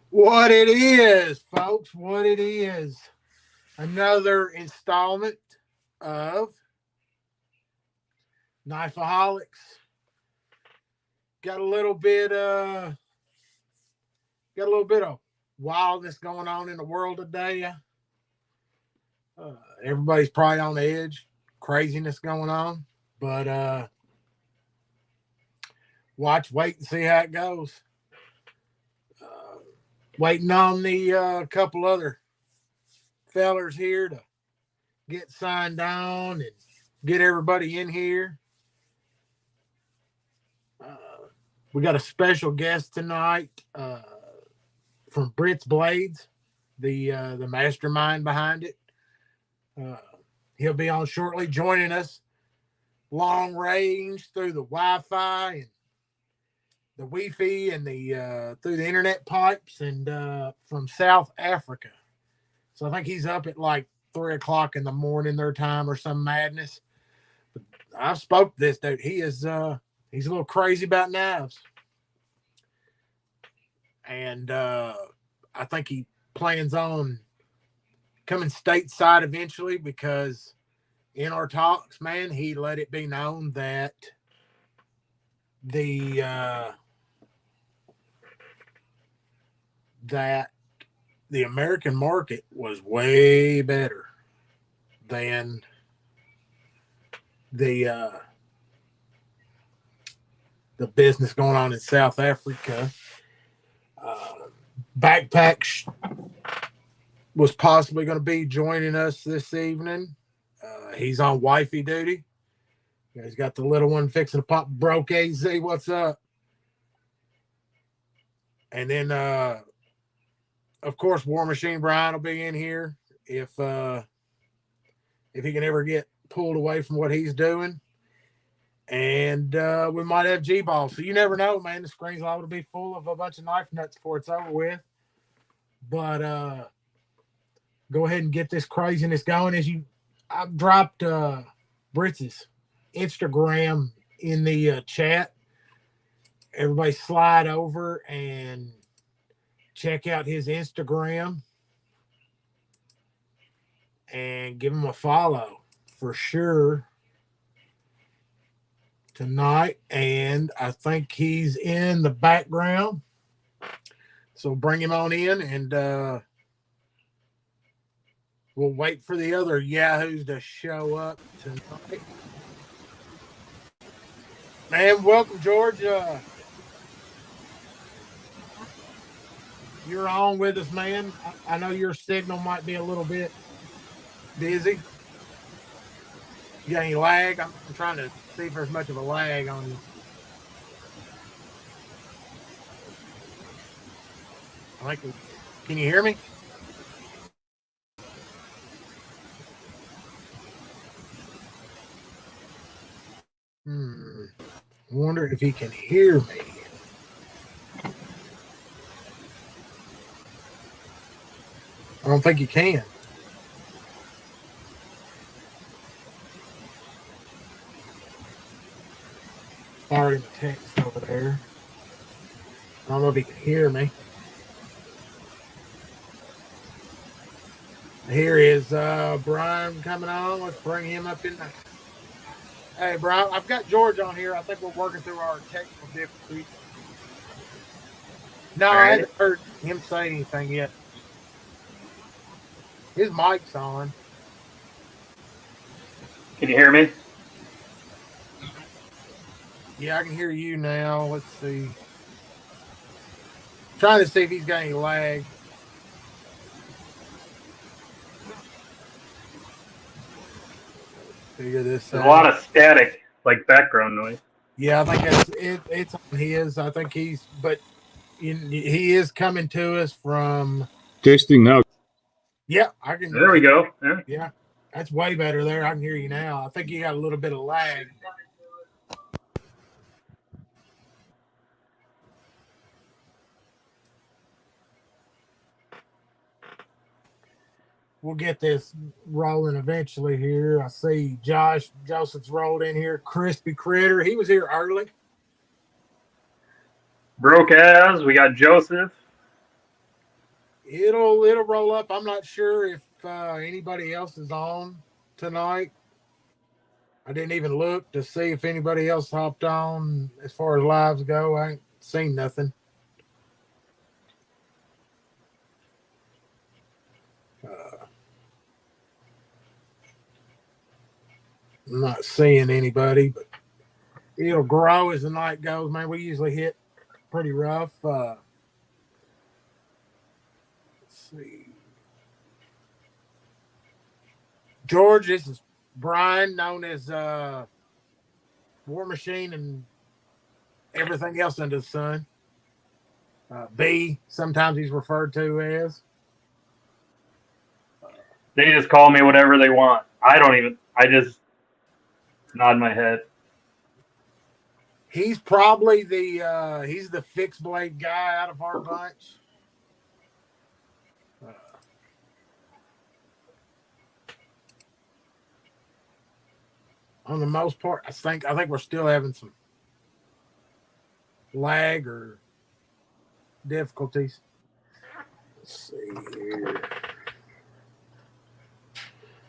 What it is, folks, what it is. Another installment of Knaf Halics. Got a little bit of wildness going on in the world today. Everybody's probably on the edge, craziness going on. But wait and see how it goes. Waiting on the couple other fellers here to get signed on and get everybody in here. We got a special guest tonight from Britz Blades, the mastermind behind it. He'll be on shortly, joining us long range through the Wi-Fi and the Wi-Fi and the through the internet pipes and from South Africa. So I think he's up at like 3 o'clock in the morning their time or some madness. But I've spoke to this dude. He's a little crazy about knives. And I think he plans on coming stateside eventually because in our talks, man, he let it be known that the American market was way better than the business going on in South Africa. Backpack was possibly going to be joining us this evening. He's on wifey duty. He's got the little one fixing to pop broke. AZ, what's up? And then, of course, War Machine Brian will be in here if he can ever get pulled away from what he's doing. And we might have G-Ball. So you never know, man. The screen's liable to be full of a bunch of knife nuts before it's over with. But go ahead and get this craziness going. I've dropped Britz's Instagram in the chat. Everybody slide over and check out his Instagram and give him a follow for sure tonight. And I think he's in the background. So bring him on in and we'll wait for the other yahoos to show up tonight. Man, welcome, George. You're on with us, man. I know your signal might be a little bit busy. You got any lag? I'm trying to see if there's much of a lag on you. Can you hear me? Wonder if he can hear me. I don't think he can. Fired him a text over there. I don't know if he can hear me. Here is Brian coming on. Let's bring him up in the. Hey, Brian, I've got George on here. I think we're working through our technical difficulties. No, I haven't heard him say anything yet. His mic's on. Can you hear me? Yeah, I can hear you now. Let's see. Trying to see if he's got any lag. Figure this out. There's a lot of static, like background noise. Yeah, I think it's on his. I think he is coming to us from testing now. Yeah, I can. There we go. Yeah, that's way better there. I can hear you now. I think you got a little bit of lag. We'll get this rolling eventually here. I see Joseph's rolled in here. Crispy Critter, he was here early. Broke as we got Joseph. It'll roll up. I'm not sure if anybody else is on tonight. I didn't even look to see if anybody else hopped on as far as lives go. I ain't seen nothing. I'm not seeing anybody, but it'll grow as the night goes. Man, we usually hit pretty rough. Let's see. George, this is Brian, known as War Machine and everything else under the sun. B, sometimes he's referred to as. They just call me whatever they want. I just nod my head. He's probably he's the fixed blade guy out of our bunch. On the most part, I think we're still having some lag or difficulties. Let's see here.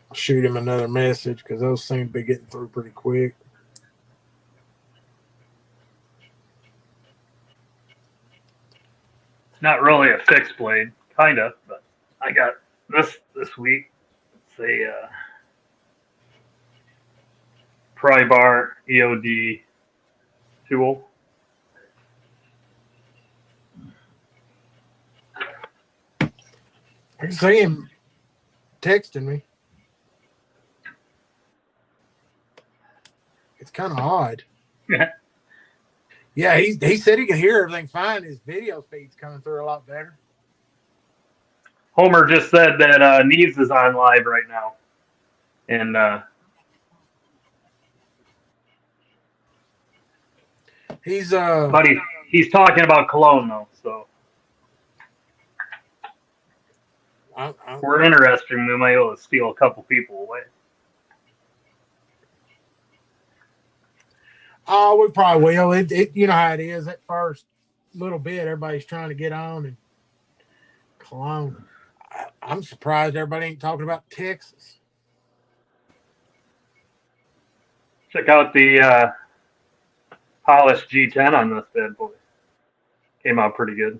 I'll shoot him another message because those seem to be getting through pretty quick. It's not really a fixed blade, kind of, but I got this week. It's a pry bar EOD tool. I can see him texting me. It's kind of odd. Yeah, he said he can hear everything fine. His video feed's coming through a lot better. Homer just said that Neves is on live right now, and but he's talking about Cologne though, so if we're interested, we might be able to steal a couple people away. Oh, we probably will. It you know how it is at first. Little bit, everybody's trying to get on and Cologne. I'm surprised everybody ain't talking about Texas. Check out the polished G10 on this bad boy. Came out pretty good.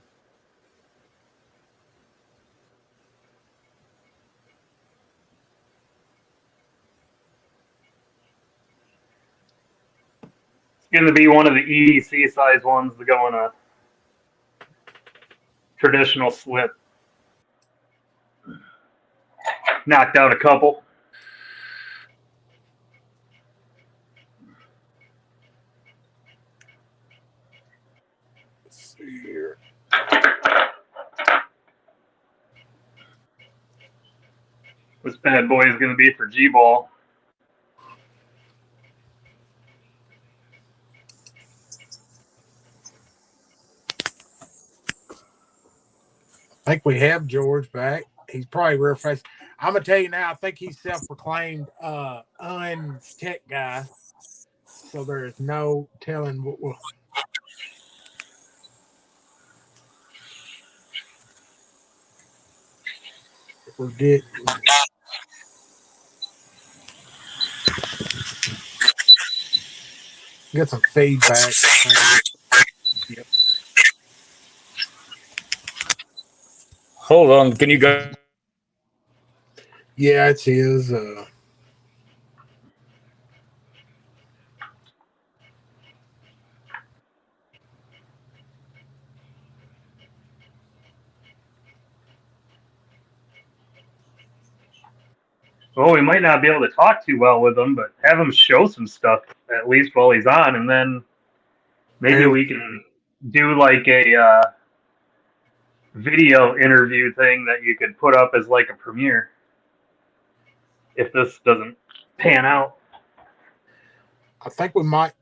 Going to be one of the EDC size ones to go in a traditional slip. Knocked out a couple. Let's see here. This bad boy is going to be for G-ball. I think we have George back. He's probably real fast. I'm gonna tell you now. I think he's self-proclaimed un-tech guy. So there's no telling what will. We're getting. Get some feedback. Yep. Hold on, can you go? Yeah, it's his. Well, we might not be able to talk too well with him, but have him show some stuff at least while he's on, and then maybe we can do like a video interview thing that you could put up as like a premiere if this doesn't pan out. I think we might.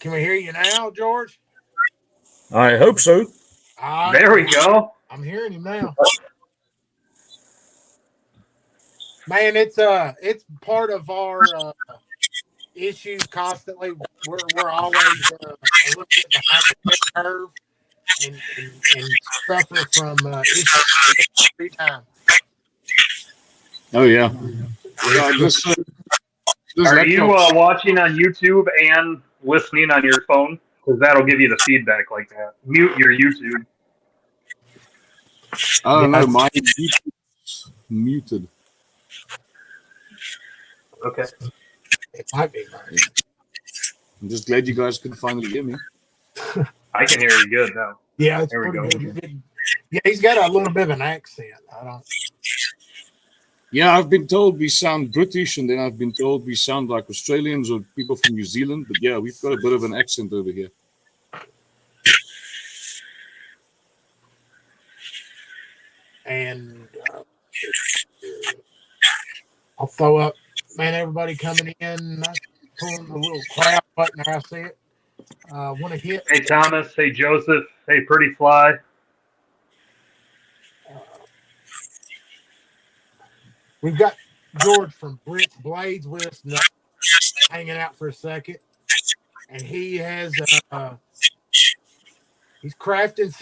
Can we hear you now, George? I hope so. There we go. I'm hearing him now. Man, it's part of our issues constantly. We're always a little bit behind the curve, and suffer from issues every time. Oh yeah. Yeah, this Are you laptop. watching on YouTube and listening on your phone? Because that'll give you the feedback like that. Mute your YouTube. I don't Yeah, know. Mine is muted. Okay. it might be mine. Yeah. I'm just glad you guys could finally hear me. I can hear you good now. Yeah, it's There we pretty go. good. Yeah, he's got a little bit of an accent. I don't. Yeah, I've been told we sound British, and then I've been told we sound like Australians or people from New Zealand. But yeah, we've got a bit of an accent over here. And I'll throw up, man. Everybody coming in, pulling the little crowd button there. I see it. Want to hit? Hey, Thomas. Hey, Joseph. Hey, Pretty Fly. We've got George from Britz Blades with us now, hanging out for a second, and he has he's crafting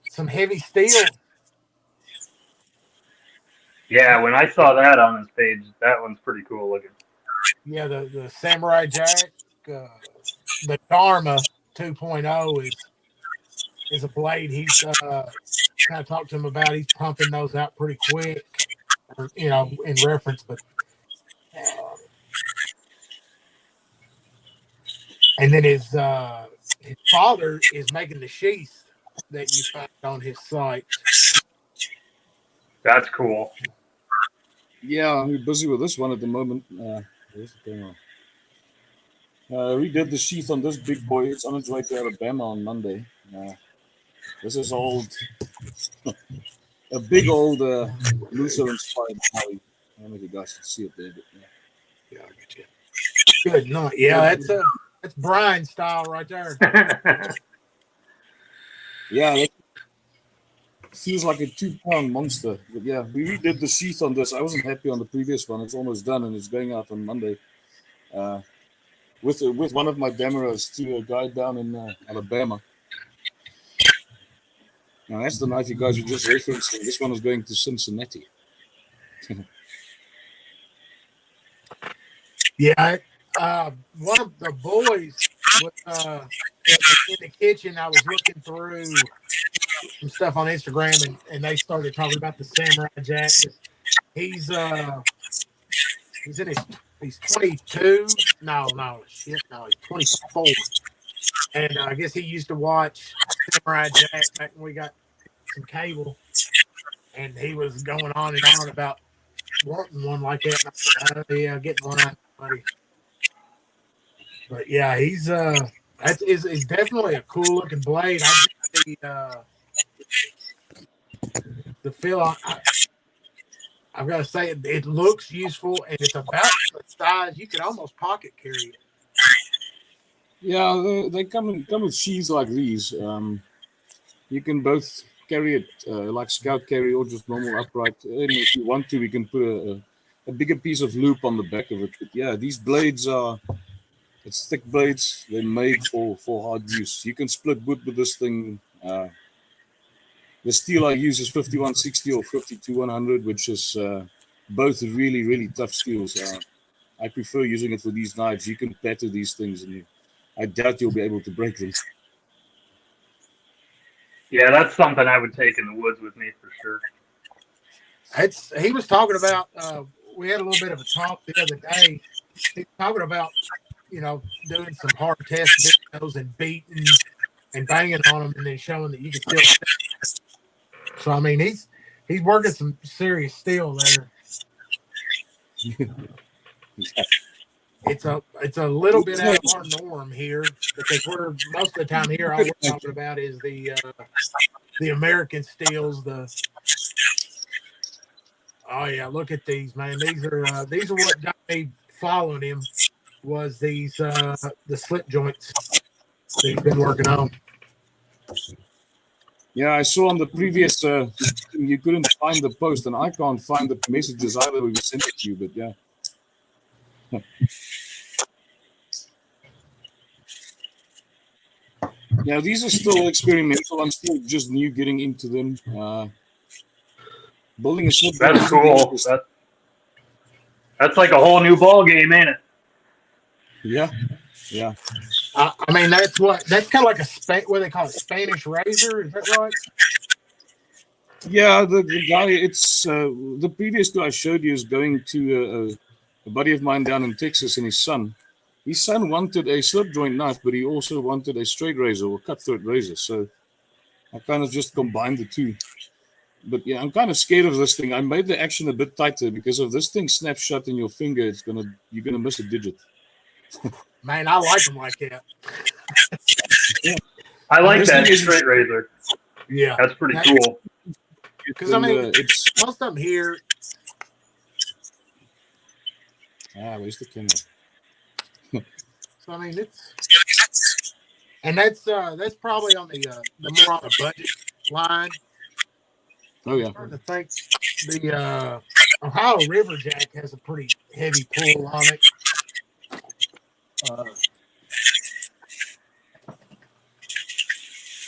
some heavy steel. Yeah, when I saw that on his page, that one's pretty cool looking. Yeah, the Samurai Jack, the Dharma 2.0 is a blade. He's kind of talked to him about. He's pumping those out pretty quick, or, in reference. But and then his father is making the sheath that you find on his site. That's cool. Yeah, we're busy with this one at the moment. Where's it going on? We did the sheath on this big boy. It's on its way to Alabama on Monday. This is old, a big old Luso inspired Howie. I don't know if you guys can see it there, but Yeah, I get you. Good night. Yeah, that's Brian style right there. yeah, it feels like a 2-pound monster. But yeah, we redid the sheath on this. I wasn't happy on the previous one. It's almost done and it's going out on Monday. With one of my demoras to a guy down in Alabama. Now that's the knife you guys were just referencing. This one is going to Cincinnati. Yeah, one of the boys was in the kitchen. I was looking through some stuff on Instagram, and they started talking about the Samurai Jack. He's in he's 22. No, he's 24. And I guess he used to watch Samurai Jack back when we got some cable, and he was going on and on about wanting one like that. And I said, oh, yeah, getting one out, buddy. But yeah, he's it's definitely a cool looking blade. I think the feel I've got to say it looks useful, and it's about the size you could almost pocket carry it. Yeah, they come with sheaths like these. You can both carry it like scout carry or just normal upright. And if you want to, we can put a bigger piece of loop on the back of it. But yeah, these blades it's thick blades. They're made for hard use. You can split wood with this thing. The steel I use is 5160 or 52100, which is both really, really tough steels. I prefer using it for these knives. You can batter these things, and I doubt you'll be able to break them. Yeah, that's something I would take in the woods with me for sure. He was talking about. We had a little bit of a talk the other day. He was talking about doing some hard test videos and beating and banging on them, and then showing that you can still. So I mean, he's working some serious steel there. It's a little bit out of our norm here, because we're most of the time here. All we're talking about is the American steels. Oh yeah, look at these, man. These are what got me following him. Was these the slip joints that he's been working on. Yeah, I saw on the previous you couldn't find the post, and I can't find the messages either. We sent it to you, but yeah. Yeah, these are still experimental. I'm still just new getting into them. Building a slip joint. That's cool. That's like a whole new ball game, ain't it? Yeah, yeah. I mean, that's kind of like what they call it, Spanish razor. Is that right? Yeah, the guy, it's the previous guy I showed you is going to a buddy of mine down in Texas and his son. His son wanted a slip joint knife, but he also wanted a straight razor or cutthroat razor. So I kind of just combined the two. But yeah, I'm kind of scared of this thing. I made the action a bit tighter because if this thing snaps shut in your finger, you're gonna miss a digit. Man, I like them like that. Yeah. I like that straight razor. Yeah, that's pretty cool. Because I mean, it's most of them here. Where's the camera? So I mean, that's probably on the more on the budget line. Oh yeah. I'm starting to think the Ohio River Jack has a pretty heavy pull on it. What's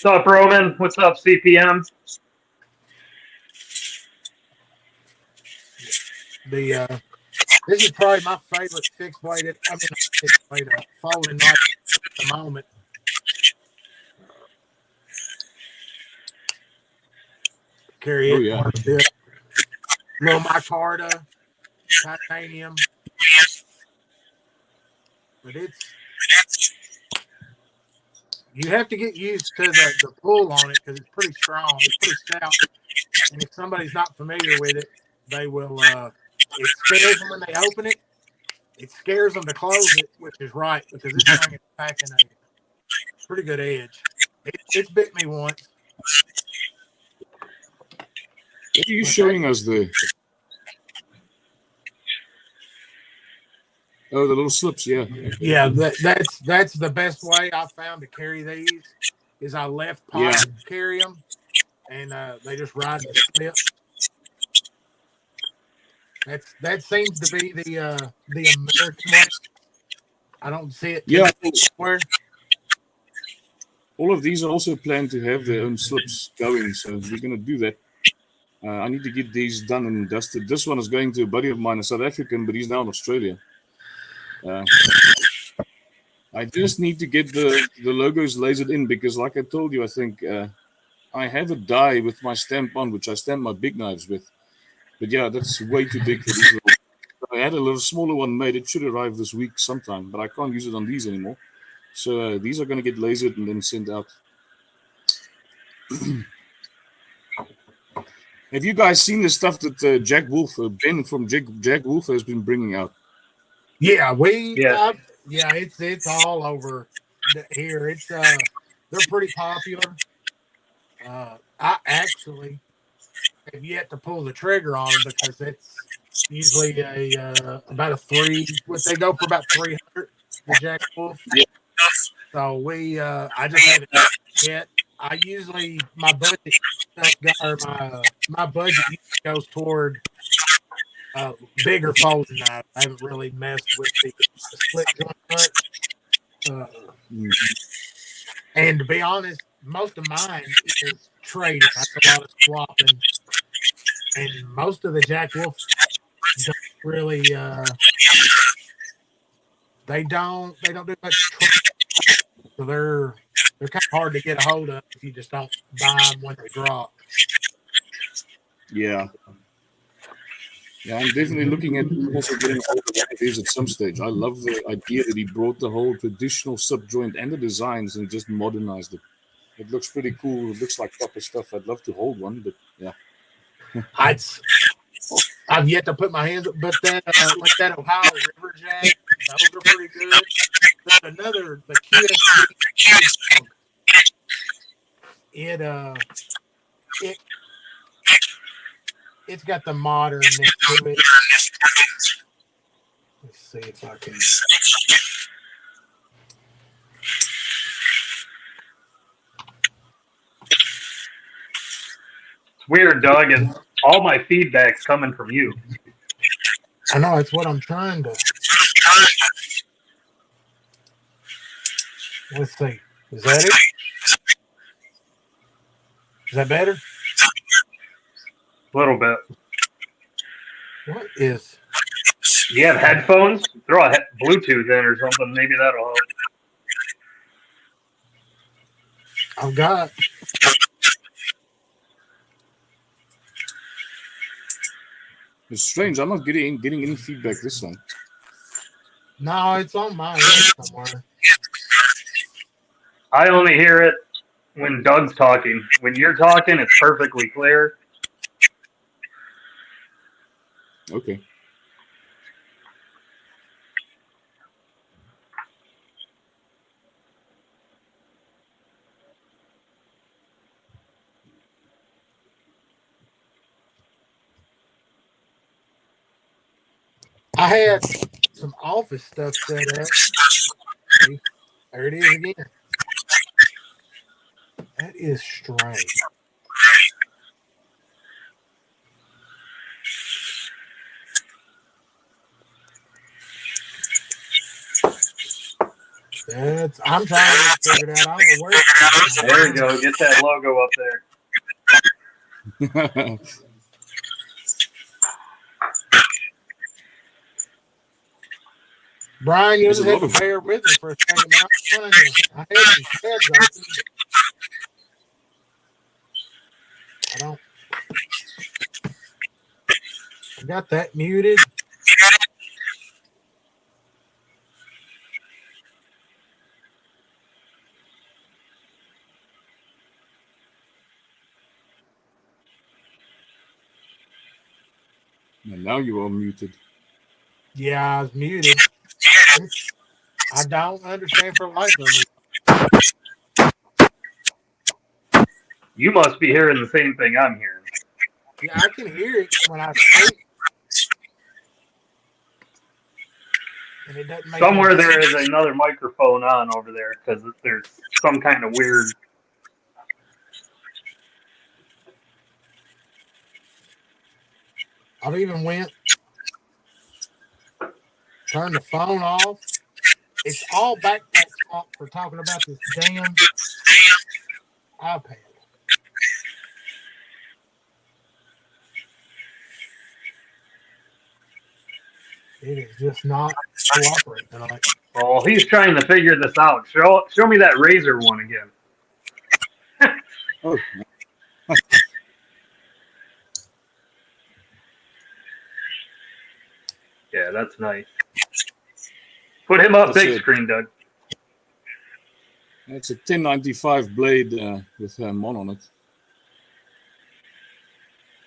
up, Roman? What's up, CPM? This is probably my favorite fixed bladed. I mean, fixed blade folding knife at the moment. Carry it quite a bit. Little micarta, titanium, but you have to get used to the pull on it because it's pretty strong. It's pretty stout, and if somebody's not familiar with it, they will. It scares them when they open it. It scares them to close it, which is right because this thing is packing a pretty good edge. It's bit me once. What are you showing us there? Oh, the little slips, yeah. Yeah, that's the best way I found to carry these is I left pocket carry them, and they just ride the slip. That seems to be the American one. I don't see it anywhere. All of these are also planned to have their own slips going, so we're going to do that. I need to get these done and dusted. This one is going to a buddy of mine, a South African, but he's now in Australia. I just need to get the logos lasered in because, like I told you, I think I have a die with my stamp on, which I stamp my big knives with. But yeah, that's way too big for these little. I had a little smaller one made. It should arrive this week sometime, but I can't use it on these anymore. So these are going to get lasered and then sent out. Have you guys seen the stuff that Jack Wolf, Ben from Jack Wolf has been bringing out? Yeah, it's all over here. It's they're pretty popular. I actually have yet to pull the trigger on them because it's usually about a 3. They go for about 300. The Jack Wolf. Yeah. So I just haven't yet. I usually my budget goes toward bigger folding knives. I haven't really messed with the split joint much. And to be honest, most of mine is trading. I do a lot of swapping, and most of the Jack Wolf don't really. They don't do much trading, so they're kind of hard to get a hold of if you just don't buy them when they drop. Yeah. Yeah, I'm definitely looking at also getting hold of one of these at some stage. I love the idea that he brought the whole traditional sub joint and the designs and just modernized it. It looks pretty cool. It looks like proper stuff. I'd love to hold one, but yeah. I've yet to put my hands up, but that like that Ohio River Jack, those are pretty good. There's another, the QSC. It's got the modernness to it. Let's see if I can. It's weird, Doug, and all my feedback's coming from you. I know, it's what I'm trying to. Let's see. Is that it? that better? A little bit. What is? Do you have headphones? Throw a Bluetooth in or something. Maybe that'll help. I've got. It's strange. I'm not getting any feedback this time. No, it's on my end somewhere. I only hear it when Doug's talking. When you're talking, it's perfectly clear. Okay. I had some office stuff set up. See? There it is again. That is strange. I'm trying to figure it out. I don't know where. There you go. Get that logo up there. Brian, you just have to bear with me for a second. I had some tabs open. I don't. I got that muted. And now you are muted. Yeah, I was muted. I don't understand for life of me. You must be hearing the same thing I'm hearing. Yeah, I can hear it when I speak. And it doesn't make Somewhere any there sense. is another microphone on over there because there's some kind of weird. I've even turned the phone off. It's all Backpack's fault for talking about this damn iPad. It is just not cooperating tonight. Oh, he's trying to figure this out. Show me that Razer one again. Oh. Yeah, that's nice. Put him up That's big it. screen, Doug. It's a 1095 blade with Mon on it.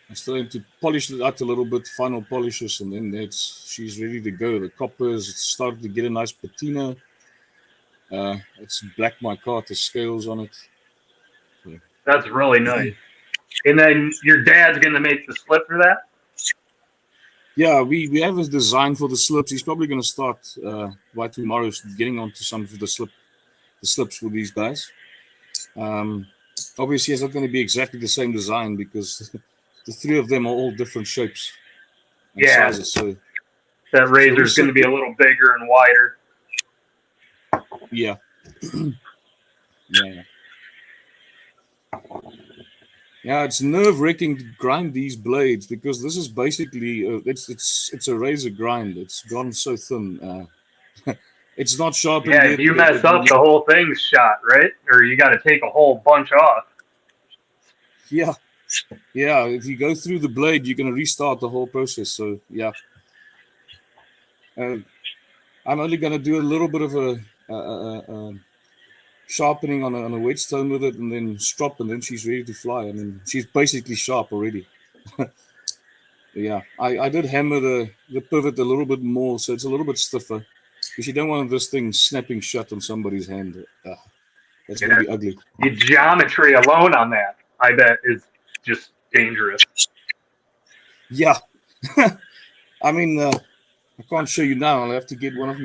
I'm starting to polish it out a little bit, final polishes, and then she's ready to go. The coppers, it's started to get a nice patina. It's black mica, the scales on it. So. That's really nice. And then your dad's going to make the slip for that? Yeah, we have a design for the slips. He's probably going to start by tomorrow getting onto some of the slips for these guys. Obviously, it's not going to be exactly the same design because the three of them are all different shapes and sizes. So that Razer's going to be a little bigger and wider. Yeah. Yeah, it's nerve-wracking to grind these blades because this is basically it's a razor grind. It's gone so thin. It's not sharpened. Yeah, if you mess up, the whole thing's shot, right? Or you got to take a whole bunch off. Yeah. If you go through the blade, you're going to restart the whole process. So yeah, I'm only going to do a little bit of a sharpening on a whetstone with it, and then strop, and then she's ready to fly. I mean, she's basically sharp already. Yeah, I did hammer the pivot a little bit more, so it's a little bit stiffer. Because you don't want this thing snapping shut on somebody's hand. That's going to be ugly. The geometry alone on that, I bet, is just dangerous. Yeah. I mean, I can't show you now. I'll have to get one of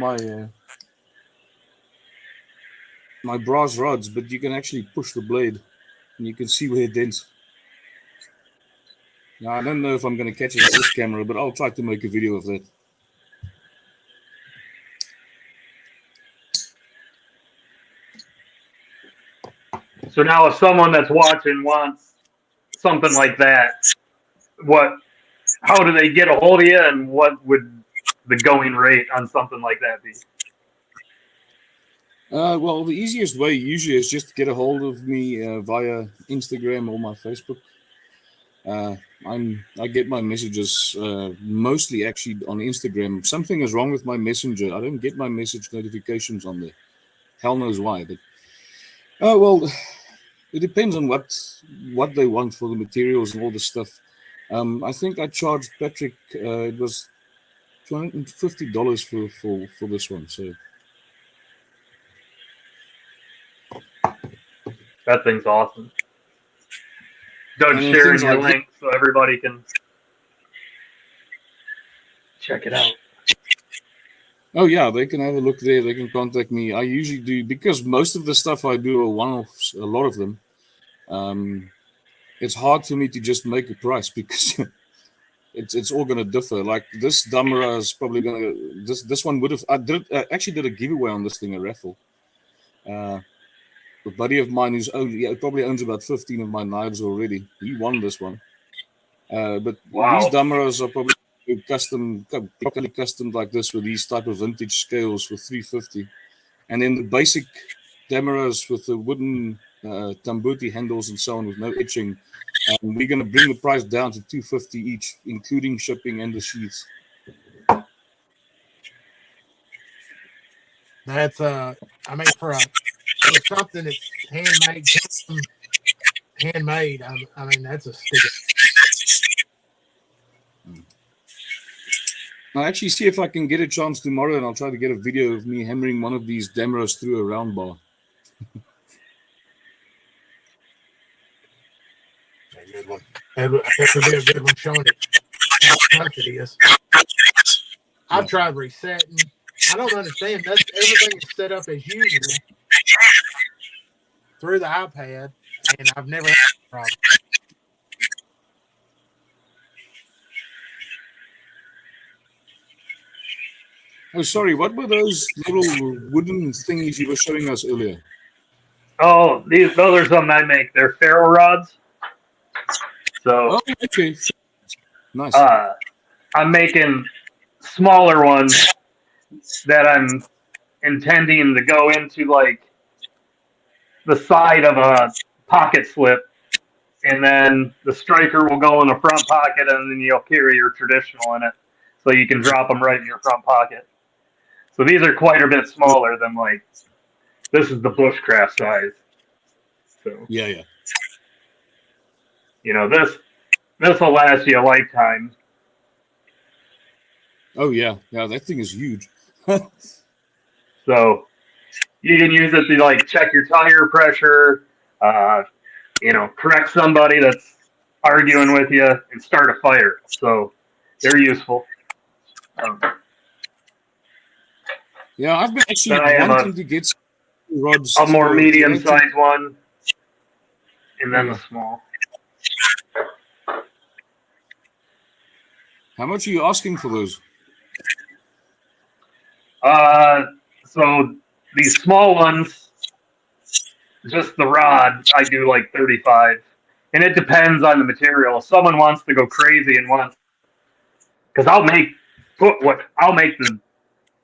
my brass rods, but you can actually push the blade, and you can see where it dents. Now, I don't know if I'm going to catch it with this camera, but I'll try to make a video of that. So now if someone that's watching wants something like that, how do they get a hold of you, and what would the going rate on something like that be? Well, the easiest way usually is just to get a hold of me via Instagram or my Facebook. I get my messages mostly actually on Instagram. Something is wrong with my messenger. I don't get my message notifications on there. Hell knows why. But well, it depends on what they want for the materials and all the stuff. I think I charged Patrick. It was $250 for this one. So That thing's awesome. Doug's sharing your link so everybody can check it out. Oh yeah, they can have a look there. They can contact me. I usually do, because most of the stuff I do are one-offs. A lot of them. It's hard for me to just make a price because it's all going to differ. Like this Damara is probably going to. This one would have. I actually did a giveaway on this thing, a raffle. A buddy of mine probably owns about 15 of my knives already. He won this one. But wow. These Damaras are probably properly custom like this with these type of vintage scales for $350, and then the basic Damaras with the wooden tambuti handles and so on with no etching. We're going to bring the price down to $250 each, including shipping and the sheaths. That's I mean, for something that's handmade. I mean, that's a steal. I'll actually see if I can get a chance tomorrow, and I'll try to get a video of me hammering one of these Damaras through a round bar. A good one. That would be a good one, showing it how tough it is. I've tried resetting. I don't understand. Everything is set up as usual through the iPad, and I've never had a problem. Oh, sorry. What were those little wooden thingies you were showing us earlier? Oh, those are something I make. They're ferro rods. So, okay. Nice. I'm making smaller ones that I'm intending to go into like the side of a pocket slip, and then the striker will go in the front pocket, and then you'll carry your traditional in it, so you can drop them right in your front pocket. So these are quite a bit smaller than like this is the bushcraft size. So yeah. You know, this will last you a lifetime. Oh yeah, that thing is huge. So you can use it to like check your tire pressure, correct somebody that's arguing with you, and start a fire. So they're useful. Yeah, I've been actually wanting to get rods. A more medium-sized one, and then the small. How much are you asking for those? So these small ones, just the rod, I do like 35, and it depends on the material. If someone wants to go crazy and wants, because I'll make the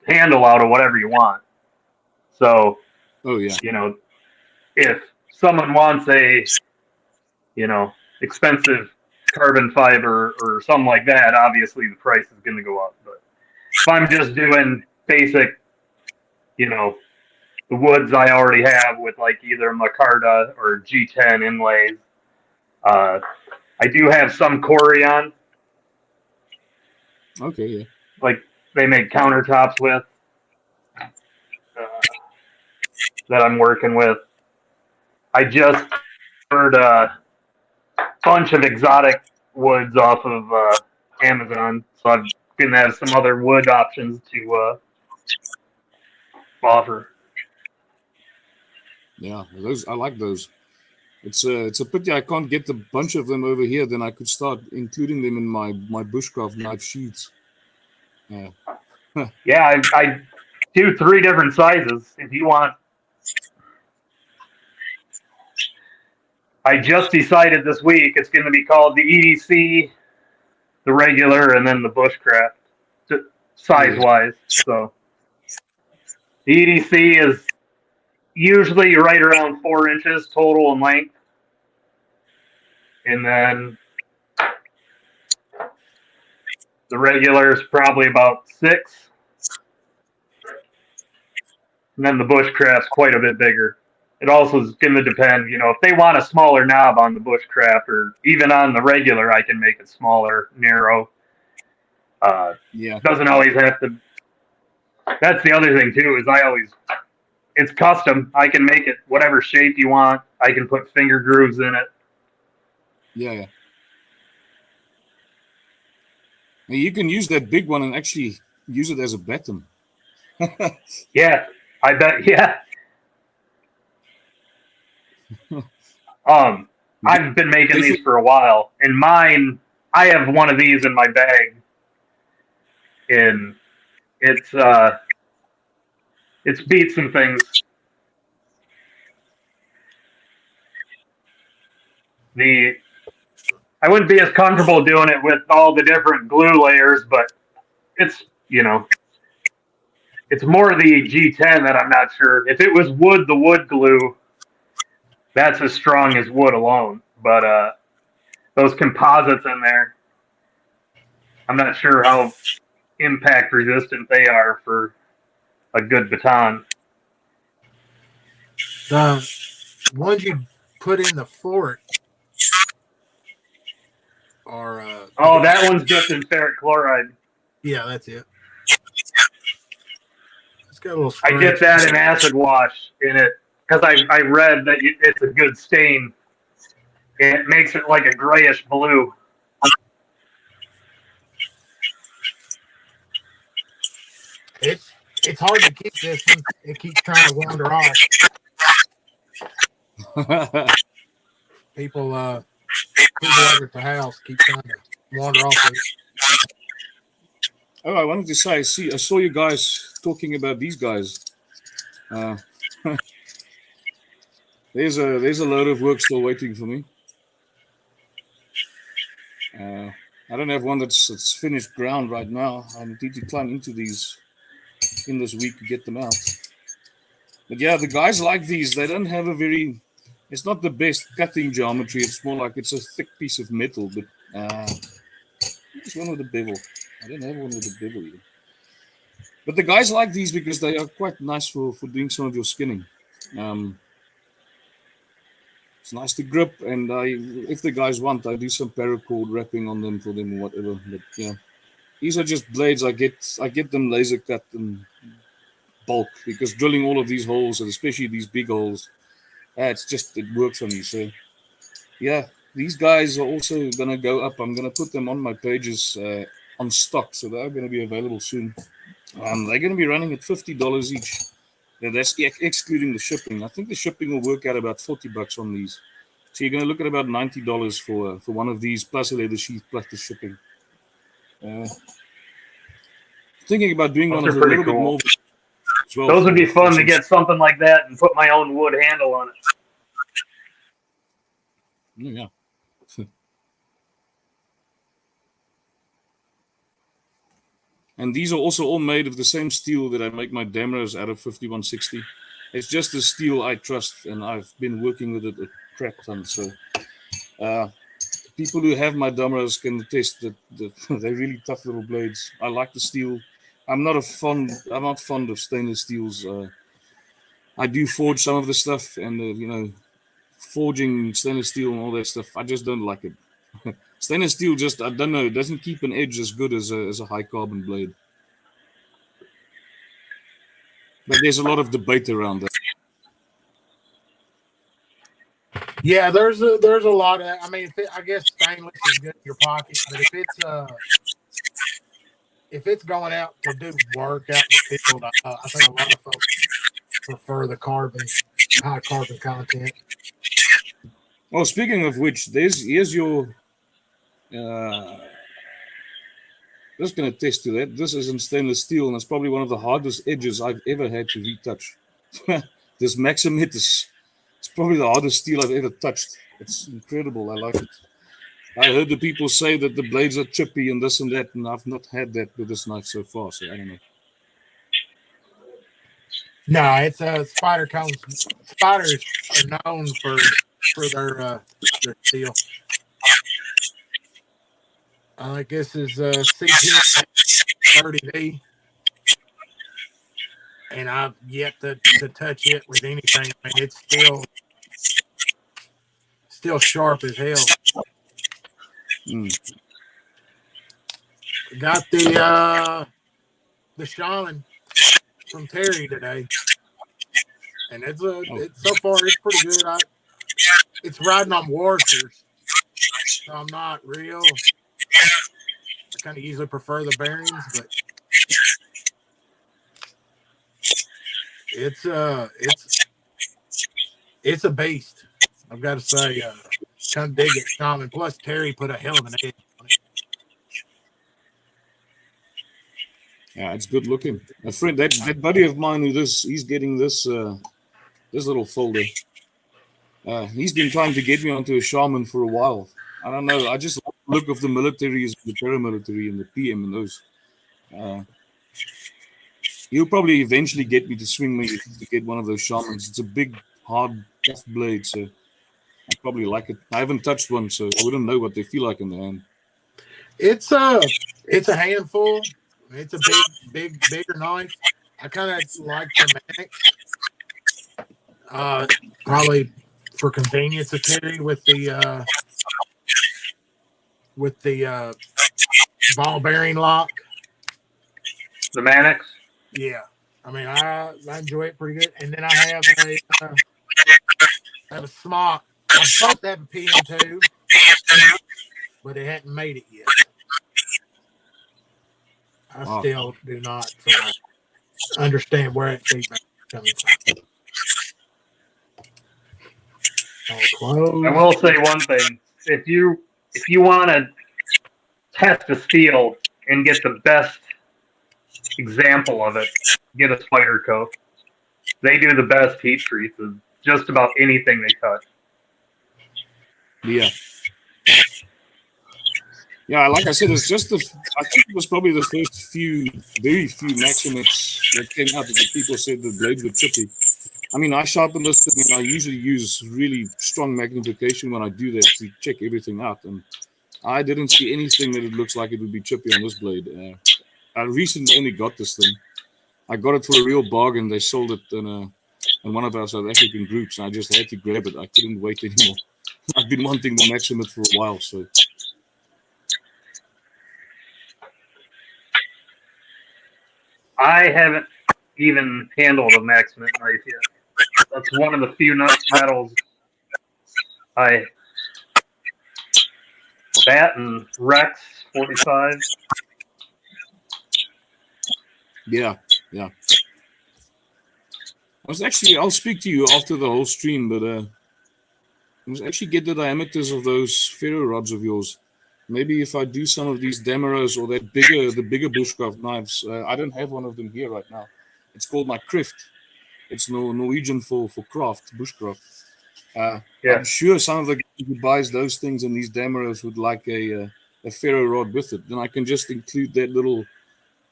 handle out of whatever you want. So, if someone wants a, expensive carbon fiber or something like that, obviously the price is going to go up. But if I'm just doing basic, the woods I already have with like either micarta or G10 inlays, I do have some Corian. Okay, yeah. Like they make countertops with that I'm working with. I just ordered a bunch of exotic woods off of Amazon, so I'm gonna have some other wood options to offer. Yeah, those I like those. It's a pity I can't get a bunch of them over here. Then I could start including them in my bushcraft knife sheets. Yeah. Yeah, I do 3 different sizes if you want. I just decided this week it's going to be called the EDC, the regular, and then the bushcraft, size-wise. So the EDC is usually right around 4 inches total in length, and then the regular is probably about 6, and then the bushcraft's quite a bit bigger. It also is going to depend, if they want a smaller knob on the bushcraft or even on the regular, I can make it smaller, narrow. Doesn't always have to. That's the other thing too, is it's custom. I can make it whatever shape you want. I can put finger grooves in it. Yeah. And you can use that big one and actually use it as a batten. Yeah, I bet. Yeah. I've been making these for a while, and mine, I have one of these in my bag, and it's beat some things. I wouldn't be as comfortable doing it with all the different glue layers, but it's it's more the G10 that I'm not sure. If it was wood, the wood glue, that's as strong as wood alone. But those composites in there, I'm not sure how impact resistant they are for a good baton. The ones you put in the fort are. That one's just in ferric chloride. Yeah, that's it. It's got a little. I get that in acid wash in it because I read that it's a good stain. It makes it like a grayish blue. It's hard to keep this one. It keeps trying to wander off. People over at the house keep trying to wander off it. Oh, I wanted to say, I saw you guys talking about these guys. There's a load of work still waiting for me. I don't have one that's finished ground right now. I need to climb into these in this week to get them out. But yeah, the guys like these. They don't have it's not the best cutting geometry. It's more like it's a thick piece of metal. But it's one with a bevel. I don't have one with a bevel either. But the guys like these because they are quite nice for doing some of your skinning. It's nice to grip, and if the guys want, I do some paracord wrapping on them for them or whatever. But yeah, these are just blades. I get them laser cut in bulk because drilling all of these holes, and especially these big holes, it works for me. So yeah, these guys are also gonna go up. I'm gonna put them on my pages on stock, so they're gonna be available soon. They're gonna be running at $50 each. That's excluding the shipping. I think the shipping will work out about $40 on these. So you're going to look at about $90 for one of these, plus a leather sheath, plus the shipping. Thinking about doing one of a little bit more. Well, those would be fun to get something like that and put my own wood handle on it. Yeah. And these are also all made of the same steel that I make my Damaras out of 5160. It's just the steel I trust, and I've been working with it a crap ton. So people who have my Damaras can attest that they're really tough little blades. I like the steel. I'm not fond of stainless steels. I do forge some of the stuff, and forging stainless steel and all that stuff. I just don't like it. Stainless steel I don't know, it doesn't keep an edge as good as a high carbon blade. But there's a lot of debate around that. Yeah, there's a lot of. I mean, I guess stainless is good in your pocket, but if it's going out to do work out in the field, I think a lot of folks prefer the high carbon content. Well, speaking of which, here's your. Just going to attest to that. This is in stainless steel, and it's probably one of the hardest edges I've ever had to retouch. This Maximetis It's probably the hardest steel I've ever touched. It's incredible. I like it. I heard the people say that the blades are chippy and this and that, and I've not had that with this knife so far, so I don't know. No, it's spider cones. Spiders are known for their steel. I think this is CP 30V, and I've yet to touch it with anything. I mean, it's still sharp as hell. Got the shaman from Terry today, and it's so far it's pretty good. It's riding on washers, so I'm not real. I kind of usually prefer the bearings, but it's a beast. I've got to say, kind of dig it, shaman. Plus, Terry put a hell of an edge on it. Yeah, it's good looking. A friend, that buddy of mine he's getting this little folder. He's been trying to get me onto a shaman for a while. I don't know. I just like the look of the militaries, the paramilitary, and the PM and those. He'll probably eventually get me to swing me to get one of those shamans. It's a big, hard, tough blade, so I probably like it. I haven't touched one, so I wouldn't know what they feel like in the hand. It's a handful. It's a bigger knife. I kind of like the Manic. Probably for convenience to carry with the ball bearing lock. The Manics. Yeah, I mean I enjoy it pretty good. And then I have a Smock. I'm supposed to have a PM2, but it hadn't made it yet. I still do not understand where that feedback is coming from. I will say one thing: if you want to test a steel and get the best example of it, get a Spyderco. They do the best heat treats of just about anything they touch. Yeah. Yeah, like I said, it's just I think it was probably the first very few Maximates that came out that the people said the blades were chippy. I mean, I sharpen this thing, and I usually use really strong magnification when I do that to check everything out. And I didn't see anything that it looks like it would be chippy on this blade. I recently only got this thing. I got it for a real bargain. They sold it in one of our South African groups, and I just had to grab it. I couldn't wait anymore. I've been wanting the Maximate for a while, so. I haven't even handled a Maximate knife yet. That's one of the few metals that and Rex 45. Yeah. I'll speak to you after the whole stream, but I must actually get the diameters of those ferro rods of yours. Maybe if I do some of these Damaros or the bigger bushcraft knives, I don't have one of them here right now. It's called my Krift. It's Norwegian for craft, bushcraft. I'm sure some of the guys who buys those things and these Damaros would like a ferro rod with it. Then I can just include that little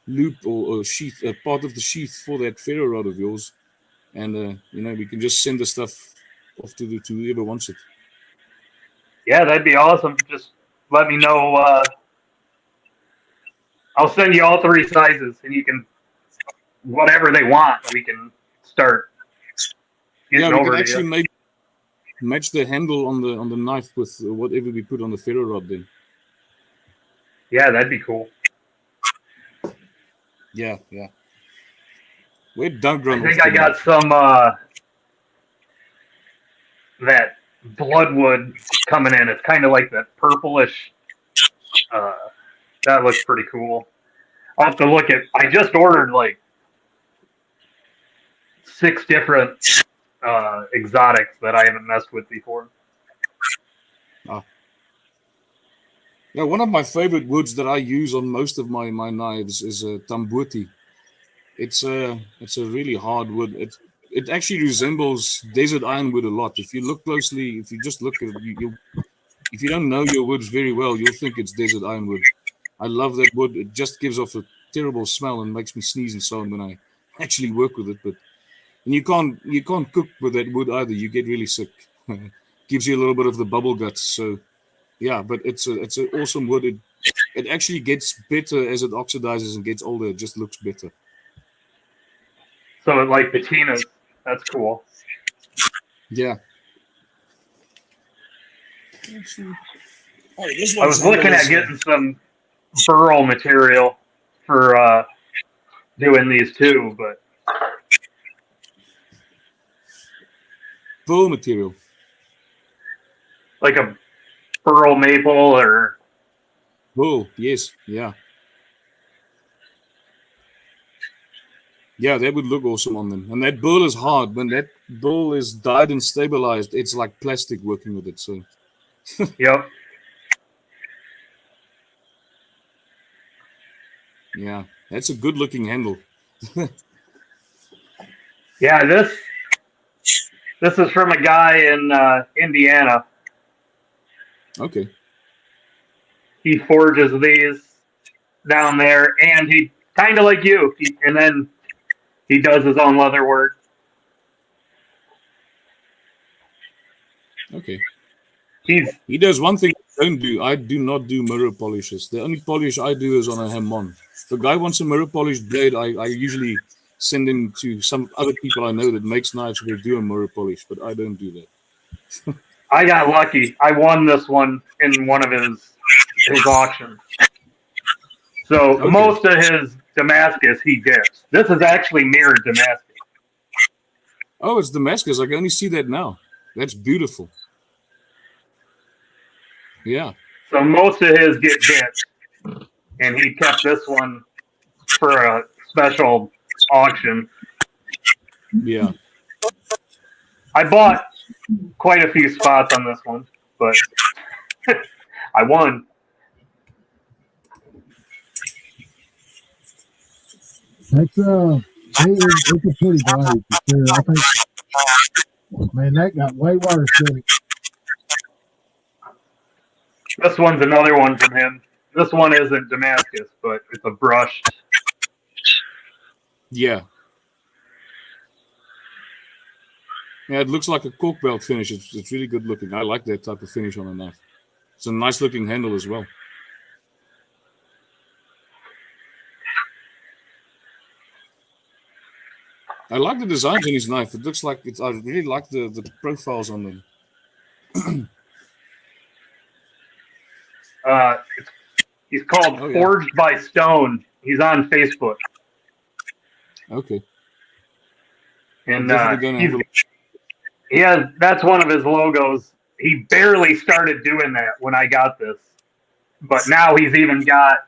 loop or sheath, part of the sheath for that ferro rod of yours, and we can just send the stuff off to whoever wants it. Yeah, that'd be awesome. Just let me know. I'll send you all 3 sizes, and you can whatever they want. We can start getting over can to actually you. match the handle on the knife with whatever we put on the ferro rod. Then. Yeah, that'd be cool. Yeah. Where'd Doug run? I think I got some that bloodwood coming in. It's kind of like that purplish. That looks pretty cool. I'll have to look at. I just ordered like 6 different exotics that I haven't messed with before. Yeah, one of my favorite woods that I use on most of my knives is Tamboti. It's a really hard wood. it actually resembles desert ironwood a lot. If you look closely, if you just look at it, if you don't know your woods very well, you'll think it's desert ironwood. I love that wood. It just gives off a terrible smell and makes me sneeze and so on when I actually work with it. And you can't cook with that wood either. You get really sick. Gives you a little bit of the bubble guts. So yeah, but it's an awesome wood. It actually gets better as it oxidizes and gets older. It just looks better. So like patinas. That's cool. Yeah. I was looking at getting some burl material for doing these too, but burl material, like a burl maple or burl. Yes, yeah, that would look awesome on them. And that burl is hard. When that burl is dyed and stabilized, it's like plastic working with it. So, yep. Yeah, that's a good-looking handle. Yeah, this is from a guy in Indiana. Okay. He forges these down there, and he kind of like you, and then he does his own leather work. Okay. He does one thing I don't do. I do not do mirror polishes. The only polish I do is on a Hammond. If a guy wants a mirror polished blade, I usually send him to some other people I know that makes knives who do a mirror polish, but I don't do that. I got lucky. I won this one in one of his auctions. So Okay. most of his Damascus he dips. This is actually mirrored Damascus. Oh, it's Damascus. I can only see that now. That's beautiful. Yeah. So most of his get dipped, and he kept this one for a special auction. Yeah. I bought quite a few spots on this one, but I won. It's a pretty blade for sure. I think, man, that got way worse than it. This one's another one from him. This one isn't Damascus, but it's a brushed. Yeah. Yeah, it looks like a cork belt finish. It's really good looking. I like that type of finish on a knife. It's a nice looking handle as well. I like the designs on his knife. It looks like I really like the profiles on them. He's called Forged by Stone. He's on Facebook. Okay. And that's one of his logos. He barely started doing that when I got this. But now he's even got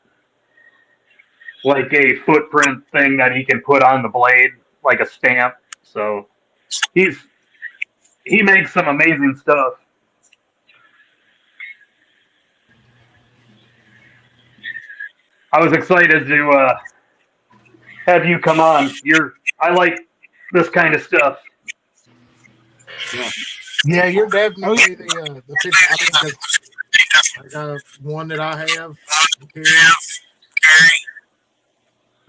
like a footprint thing that he can put on the blade, like a stamp. So he makes some amazing stuff. I was excited to have you come on. I like this kind of stuff. Yeah, you're definitely the I think that's one that I have.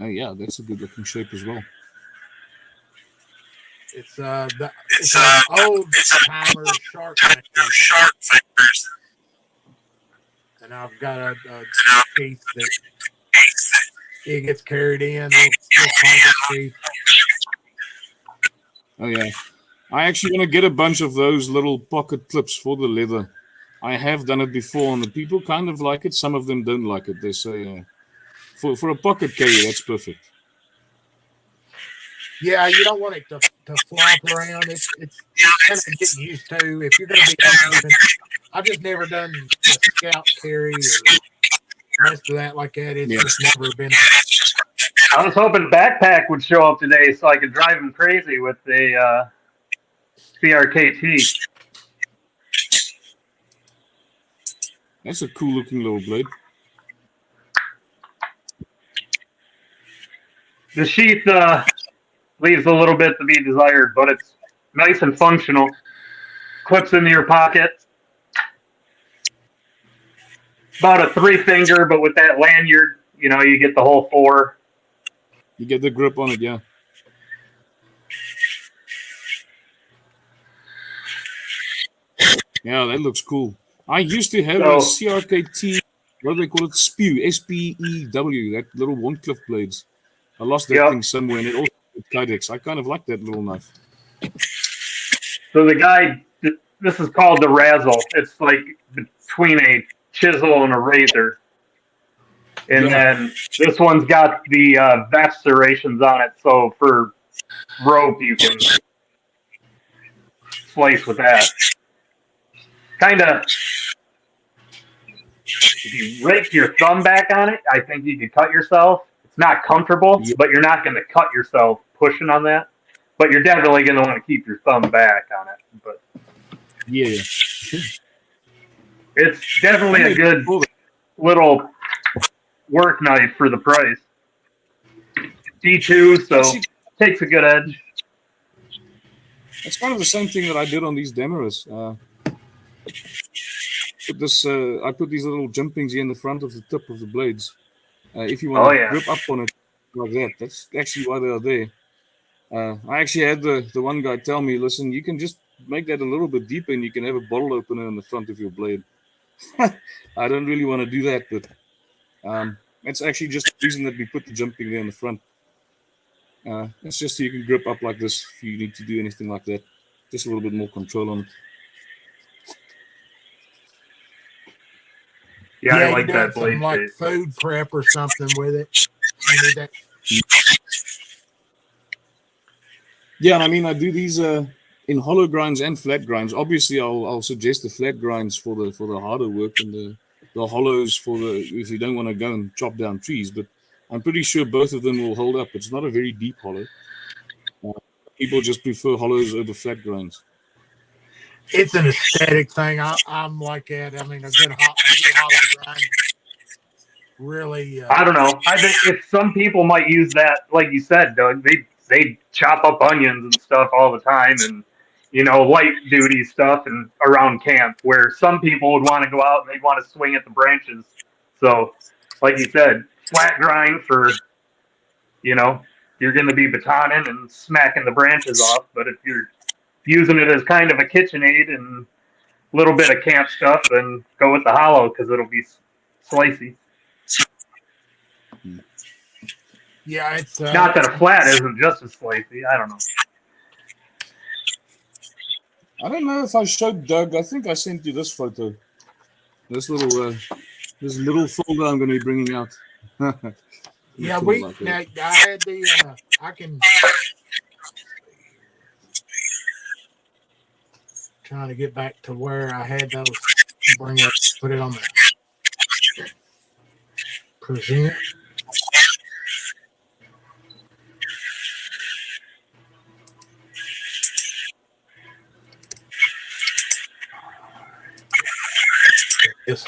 Oh yeah, that's a good looking shape as well. It's an old timer shark fingers. And I've got a piece that it gets carried in. Oh yeah, I actually want to get a bunch of those little pocket clips for the leather. I have done it before, and the people kind of like it. Some of them don't like it. They say for a pocket carrier, that's perfect. Yeah, you don't want it to flop around. It's kind of get used to. If you're going to be, I've just never done a scout carry or messed with that like that. It's just never been. I was hoping Backpack would show up today so I could drive him crazy with the CRKT. That's a cool looking little blade. The sheath leaves a little bit to be desired, but it's nice and functional. Clips into your pocket. About a 3-finger, but with that lanyard, you get the whole 4. You get the grip on it, yeah. Yeah, that looks cool. I used to have a CRKT, what do they call it? Spew, SPEW, that little Wondcliffe blades. I lost that thing somewhere, and it also had Kydex. I kind of like that little knife. So the guy, this is called the Razzle. It's like between a chisel and a razor. And then this one's got the vest serrations on it, so for rope you can slice with that. Kind of, if you rake your thumb back on it, I think you could cut yourself. It's not comfortable, but you're not going to cut yourself pushing on that. But you're definitely going to want to keep your thumb back on it. But yeah, it's definitely a good little work knife for the price. D2, so takes a good edge. It's kind of the same thing that I did on these Demerars. I put these little jumpings here in the front of the tip of the blades. If you want to grip up on it like that, that's actually why they are there. I actually had the one guy tell me, listen, you can just make that a little bit deeper and you can have a bottle opener in the front of your blade. I don't really want to do that, but that's actually just the reason that we put the jumping there in the front. It's just so you can grip up like this if you need to do anything like that. Just a little bit more control on it. Yeah, I like that blade. Like food prep or something with it. You need that. Yeah, and I mean, I do these in hollow grinds and flat grinds. Obviously, I'll suggest the flat grinds for the harder work and the hollows for if you don't want to go and chop down trees. But I'm pretty sure both of them will hold up. It's not a very deep hollow. People just prefer hollows over flat grinds. It's an aesthetic thing. I'm like that. I mean, a good hollow grind. Really. I don't know. I think if some people might use that, like you said, Doug, they chop up onions and stuff all the time, and light duty stuff and around camp. Where some people would want to go out and they'd want to swing at the branches. So, like you said, flat grind for, you're going to be batoning and smacking the branches off. But if you're using it as kind of a KitchenAid and a little bit of camp stuff, then go with the hollow because it'll be slicey. Yeah, it's not that a flat isn't just as slicey. I don't know. I don't know if I showed Doug. I think I sent you this photo. This little folder I'm going to be bringing out. Yeah, I had the. I can. Trying to get back to where I had those. Put it on the present. Yes.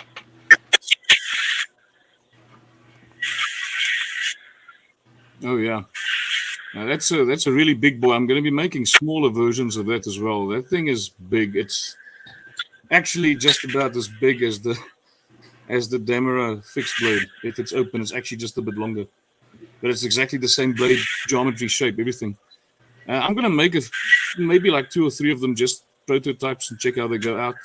Oh yeah. Now that's a really big boy. I'm going to be making smaller versions of that as well. That thing is big. It's actually just about as big as the Demerara fixed blade. If it's open, it's actually just a bit longer. But it's exactly the same blade, geometry, shape, everything. I'm going to make maybe like 2 or 3 of them, just prototypes, and check how they go out.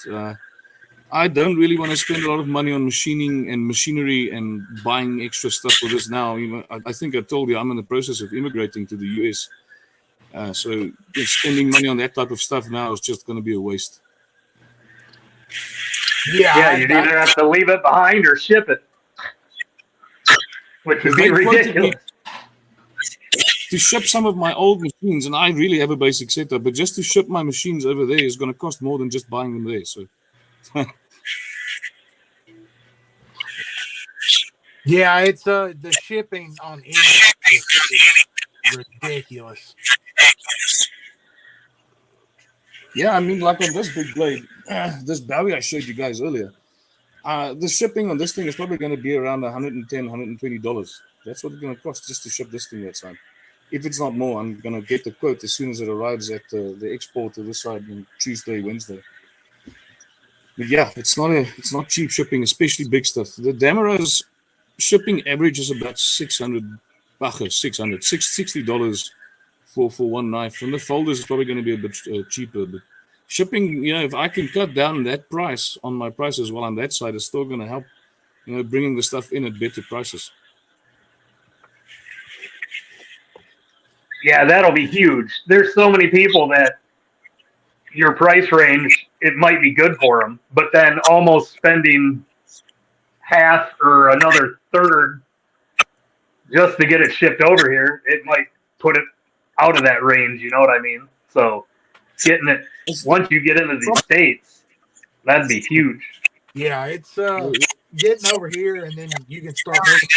I don't really want to spend a lot of money on machining and machinery and buying extra stuff for this now. I think I told you I'm in the process of immigrating to the US. So spending money on that type of stuff now is just going to be a waste. Yeah, you'd either have to leave it behind or ship it, which would be ridiculous. To ship some of my old machines, and I really have a basic setup, but just to ship my machines over there is going to cost more than just buying them there. So. Yeah, it's the shipping on English is ridiculous. Yeah, I mean, like on this big blade, this Bowie I showed you guys earlier, the shipping on this thing is probably going to be around $110, $120. That's what it's going to cost just to ship this thing that side. if it's not more, I'm gonna get the quote as soon as it arrives at the export to this side on Tuesday, Wednesday. But yeah, it's not cheap shipping, especially big stuff. The Damaro's shipping average is about $600 $60 for one knife. And the folders is probably going to be a bit cheaper. But shipping, if I can cut down that price on my prices while on that side, it's still going to help, bringing the stuff in at better prices. Yeah, that'll be huge. There's so many people that your price range, it might be good for them, but then almost spending half or another third just to get it shipped over here, it might put it out of that range, you know what I mean? So getting it, once you get into these states, that'd be huge. Yeah, it's getting over here, and then you can start moving.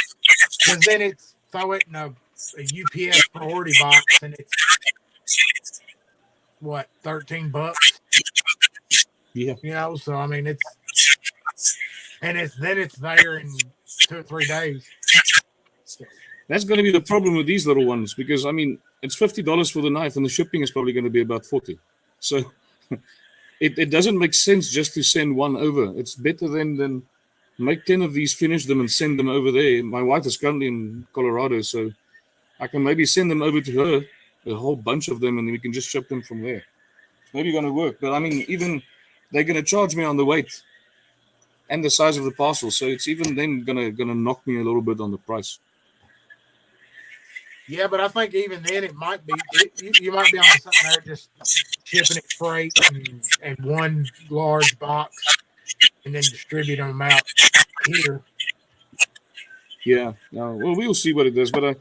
Because then it's throw it in a UPS priority box, and it's what, $13? Yeah. So I mean it's there in 2 or 3 days. That's going to be the problem with these little ones, because I mean it's $50 for the knife, and the shipping is probably going to be about $40. So it doesn't make sense just to send one over. It's better than make 10 of these, finish them, and send them over there. My wife is currently in Colorado, so I can maybe send them over to her, a whole bunch of them, and we can just ship them from there. It's maybe going to work, but I mean, even they're going to charge me on the weight and the size of the parcel, so it's even then going to knock me a little bit on the price. Yeah, but I think even then it might be you might be on something there just shipping it freight and one large box and then distributing them out here. Yeah, no, well, we'll see what it does, but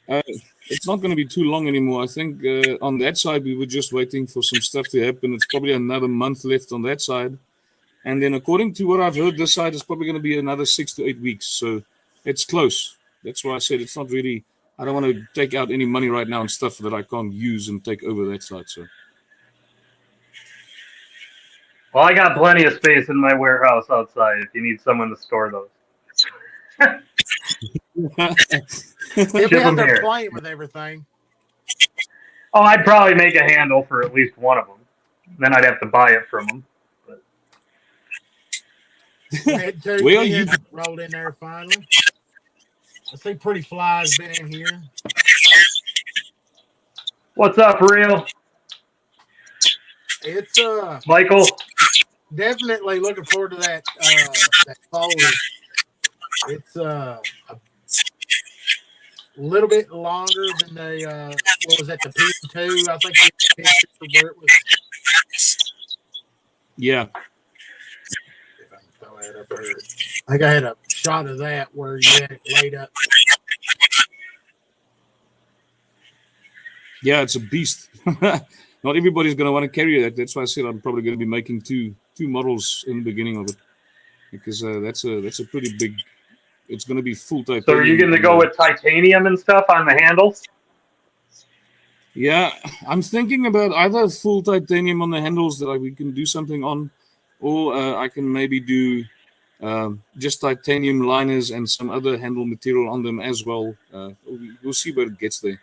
it's not going to be too long anymore. I think on that side we were just waiting for some stuff to happen. It's probably another month left on that side, and then according to what I've heard, this side is probably going to be another 6 to 8 weeks. So it's close. That's why I said it's not really. I don't want to take out any money right now on stuff that I can't use and take over that side. So. Well, I got plenty of space in my warehouse outside if you need someone to store those. If we have to play with everything. Oh, I'd probably make a handle for at least one of them. Then I'd have to buy it from them. But... Where are you? Rolled in there finally. I see Pretty Fly's been in here. What's up, Real? It's Michael. Definitely looking forward to that folder. It's a little bit longer than the what was that, the P2? I think the picture where it was. Yeah. If I can throw that up there. I think I had a shot of that where you had it laid up. Yeah, it's a beast. Not everybody's going to want to carry that. That's why I said I'm probably going to be making two models in the beginning of it, because that's a pretty big. It's going to be full titanium. So are you going to go with titanium and stuff on the handles? Yeah, I'm thinking about either full titanium on the handles that we can do something on, or I can maybe do just titanium liners and some other handle material on them as well. We'll see where it gets there.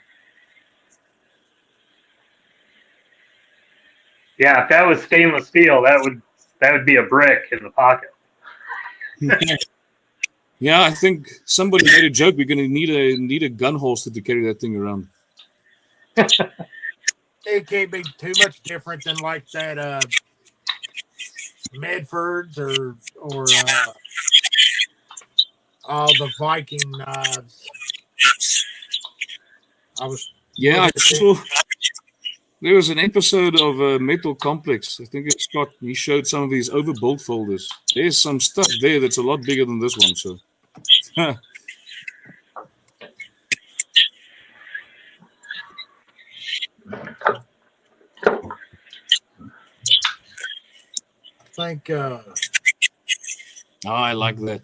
Yeah, if that was stainless steel, that would be a brick in the pocket. Yeah, I think somebody made a joke. We're going to need a gun holster to carry that thing around. It can't be too much different than like that Medfords or all the Viking knives. I saw. There was an episode of Metal Complex. I think it's Scott. He showed some of these overbuilt folders. There's some stuff there that's a lot bigger than this one. So, I think. I like that.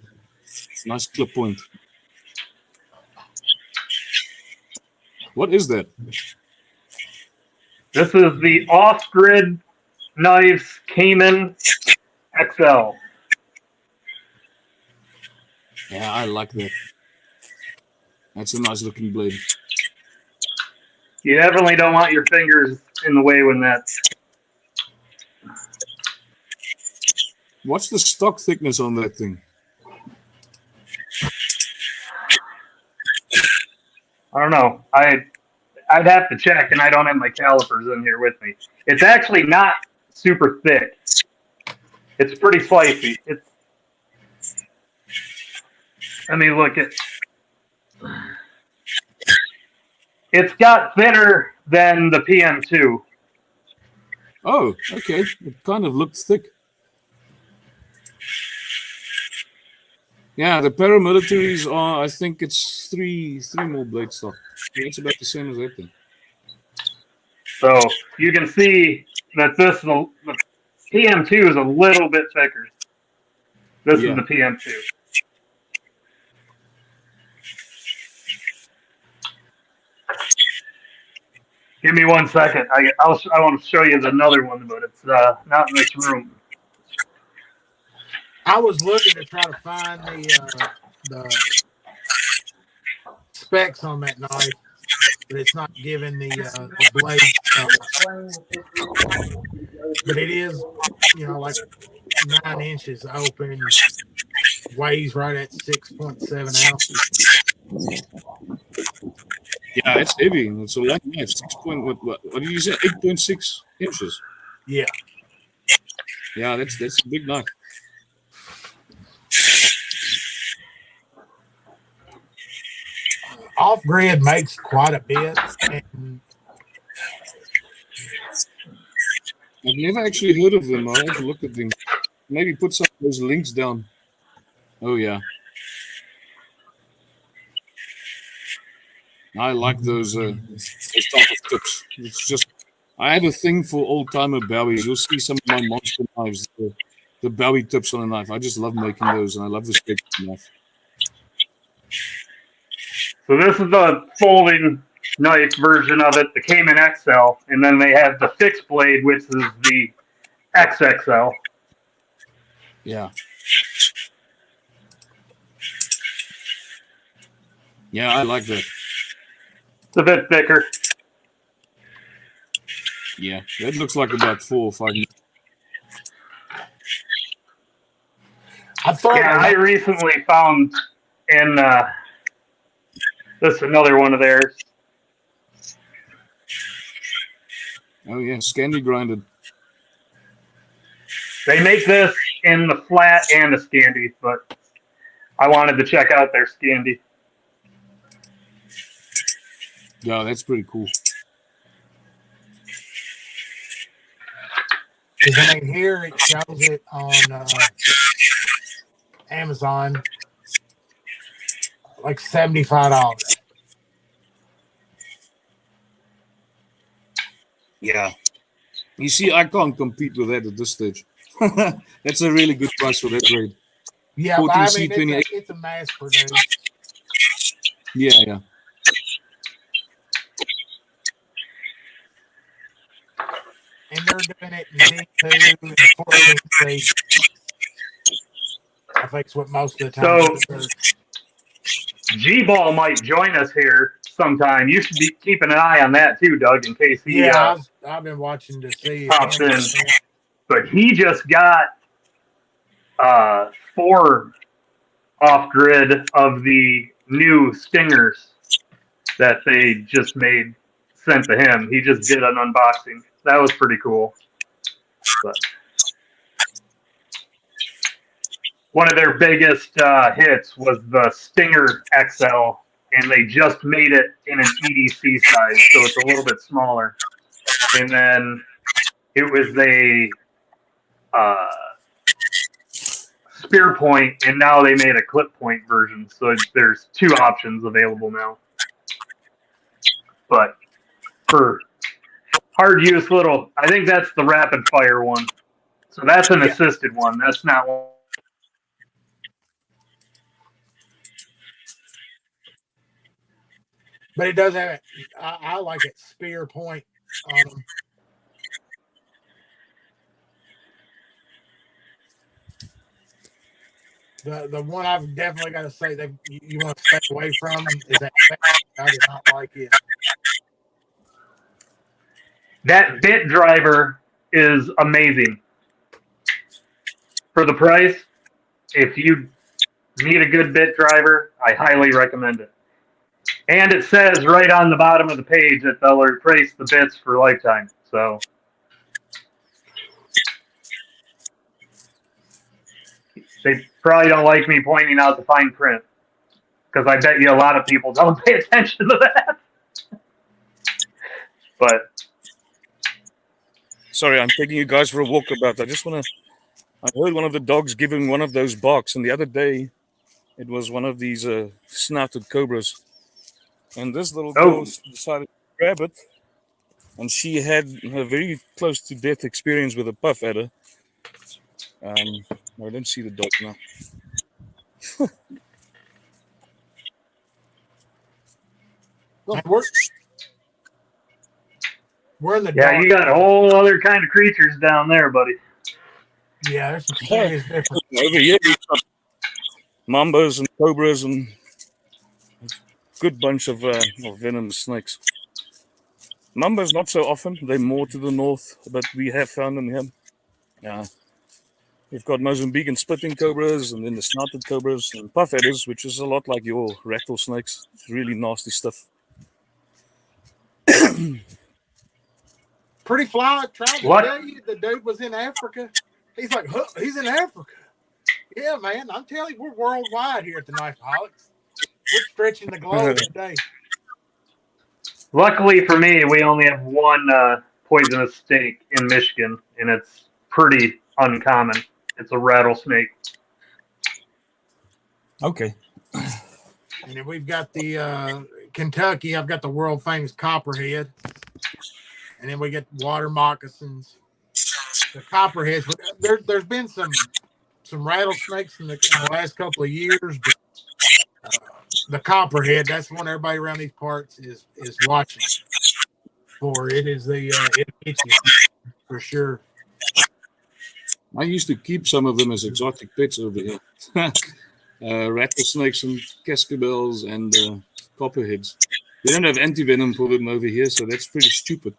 Nice clip point. What is that? This is the Off-Grid Knives Cayman XL. Yeah, I like that. That's a nice looking blade. You definitely don't want your fingers in the way when that's. What's the stock thickness on that thing? I don't know. I'd have to check, and I don't have my calipers in here with me. It's actually not super thick. It's pretty slicey. Let me look at. It's got thinner than the PM2. Oh, okay. It kind of looked thick. Yeah, the paramilitaries are, I think it's three more blade stock. Yeah, it's about the same as that thing. So you can see that the PM2 is a little bit thicker. This is the PM2. Give me 1 second. I want to show you another one, but it's not in this room. I was looking to try to find the specs on that knife, but it's not giving the blade stuff. But it is, like 9 inches open, weighs right at 6.7 ounces. Yeah, it's heavy. It's a long knife. What did you say? 8.6 inches. Yeah. Yeah, that's a big knife. Off Grid makes quite a bit, and I've never actually heard of them. I'll have to look at them. Maybe put some of those links down. Oh yeah, I like those type of tips. It's just I have a thing for old timer bowies. You'll see some of my monster knives, the bowie tips on a knife. I just love making those, and I love the shape of the knife. So this is the folding knife version of it, the Cayman XL, and then they have the fixed blade, which is the XXL. Yeah. Yeah, I like that. It's a bit thicker. Yeah, that looks like about 4 or 5 minutes. I recently found in this is another one of theirs. Oh yeah, Scandi grinded. They make this in the flat and the Scandi, but I wanted to check out their Scandi. Yeah, that's pretty cool. Because I mean, here it shows it on Amazon like $75. Yeah. You see, I can't compete with that at this stage. That's a really good price for that grade. Yeah, but I mean, it's a mass produced. Yeah. And they're doing it in D2 and 14 feet. I think it's what most of the time. So, G-Ball might join us here sometime. You should be keeping an eye on that too, Doug, in case he I've been watching to see pops in. But he just got 4 off-grid of the new Stingers that they just made sent to him. He just did an unboxing. That was pretty cool. But one of their biggest hits was the Stinger XL, and they just made it in an EDC size, so it's a little bit smaller. And then it was a spear point, and now they made a clip point version, so there's 2 options available now. But for hard use little, I think that's the rapid fire one. So that's an assisted one. That's not one. But it does have it. I like it spear point on them. The one I've definitely got to say that you want to stay away from is that. I did not like it. That bit driver is amazing. For the price, if you need a good bit driver, I highly recommend it. And it says right on the bottom of the page that they'll replace the bits for lifetime. So they probably don't like me pointing out the fine print, because I bet you a lot of people don't pay attention to that. But Sorry, I'm taking you guys for a walkabout. I heard one of the dogs giving one of those barks, and the other day it was one of these snouted cobras. And this little girl decided to grab it, and she had a very close to death experience with a puff adder. I don't see the dog now. We're in the yeah, dark. you got a whole other kind of creatures down there, buddy. Yeah, there's some serious difference. Over here, we've got mambas and cobras and a good bunch of venomous snakes. Mambas not so often; they're more to the north, but we have found them here. Yeah, we've got Mozambican spitting cobras, and then the snouted cobras and puff adders, which is a lot like your rattlesnakes. It's really nasty stuff. Pretty fly tried to What? tell you the dude was in Africa. He's like, huh, he's in Africa. Yeah, man. I'm telling you, we're worldwide here at the Knaf Halics. We're stretching the globe today. Luckily for me, we only have one poisonous snake in Michigan, and it's pretty uncommon. It's a rattlesnake. Okay. And then we've got the Kentucky. I've got the world famous copperhead. And then we get water moccasins. The copperheads. There's been some rattlesnakes in the last couple of years, but the copperhead, that's the one everybody around these parts is watching for. It is the it gets you for sure. I used to keep some of them as exotic pets over here. Rattlesnakes and cascabels and copperheads. We don't have anti-venom for them over here, so that's pretty stupid.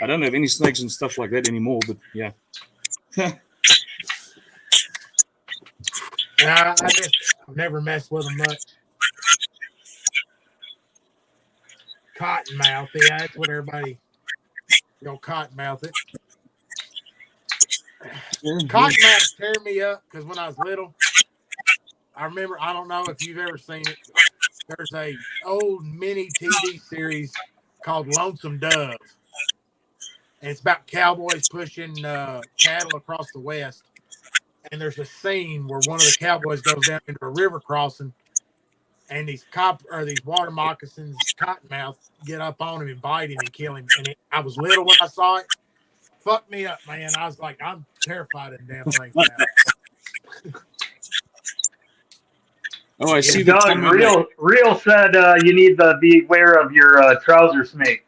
I don't have any snakes and stuff like that anymore, but yeah. I've never messed with them much. Cottonmouth, yeah, that's what everybody cottonmouth it. Cottonmouths tear me up because when I was little, I remember, I don't know if you've ever seen it. There's a old mini TV series called Lonesome Dove. And it's about cowboys pushing cattle across the West. And there's a scene where one of the cowboys goes down into a river crossing, and these water moccasins, cottonmouth, get up on him and bite him and kill him. And I was little when I saw it. Fucked me up, man. I was like, I'm terrified of the damn thing now. Oh, I see. Doug, Real said you need to beware of your trouser snake.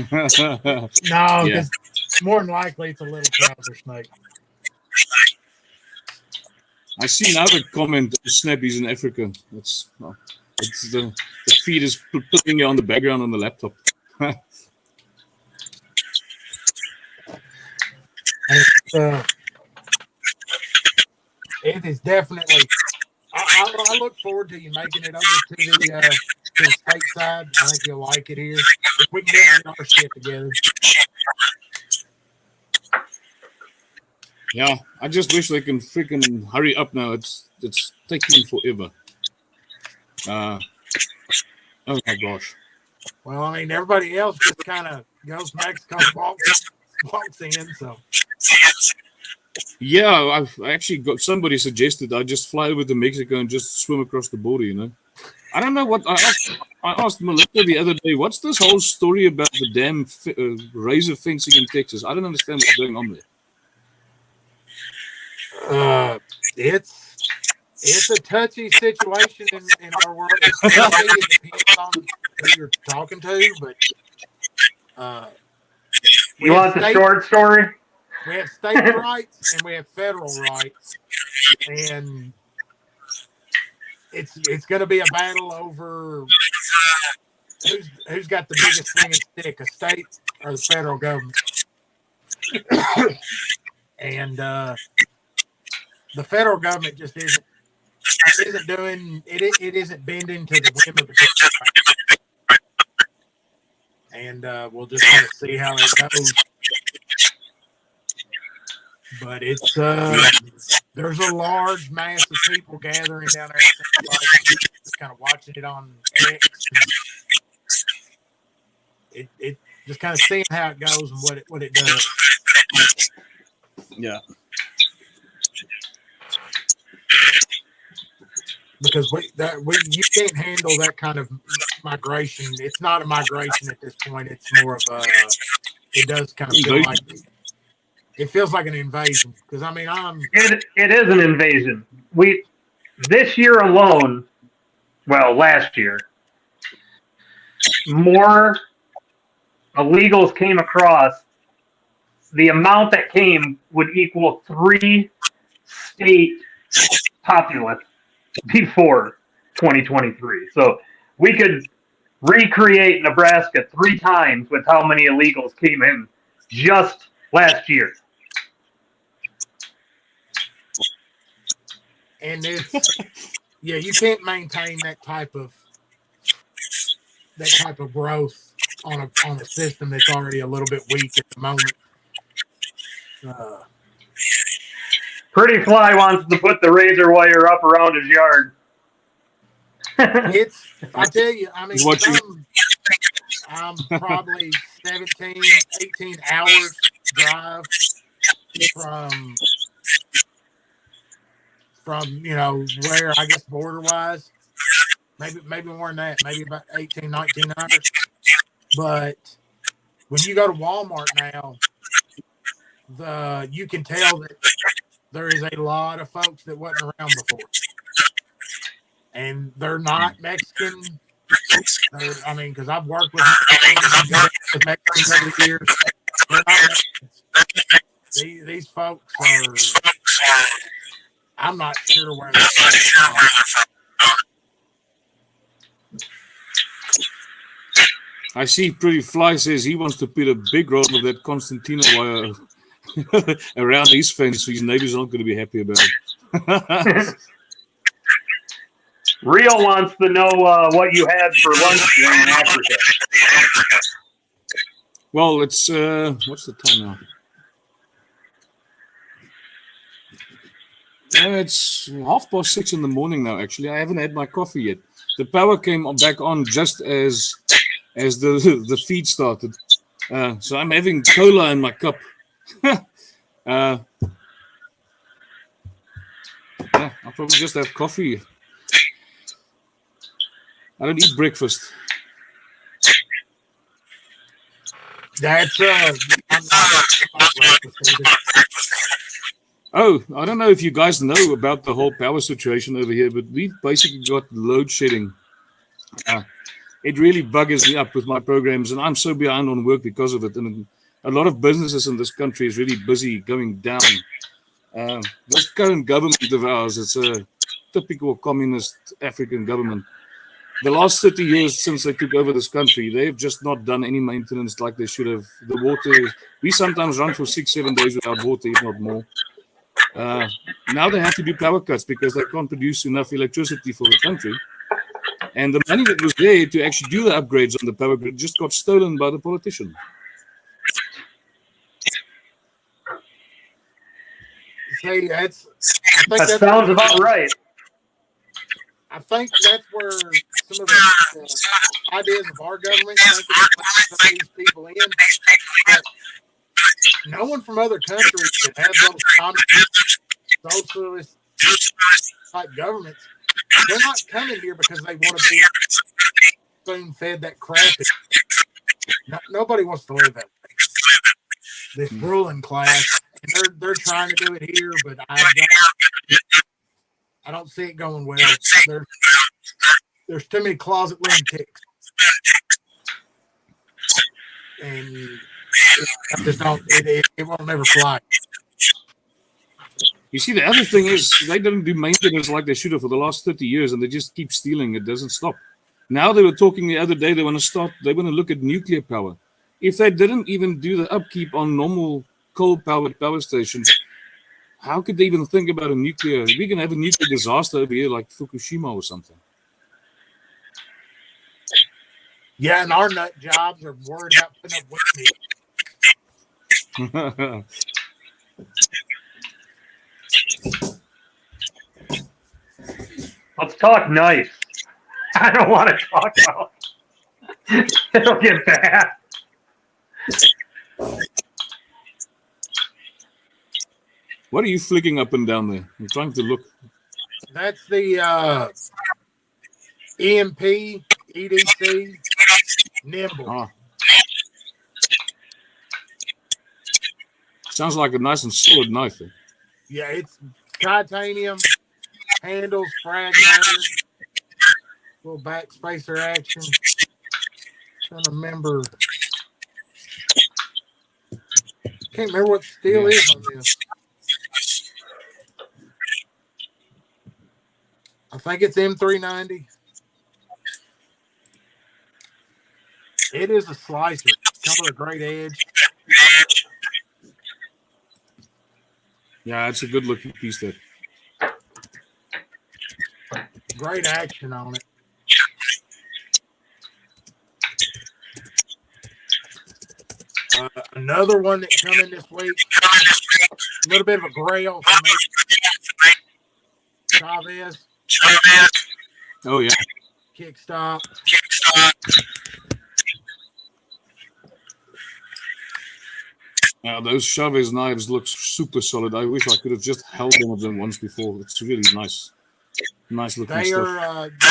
No, because more than likely it's a little trouser snake. I see now the comment, Snappy's in Africa. It's the feed is putting you on the background on the laptop. It is definitely. I look forward to you making it over to the stateside. I think you'll like it here. If we can get our shit together. Yeah, I just wish they can freaking hurry up now. It's taking forever. Oh my gosh. Well, I mean, everybody else just kind of goes to Mexico, walks in. So. Yeah, I actually got somebody suggested I just fly over to Mexico and just swim across the border. You know, I don't know what I asked Melissa the other day. What's this whole story about the damn razor fencing in Texas? I don't understand what's going on there. It's a touchy situation in our world. It depends on who you're talking to, but you want the short story? We have state rights and we have federal rights, and it's going to be a battle over who's got the biggest swinging stick, a state or the federal government? And the federal government just isn't doing it. It isn't bending to the whim of the people. And we'll just kind of see how it goes. But it's there's a large mass of people gathering down there, just kind of watching it on X. It just kind of seeing how it goes and what it does. Yeah. Because you can't handle that kind of migration. It's not a migration at this point. It's more of a. It does kind of feel like it feels like an invasion. Because I mean, it is an invasion. This year alone, well, last year, more illegals came across. The amount that came would equal 3 state populace before 2023. So we could recreate Nebraska 3 times with how many illegals came in just last year. And it's you can't maintain that type of growth on a system that's already a little bit weak at the moment. Pretty Fly wants to put the razor wire up around his yard. I tell you, I mean, I'm probably 17, 18 hours drive from where I guess border wise, maybe more than that, maybe about 18, 19 hours. But when you go to Walmart now, you can tell that there is a lot of folks that wasn't around before, and they're not Mexican. I mean, because I've worked with Mexicans over the years. They're not Mexicans. These folks are. I'm not sure where they're from. I see Pretty Fly says he wants to put a big roll of that Constantina wire around his fence, so his neighbors aren't going to be happy about it. Rio wants to know what you had for lunch in Africa. Well, it's what's the time now? It's 6:30 in the morning now. Actually, I haven't had my coffee yet. The power came back on just as the feed started, so I'm having cola in my cup. I'll probably just have coffee. I don't eat breakfast. That's Oh, I don't know if you guys know about the whole power situation over here, but we've basically got load shedding. It really buggers me up with my programs, and I'm so behind on work because of it. And a lot of businesses in this country is really busy going down. This current government of ours, it's a typical communist African government. The last 30 years since they took over this country, they've just not done any maintenance like they should have. The water, we sometimes run for 6-7 days without water, if not more. Now they have to do power cuts because they can't produce enough electricity for the country. And the money that was there to actually do the upgrades on the power grid just got stolen by the politician. See, that sounds about right. I think that's where some of the ideas of our government some of these people in. But no one from other countries that have those communist, socialist type governments, they're not coming here because they want to be spoon-fed that crap. Nobody wants to live that way. This ruling class, and they're trying to do it here, but I don't see it going well. There's too many closet lunatics, and I just don't. It won't never fly. You see, the other thing is they don't do maintenance like they should have for the last 30 years, and they just keep stealing. It doesn't stop. Now they were talking the other day. They want to look at nuclear power. If they didn't even do the upkeep on normal coal-powered power stations, how could they even think about a nuclear? We can have a nuclear disaster over here, like Fukushima or something. Yeah, and our nut jobs are worried about putting up with me. Let's talk nice. I don't want to talk about it. It'll get bad. What are you flicking up and down there? I'm trying to look. That's the EMP, EDC, Nimble. Ah. Sounds like a nice and solid knife. Yeah, it's titanium, handles, fragmented, little backspacer action. Trying to remember. Can't remember what steel is on this. I think it's M390. It is a slicer. Comes with a great edge. Yeah, it's a good looking piece there. Great action on it. Another one that come in this week. A little bit of a grail for me. Chavez. Oh yeah. Kickstop. Those Chavez knives look super solid. I wish I could have just held one of them once before. It's really nice. Nice looking They stuff. are into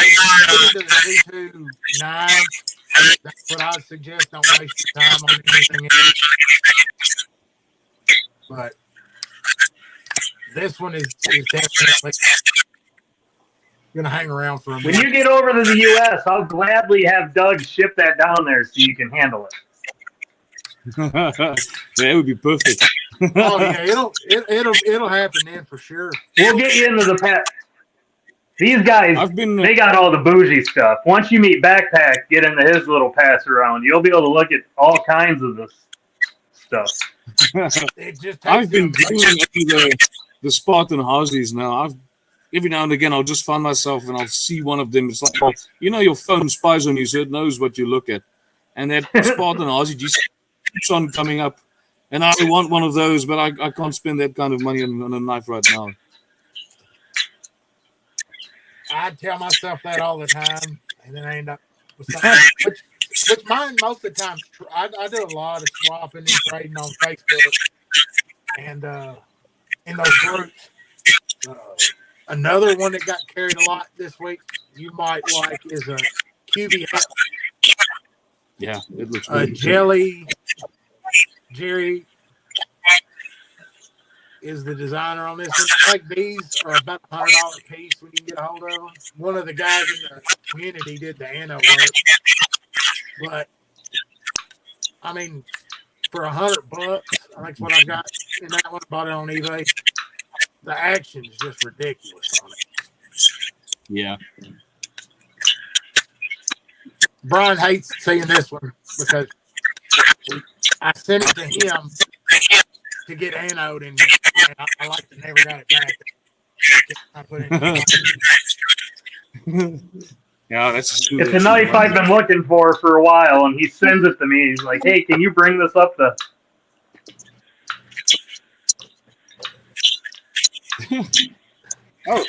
the 229. That's what I would suggest. Don't waste your time on anything else. But this one is definitely going to hang around for a minute. When you get over to the U.S., I'll gladly have Doug ship that down there so you can handle it. Yeah, it would be perfect. Oh yeah, it'll happen then for sure. We'll get you into the pet. These guys, they got all the bougie stuff. Once you meet Backpack, get into his little pass around, you'll be able to look at all kinds of this stuff. I've been doing the Spartan Harleys now. Every now and again, I'll just find myself and I'll see one of them. It's like, your phone spies on you, so it knows what you look at. And that Spartan Harley just keeps on coming up. And I want one of those, but I can't spend that kind of money on a knife right now. I tell myself that all the time, and then I end up with something. Which mine most of the time, I do a lot of swapping and trading on Facebook and in those groups. Another one that got carried a lot this week you might like is a QB. Yeah, it looks good. Jerry is the designer on this one. I think these are about $100 a piece when you can get a hold of them. One of the guys in the community did the anno work. But, I mean, for $100, I think what I've got in that one, bought it on eBay. The action is just ridiculous on it. Yeah. Brian hates seeing this one because I sent it to him to get anoed, and I like to never got it back. I put it Yeah, that's it's a knife I've been looking for a while, and he sends it to me. He's like, "Hey, can you bring this up to?" Oh,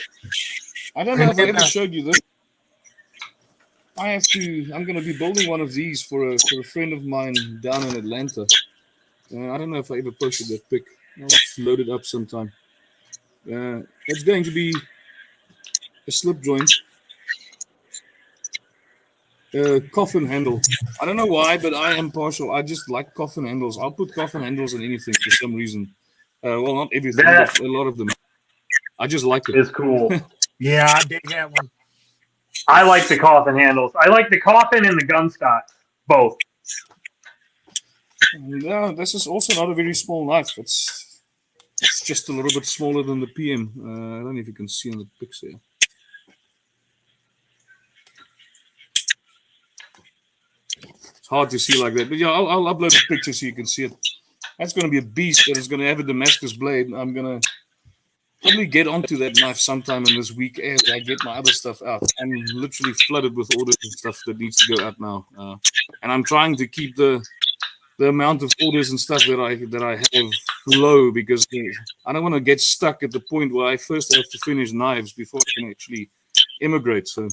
I don't know if I ever showed you this. I'm going to be building one of these for a friend of mine down in Atlanta. I don't know if I ever posted that pic. I'll just load it up sometime. It's going to be a slip joint, coffin handle. I don't know why, but I am partial. I just like coffin handles. I'll put coffin handles on anything for some reason. Well, not everything, but a lot of them. I just like it. It's cool. Yeah, I dig that one. I like the coffin handles. I like the coffin and the gun stocks, both. No, this is also not a very small knife. It's just a little bit smaller than the PM. I don't know if you can see on the pics here. hard to see like that. But yeah, I'll upload a picture so you can see it. That's going to be a beast that is going to have a Damascus blade. I'm going to probably get onto that knife sometime in this week as I get my other stuff out. I'm literally flooded with orders and stuff that needs to go out now. And I'm trying to keep the amount of orders and stuff that I have low, because I don't want to get stuck at the point where I first have to finish knives before I can actually immigrate. So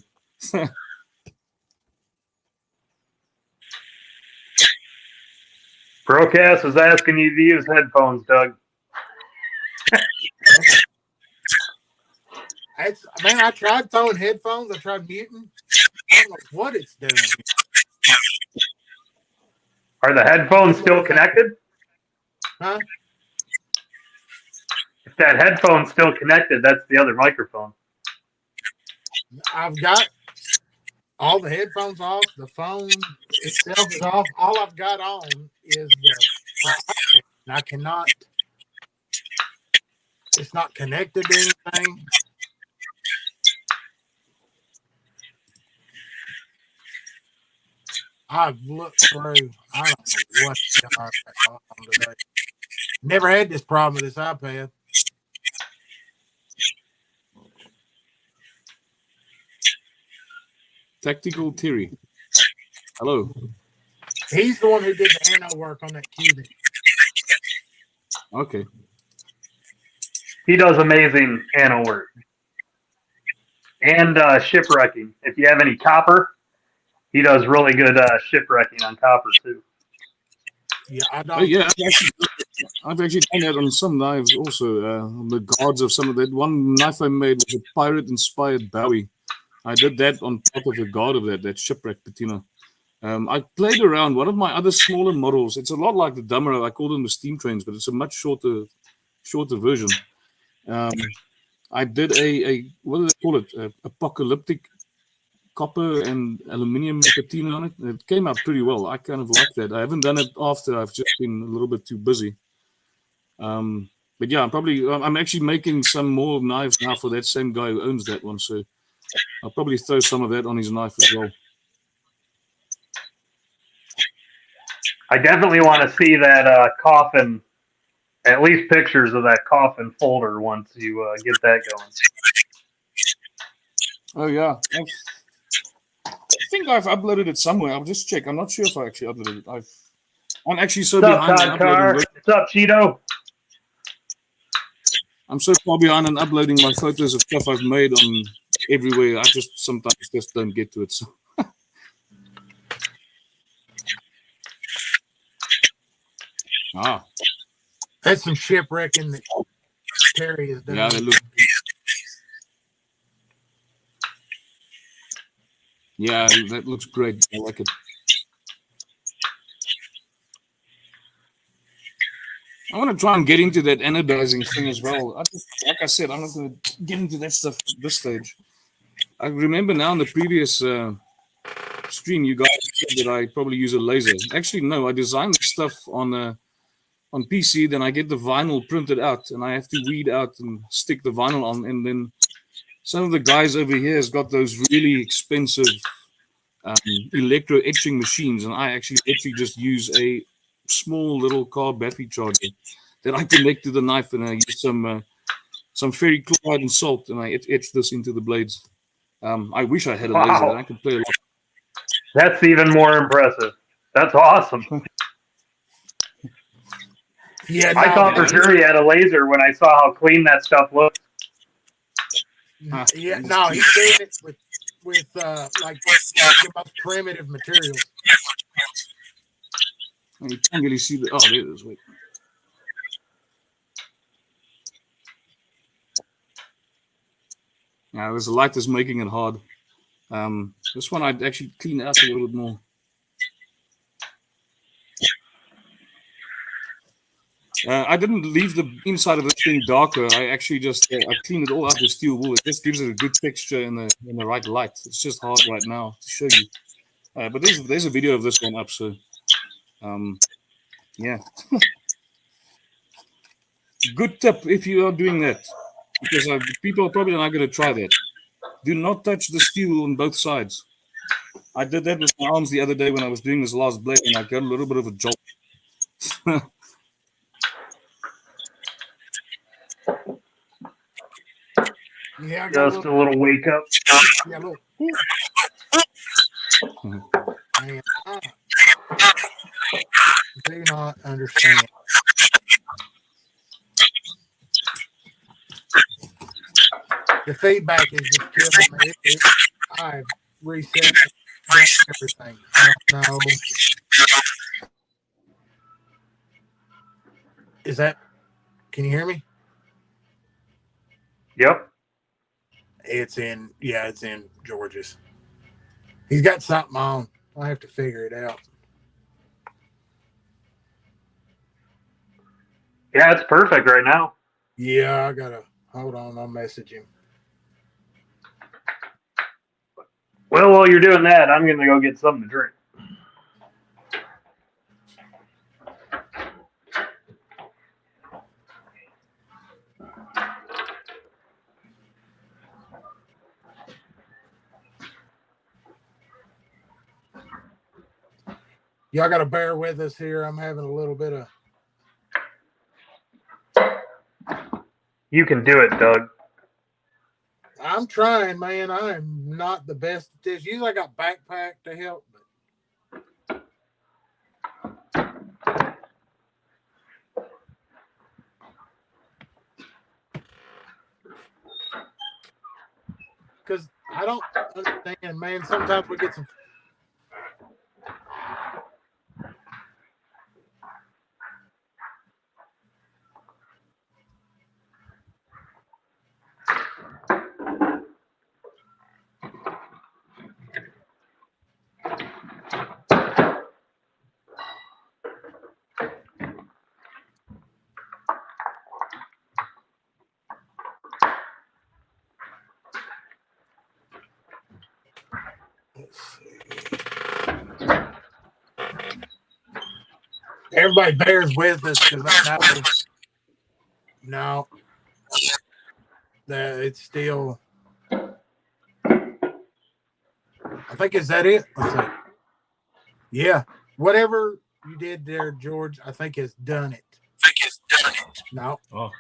Procast is asking you to use headphones, Doug. I tried throwing headphones. I tried muting. I don't know what it's doing. Are the headphones still connected? Huh? If that headphone's still connected, that's the other microphone. I've got all the headphones off. The phone itself is off. All I've got on is the and I cannot. It's not connected to anything. I've looked through. I don't know what's going on today. Never had this problem with this iPad. Tactical Terry. Hello. He's the one who did the anno work on that cubic. Okay. He does amazing anno work. And shipwrecking. If you have any copper, he does really good shipwrecking on copper too. Yeah, I don't. Oh, yeah, I've actually done that on some knives also. On the guards of some of that. One knife I made was a pirate-inspired Bowie. I did that on top of the guard of that shipwreck patina. I played around one of my other smaller models. It's a lot like the Dummer. I call them the steam trains, but it's a much shorter version. I did a what do they call it? Apocalyptic copper and aluminium patina on it. It came out pretty well. I kind of like that. I haven't done it after. I've just been a little bit too busy. But yeah, I'm actually making some more knives now for that same guy who owns that one. So I'll probably throw some of that on his knife as well. I definitely want to see that coffin, at least pictures of that coffin folder once you get that going. Oh, yeah. I think I've uploaded it somewhere. I'll just check. I'm not sure if I actually uploaded it. I'm actually so What's up, behind Todd on Carr? uploading. What's up, Cheeto? I'm so far behind on uploading my photos of stuff I've made on everywhere. I just sometimes just don't get to it. So. That's some shipwrecking that Terry has done. Yeah, they look. Yeah, that looks great. I like it. I want to try and get into that anodizing thing as well. Like I said, I'm not going to get into that stuff at this stage. I remember now in the previous stream, you guys said that I probably use a laser. Actually, no, I designed the stuff on PC, then I get the vinyl printed out, and I have to weed out and stick the vinyl on. And then some of the guys over here has got those really expensive electro etching machines, and I actually just use a small little car battery charger that I connect to the knife, and I use some ferric chloride and salt, and I etch this into the blades. I wish I had a laser. I could play a lot. That's even more impressive. That's awesome. Yeah, I thought for sure he had a laser when I saw how clean that stuff looked. Yeah, no, he's doing it with like the most primitive materials. You can't really see the. Oh, there it is. Wait. Yeah, there's a light that's making it hard. This one I'd actually clean out a little bit more. I didn't leave the inside of this thing darker. I actually just I cleaned it all out with steel wool. It just gives it a good texture in the right light. It's just hard right now to show you. But there's a video of this one up, so yeah. Good tip if you are doing that, because people are probably not going to try that. Do not touch the steel on both sides. I did that with my arms the other day when I was doing this last blade, and I got a little bit of a jolt. Yeah, I got Just a little wake up. yeah, look. Man, I do not understand. The feedback is just killing me. I've reset everything. I don't know. Is that? Can you hear me? Yep. It's in. Yeah, it's in George's. He's got something on. I have to figure it out. Yeah, it's perfect right now. Yeah, I gotta hold on. I'll message him. Well, while you're doing that, I'm gonna go get something to drink. Y'all got to bear with us here. I'm having a little bit of. You can do it, Doug. I'm trying, man. I am not the best at this. Usually I got backpack to help, but because I don't understand, man. Sometimes we get some. Let's see. Everybody bears with us because I know that it's still. I think is that it? Let's see. Yeah, whatever you did there, George, I think has done it. No, Oh,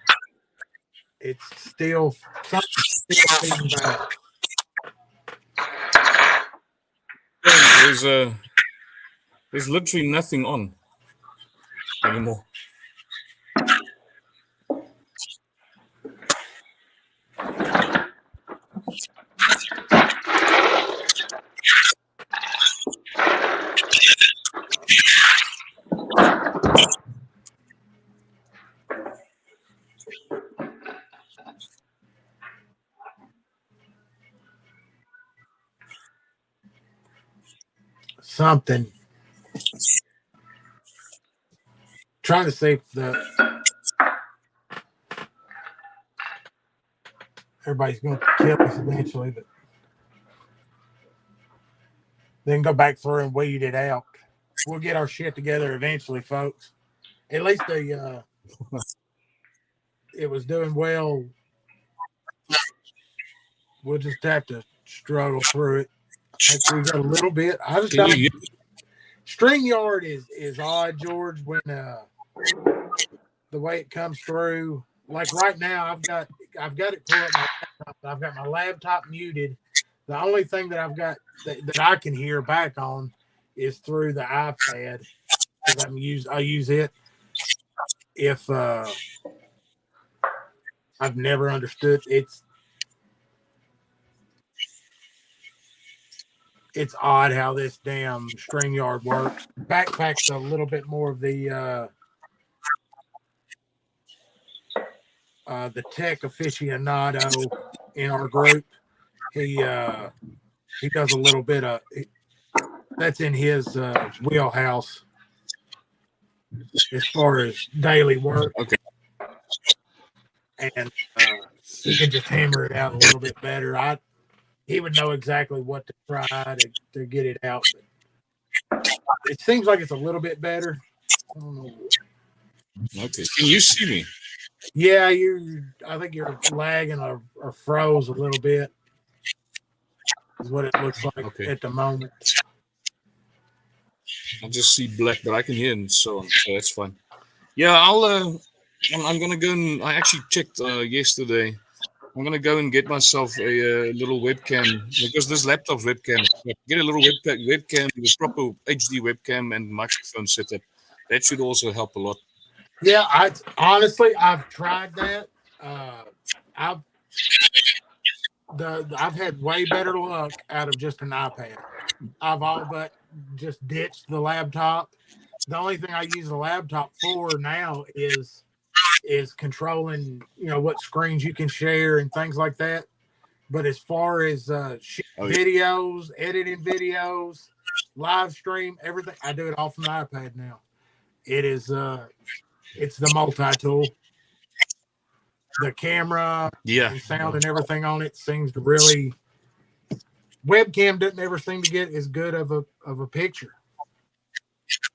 it's still something still feeding back. there's literally nothing on anymore. Something. Trying to see if the everybody's going to kill us eventually, but then go back through and weed it out. We'll get our shit together eventually, folks. At least it was doing well. We'll just have to struggle through it. I think we got a little bit. I just got StreamYard is odd, George, when the way it comes through. Like right now, I've got it pulled up my laptop. I've got my laptop muted. The only thing that I've got that I can hear back on is through the iPad. I use it. If I've never understood it's odd how this damn StreamYard works. Backpack's a little bit more of the tech aficionado in our group. He does a little bit of that's in his wheelhouse as far as daily work. Okay. And he can just hammer it out a little bit better. He would know exactly what to try to get it out. But it seems like it's a little bit better. I don't know. Okay. Can you see me? Yeah, I think you're lagging or froze a little bit. Is what it looks like at the moment. I just see black, but I can hear and so on. So that's fine. Yeah, I'm gonna go and I actually checked yesterday. I'm gonna go and get myself a little webcam because this laptop's webcam. Get a little webcam with proper HD webcam and microphone setup. That should also help a lot. Yeah, I've tried that. I've I've had way better luck out of just an iPad. I've all but just ditched the laptop. The only thing I use the laptop for now is controlling, what screens you can share and things like that. But as far as videos, editing videos, live stream, everything, I do it all from the iPad now. It is it's the multi-tool. The camera and sound and everything on it seems to really webcam doesn't ever seem to get as good of a picture.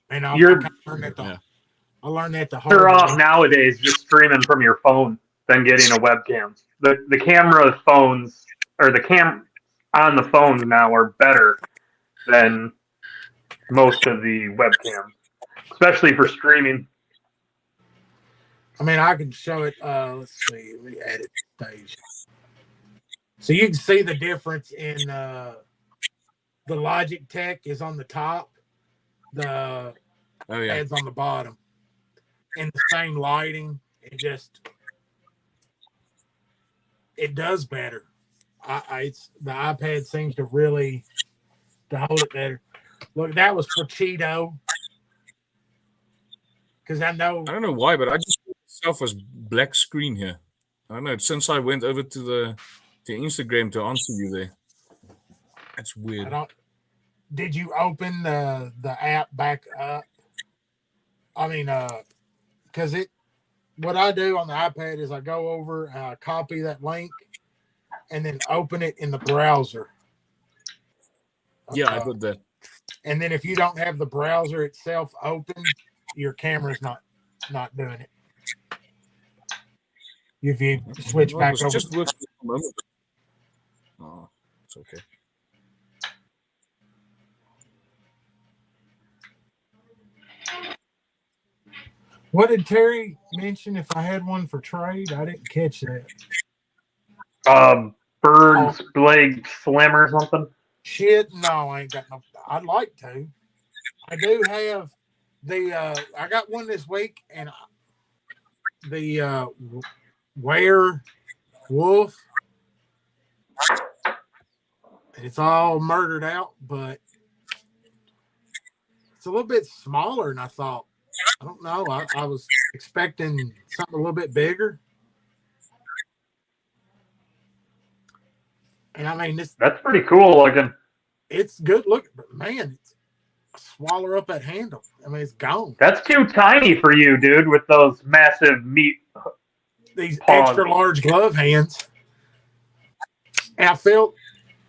And I learned that the hard You're way. off nowadays just streaming from your phone than getting a webcam. The camera phones or the cam on the phones now are better than most of the webcams, especially for streaming. I mean, I can show it. Let's see. Let me edit stage. So you can see the difference in the Logic Tech is on the top, the ads on the bottom, and the same lighting. It does better. The iPad seems to really to hold it better. Look, that was for Cheeto. Because I don't know why, but I just see myself as black screen here. I don't know. Since I went over to Instagram to answer you there, that's weird. Did you open the app back up? I mean, because what I do on the iPad is I go over, copy that link, and then open it in the browser. Yeah, I did that. And then if you don't have the browser itself open, your camera's not doing it. If you switch back over, just works for the moment. Oh, it's okay. What did Terry mention? If I had one for trade, I didn't catch that. Bird's Blade Slim or something. Shit, no, I ain't got no. I'd like to. I do have I got one this week, and the Werewolf. It's all murdered out, but it's a little bit smaller than I thought. I don't know. I was expecting something a little bit bigger. And I mean, that's pretty cool looking. It's good looking, but man, it's swallow up that handle. I mean, it's gone. That's too tiny for you, dude, with those massive meat. These extra large glove hands. And I felt,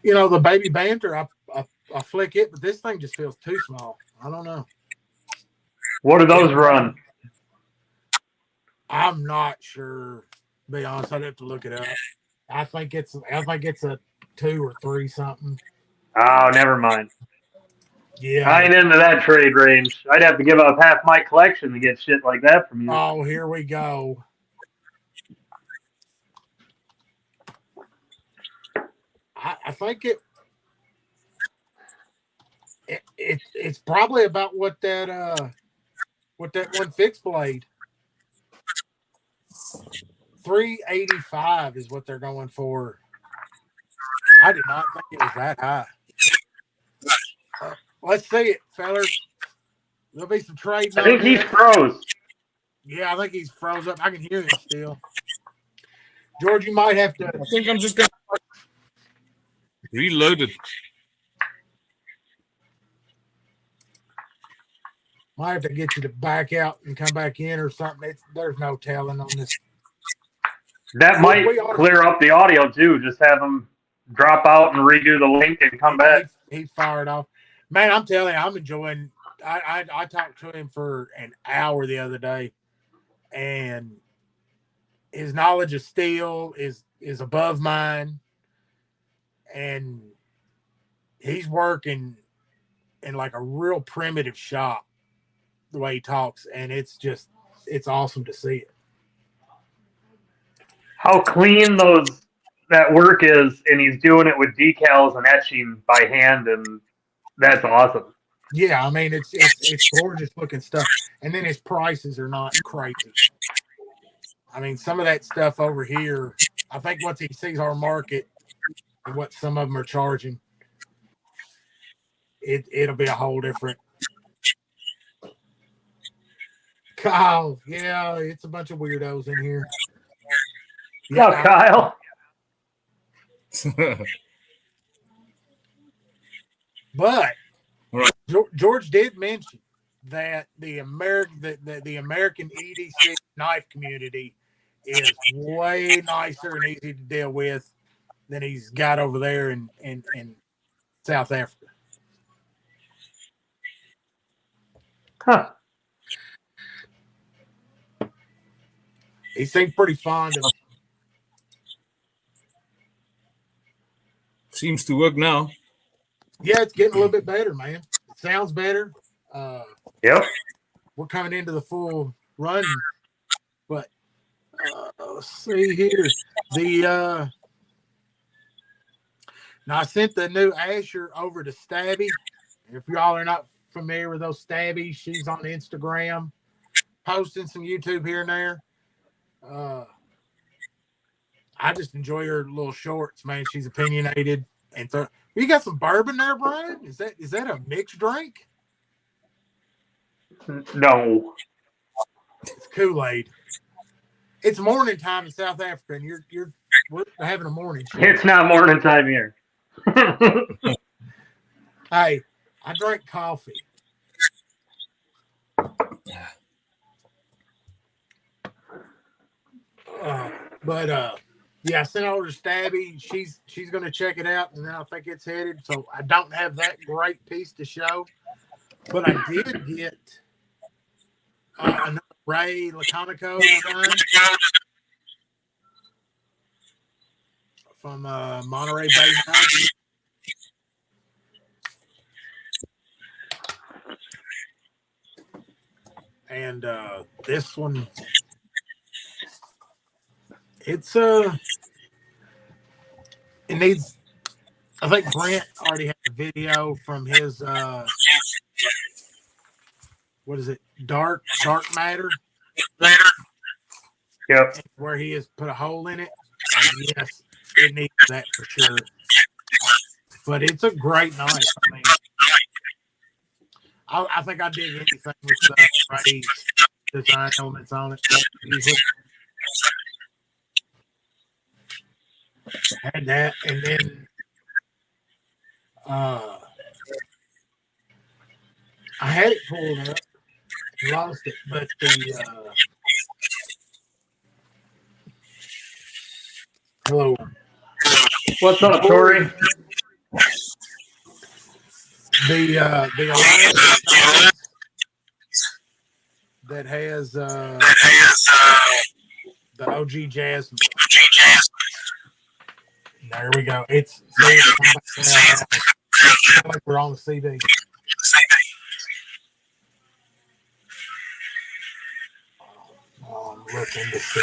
the baby banter, I flick it, but this thing just feels too small. I don't know. What do those run? I'm not sure. To be honest, I'd have to look it up. I think it's a 2 or 3 something. Oh, never mind. Yeah, I ain't into that trade range. I'd have to give up half my collection to get shit like that from you. Oh, here we go. I think it's probably about what that one fixed blade. $385 is what they're going for. I did not think it was that high. Let's see it, fellas. There'll be some trading. I think he's froze. Yeah, I think he's froze up. I can hear him still. George, you might have to. I think I'm just going to reload it. Might have to get you to back out and come back in or something. There's no telling on this. That might clear up the audio too. Just have him drop out and redo the link and come back. He fired off. Man, I'm telling you, I'm enjoying. I talked to him for an hour the other day, and his knowledge of steel is above mine, and he's working like a real primitive shop the way he talks, and it's awesome to see it. How clean that work is, and he's doing it with decals and etching by hand, and that's awesome. Yeah, I mean it's gorgeous looking stuff, and then his prices are not crazy. I mean, some of that stuff over here, I think once he sees our market and what some of them are charging, it'll be a whole different. Kyle, yeah, it's a bunch of weirdos in here. Yeah, Kyle. But George did mention that the American EDC knife community is way nicer and easy to deal with than he's got over there in South Africa. Huh. He seemed pretty fond of. Seems to work now. Yeah, it's getting a little bit better, man. It sounds better. Yep. We're coming into the full run, but let's see here. Now I sent the new Asher over to Stabby. If y'all are not familiar with those Stabbies, she's on Instagram, posting some YouTube here and there. I just enjoy her little shorts, man. She's opinionated and you got some bourbon there, Brian? Is that a mixed drink? No. It's Kool-Aid. It's morning time in South Africa, and we're having a morning show. It's not morning time here. Hey, I drink coffee. Yeah, I sent over to Stabby. She's going to check it out, and then I think it's headed. So I don't have that great piece to show, but I did get another Ray Laconico from Monterey Bay Knives. And this one, it's it needs. I think Brent already had a video from his what is it? Dark matter. Yep. Where he has put a hole in it. And yes, it needs that for sure. But it's a great knife. I mean, I think I dig anything with the right design elements on it. Had that, and then I had it pulled up, lost it, but hello. What's up, Tori? The Alliance that has the OG Jasmine. There we go. It's like we're on the CD. I'm looking to see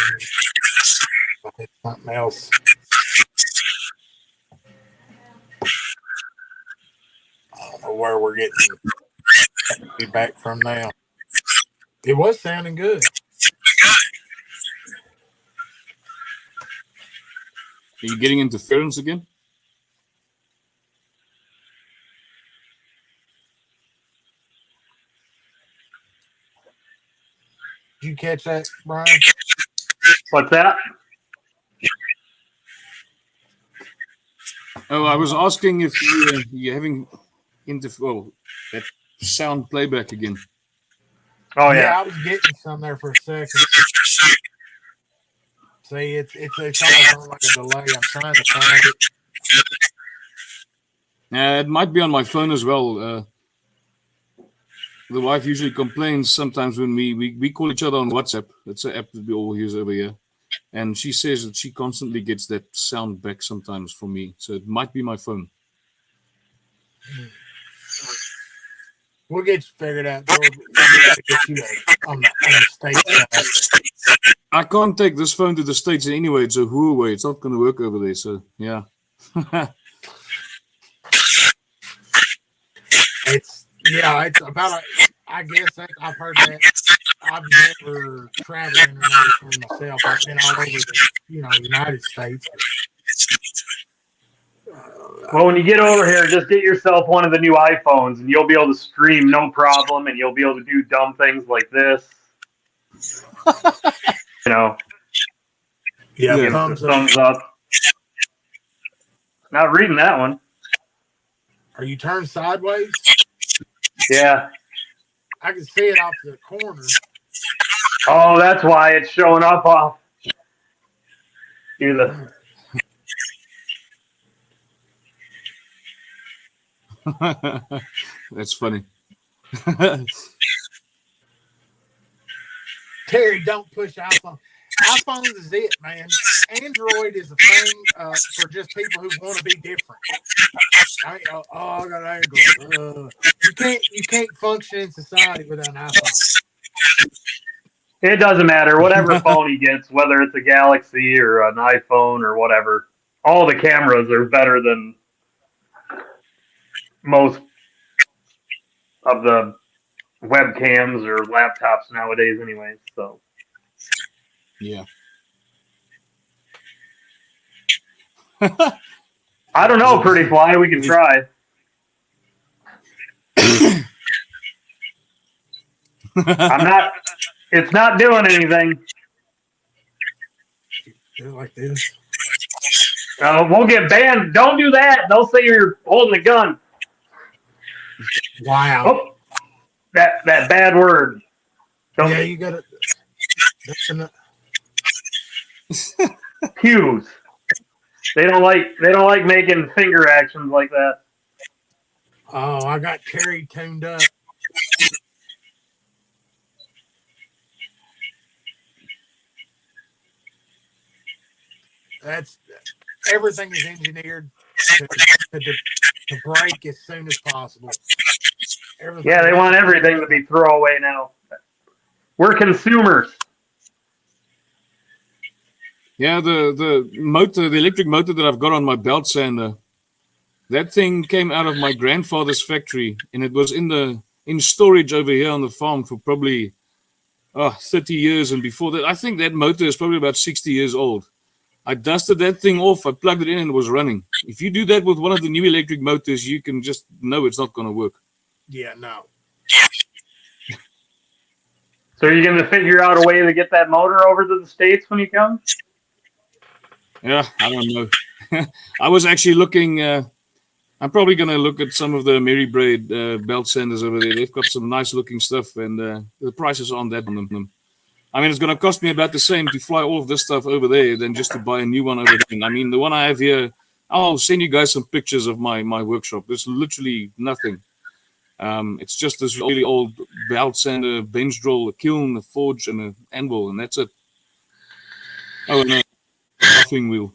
if it's something else. I don't know where we're getting feedback from now. It was sounding good. Are you getting interference again? Did you catch that, Brian? What's that? Oh, I was asking if you're having that sound playback again. Oh yeah. I was getting some there for a second. See, it's almost like a delay. I'm trying to find it. It might be on my phone as well. The wife usually complains sometimes when we call each other on WhatsApp. It's an app that we all use over here. And she says that she constantly gets that sound back sometimes from me. So it might be my phone. We'll get you figured out, George. We gotta get you on the state side. I can't take this phone to the States anyway. It's a Huawei. It's not going to work over there. So, yeah. It's about I guess I've heard that. I've never traveled internationally myself. I've been all over the United States. Well, when you get over here, just get yourself one of the new iPhones, and you'll be able to stream no problem, and you'll be able to do dumb things like this. Yeah, thumbs up. Not reading that one. Are you turned sideways? Yeah. I can see it off the corner. Oh, that's why it's showing up off. The That's funny. Terry, don't push iPhone. iPhones is it, man. Android is a thing for just people who want to be different. I got Android. You can't function in society without an iPhone. It doesn't matter. Whatever phone he gets, whether it's a Galaxy or an iPhone or whatever, all the cameras are better than most of the webcams or laptops nowadays anyways. So yeah. I don't know, Pretty Fly. We can try. It's not doing anything. Do it like this. We'll get banned. Don't do that. They'll say you're holding a gun. Wow. Oh, that bad word. Yeah, you got it. Pews. They don't like making finger actions like that. Oh, I got Terry tuned up. Everything is engineered to break as soon as possible. Yeah, they want everything to be throwaway now. We're consumers. Yeah, the electric motor that I've got on my belt sander, that thing came out of my grandfather's factory, and it was in storage over here on the farm for probably 30 years. And before that, I think that motor is probably about 60 years old. I dusted that thing off, I plugged it in, and it was running. If you do that with one of the new electric motors, you can just know it's not going to work. Yeah, no. So are you going to figure out a way to get that motor over to the States when you come? Yeah, I don't know. I was actually looking. I'm probably going to look at some of the Mary Braid belt sanders over there. They've got some nice looking stuff, and the prices aren't that on them. I mean, it's going to cost me about the same to fly all of this stuff over there than just to buy a new one over there. I mean, the one I have here, I'll send you guys some pictures of my workshop. There's literally nothing. It's just this really old belt sander, bench drill, a kiln, a forge, and an anvil, and that's it. Oh, no. Roughing wheel.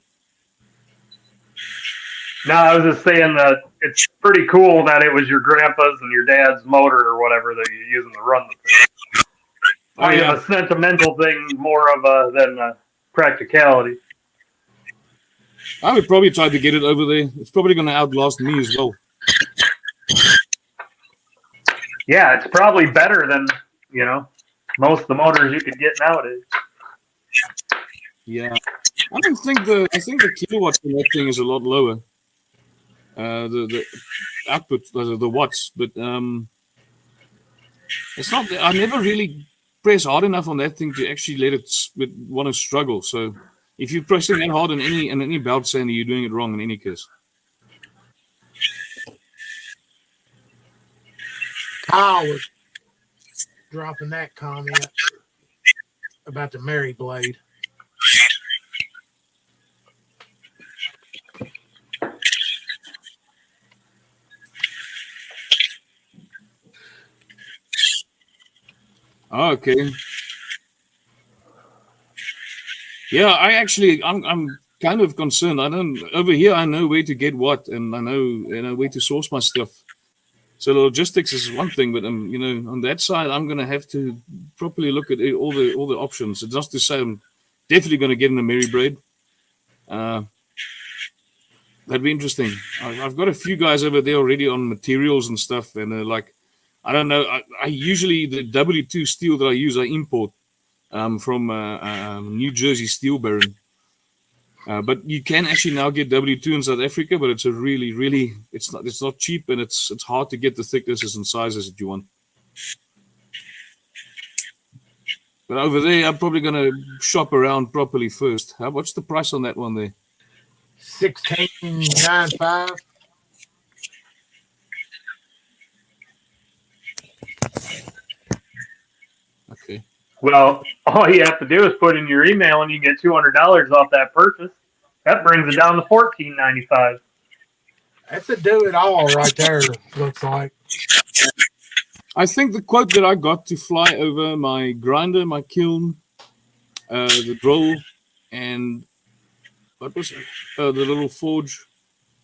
No, I was just saying that it's pretty cool that it was your grandpa's and your dad's motor or whatever that you're using to run the thing. A sentimental thing more of than a practicality. I would probably try to get it over there. It's probably going to outlast me as well. Yeah, it's probably better than, most of the motors you could get nowadays. Yeah. I think the kilowatts in that thing is a lot lower. The output, the watts, but it's not. I never really press hard enough on that thing to actually let it want to struggle. So if you're pressing that hard in any belt sander, you're doing it wrong in any case. Kyle was dropping that comment about the Mary Blade. Okay. Yeah, I'm kind of concerned. Over here I know where to get what, and I know where to source my stuff. So logistics is one thing, but on that side, I'm going to have to properly look at all the options. It's not to say I'm definitely going to get in a Mary braid. That'd be interesting. I've got a few guys over there already on materials and stuff, and I don't know. I usually the W2 steel that I use, I import from New Jersey Steel Baron. But you can actually now get W2 in South Africa, but it's a really it's not cheap, and it's hard to get the thicknesses and sizes that you want. But over there, I'm probably going to shop around properly first. What's the price on that one there? $16.95. Okay. Well, all you have to do is put in your email, and you get $200 off that purchase. That brings it down to $14.95. That's a do-it-all right there, looks like. I think the quote that I got to fly over my grinder, my kiln, the drill, and what was it? The little forge,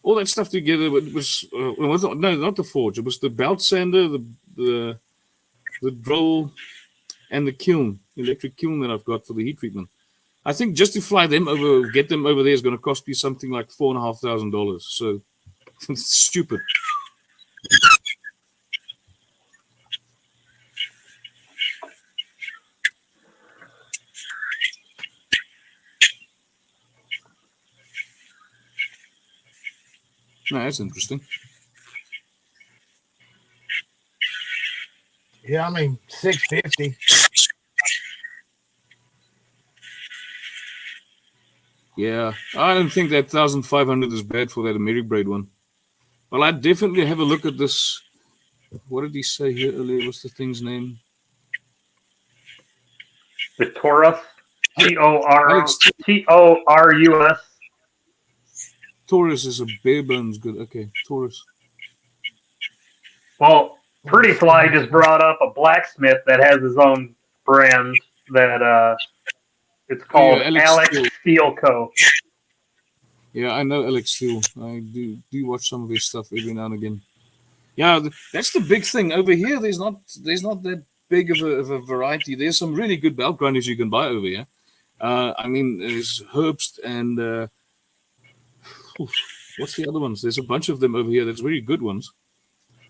all that stuff together was not the forge. It was the belt sander, the drill, and the kiln, electric kiln that I've got for the heat treatment. I think just to fly them over, get them over there is going to cost me something like $4,500. So it's stupid. No, that's interesting. Yeah, I mean $650. Yeah, I don't think that 1,500 is bad for that AmeriBraid one. Well, I'd definitely have a look at this. What did he say here earlier? What's the thing's name? The Taurus. Halics. Taurus. Taurus is a bare bones good. Okay, Taurus. Well, Pretty Fly just brought up a blacksmith that has his own brand that it's called Alex Steel Co. Yeah, I know Alex Steel. I do watch some of his stuff every now and again. Yeah, that's the big thing over here. There's not that big of a variety. There's some really good belt grinders you can buy over here. I mean, there's Herbst and what's the other ones? There's a bunch of them over here. That's very good ones.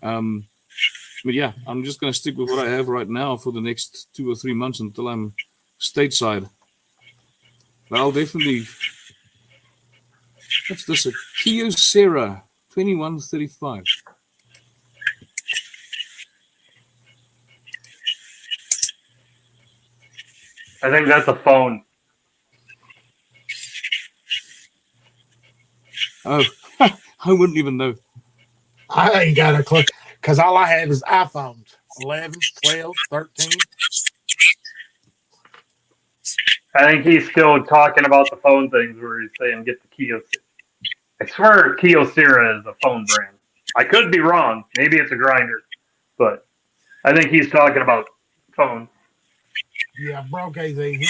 But yeah, I'm just going to stick with what I have right now for the next 2 or 3 months until I'm stateside. But I'll definitely. What's this? A Kyocera 2135. I think that's a phone. Oh, I wouldn't even know. I ain't got a clue because all I have is iPhones 11, 12, 13. I think he's still talking about the phone things where he's saying get the Kyocera. I swear Kyocera is a phone brand. I could be wrong. Maybe it's a grinder, but I think he's talking about phone. Yeah, broke AZ. He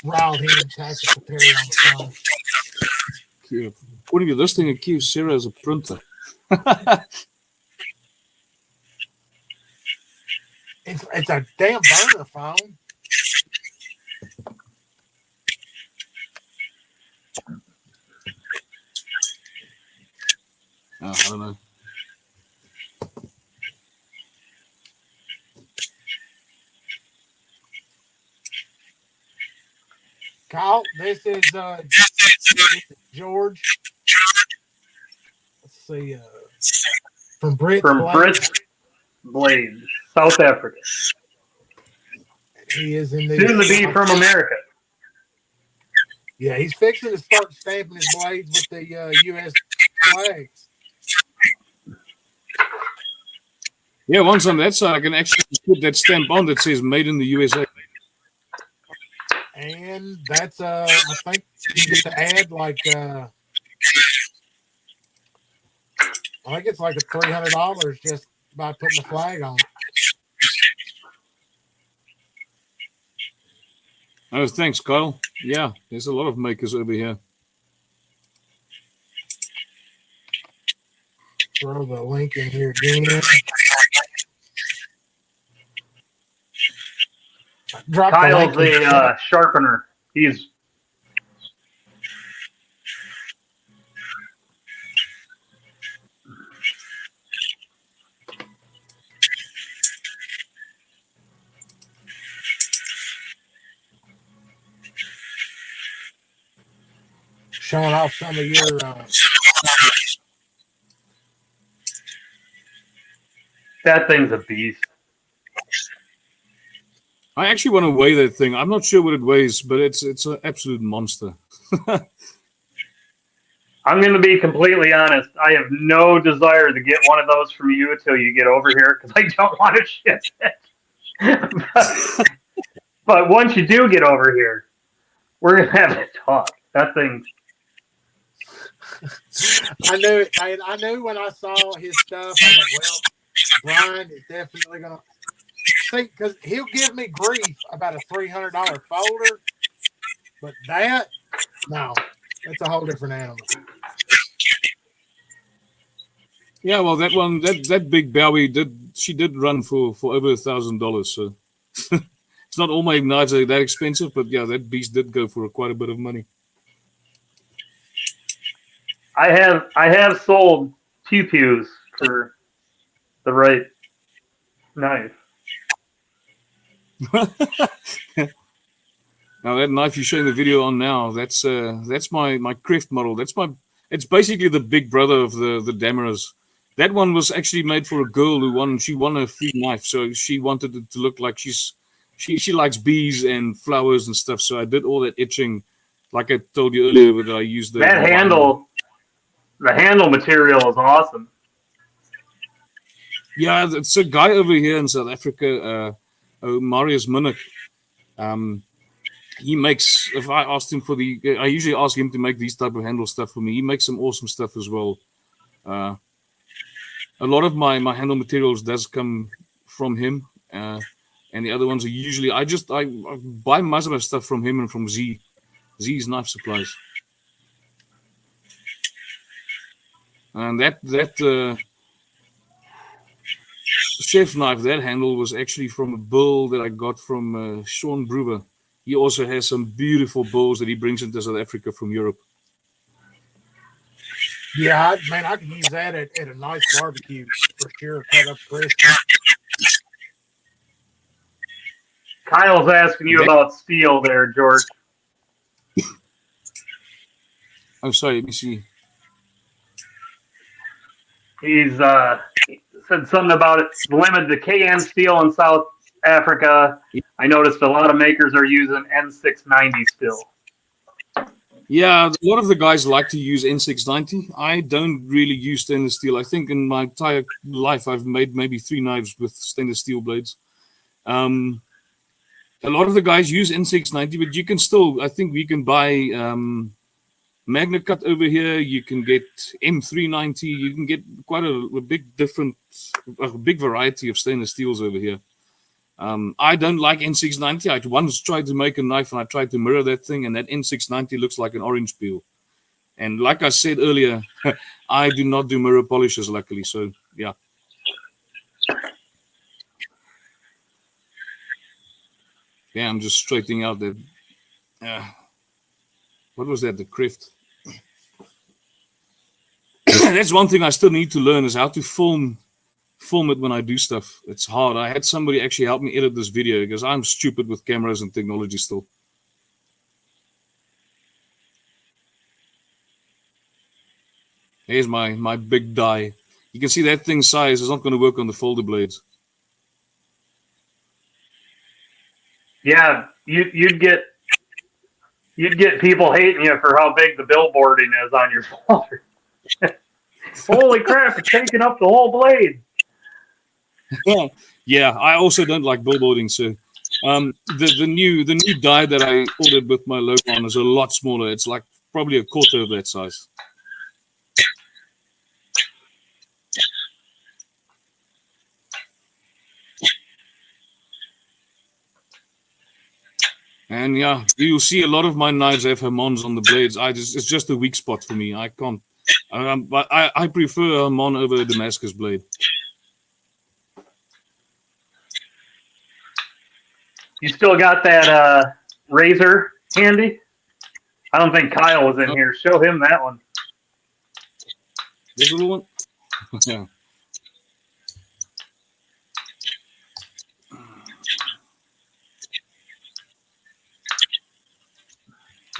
riled him and tactical Perry on the phone. According to this thing, a Kyocera is a printer. It's a damn burner phone. I don't know. Kyle, this is George. Let's see. From Britz. Britz Blades, South Africa. He is in the soon to be from America. Yeah, he's fixing to start stamping his blades with the U.S. flags. Yeah, once on that side, I can actually put that stamp on that says "Made in the USA." And that's I think you get to add like I think it's like $300 just by putting the flag on it. Oh, thanks, Kyle. Yeah, there's a lot of makers over here. throw the link in here again. Drop Kyle's the link. a sharpener. He's showing off some of your. that thing's a beast. I actually want to weigh that thing. I'm not sure what it weighs, but it's an absolute monster. I'm going to be completely honest. I have no desire to get one of those from you until you get over here because I don't want to ship it. but once you do get over here, we're going to have a talk. That thing. I knew it, man. I knew when I saw his stuff. I was like, well, Brian is definitely going to. See, because he'll give me grief about a $300 folder, but that, no, that's a whole different animal. Yeah, well, that one, that big Bowie she did run for over $1,000. So it's not all my knives are that expensive, but yeah, that beast did go for quite a bit of money. I have sold pew-pews for the right knife. Now that knife you're showing the video on now, that's my Kreft model. It's basically the big brother of the Dameras. That one was actually made for a girl who won a free knife, so she wanted it to look like she likes bees and flowers and stuff. So I did all that etching, like I told you earlier, that I used that handle. The handle material is awesome. Yeah, it's a guy over here in South Africa, Marius Minnick. He makes. If I asked him I usually ask him to make these type of handle stuff for me. He makes some awesome stuff as well. A lot of my handle materials does come from him, and the other ones are usually I buy most of my stuff from him and from Z's Knife Supplies. And that chef knife, that handle was actually from a bull that I got from Sean Brewer. He also has some beautiful bulls that he brings into South Africa from Europe. Yeah, I could use that at a nice barbecue for sure. Cut up crispy. Kyle's asking you about steel there, George. Oh, sorry, let me see. He's said something about it limited to KN steel in South Africa. I noticed a lot of makers are using N690 still. Yeah, a lot of the guys like to use N690. I don't really use stainless steel. I think in my entire life I've made maybe 3 knives with stainless steel blades. A lot of the guys use N690, but you can still, I think we can buy Magna Cut over here. You can get M390. You can get quite a big variety of stainless steels over here. I don't like N690. I once tried to make a knife and I tried to mirror that thing, and that N690 looks like an orange peel. And like I said earlier, I do not do mirror polishes, luckily. So, yeah. Yeah, I'm just straightening out that. What was that? The Kreft. That's one thing I still need to learn is how to film it when I do stuff. It's hard. I had somebody actually help me edit this video because I'm stupid with cameras and technology still. Here's my big die. You can see that thing size is not going to work on the folder blades. Yeah, you'd get people hating you for how big the billboarding is on your folder. Holy crap, it's taking up the whole blade. Yeah, I also don't like billboarding. So the new die that I ordered with my logo on is a lot smaller. It's like probably a quarter of that size. And yeah, you'll see a lot of my knives have Hermans on the blades. It's just a weak spot for me. I But I prefer a Mon over a Damascus blade. You still got that razor handy? I don't think Kyle was in here. Show him that one. This little one? Yeah.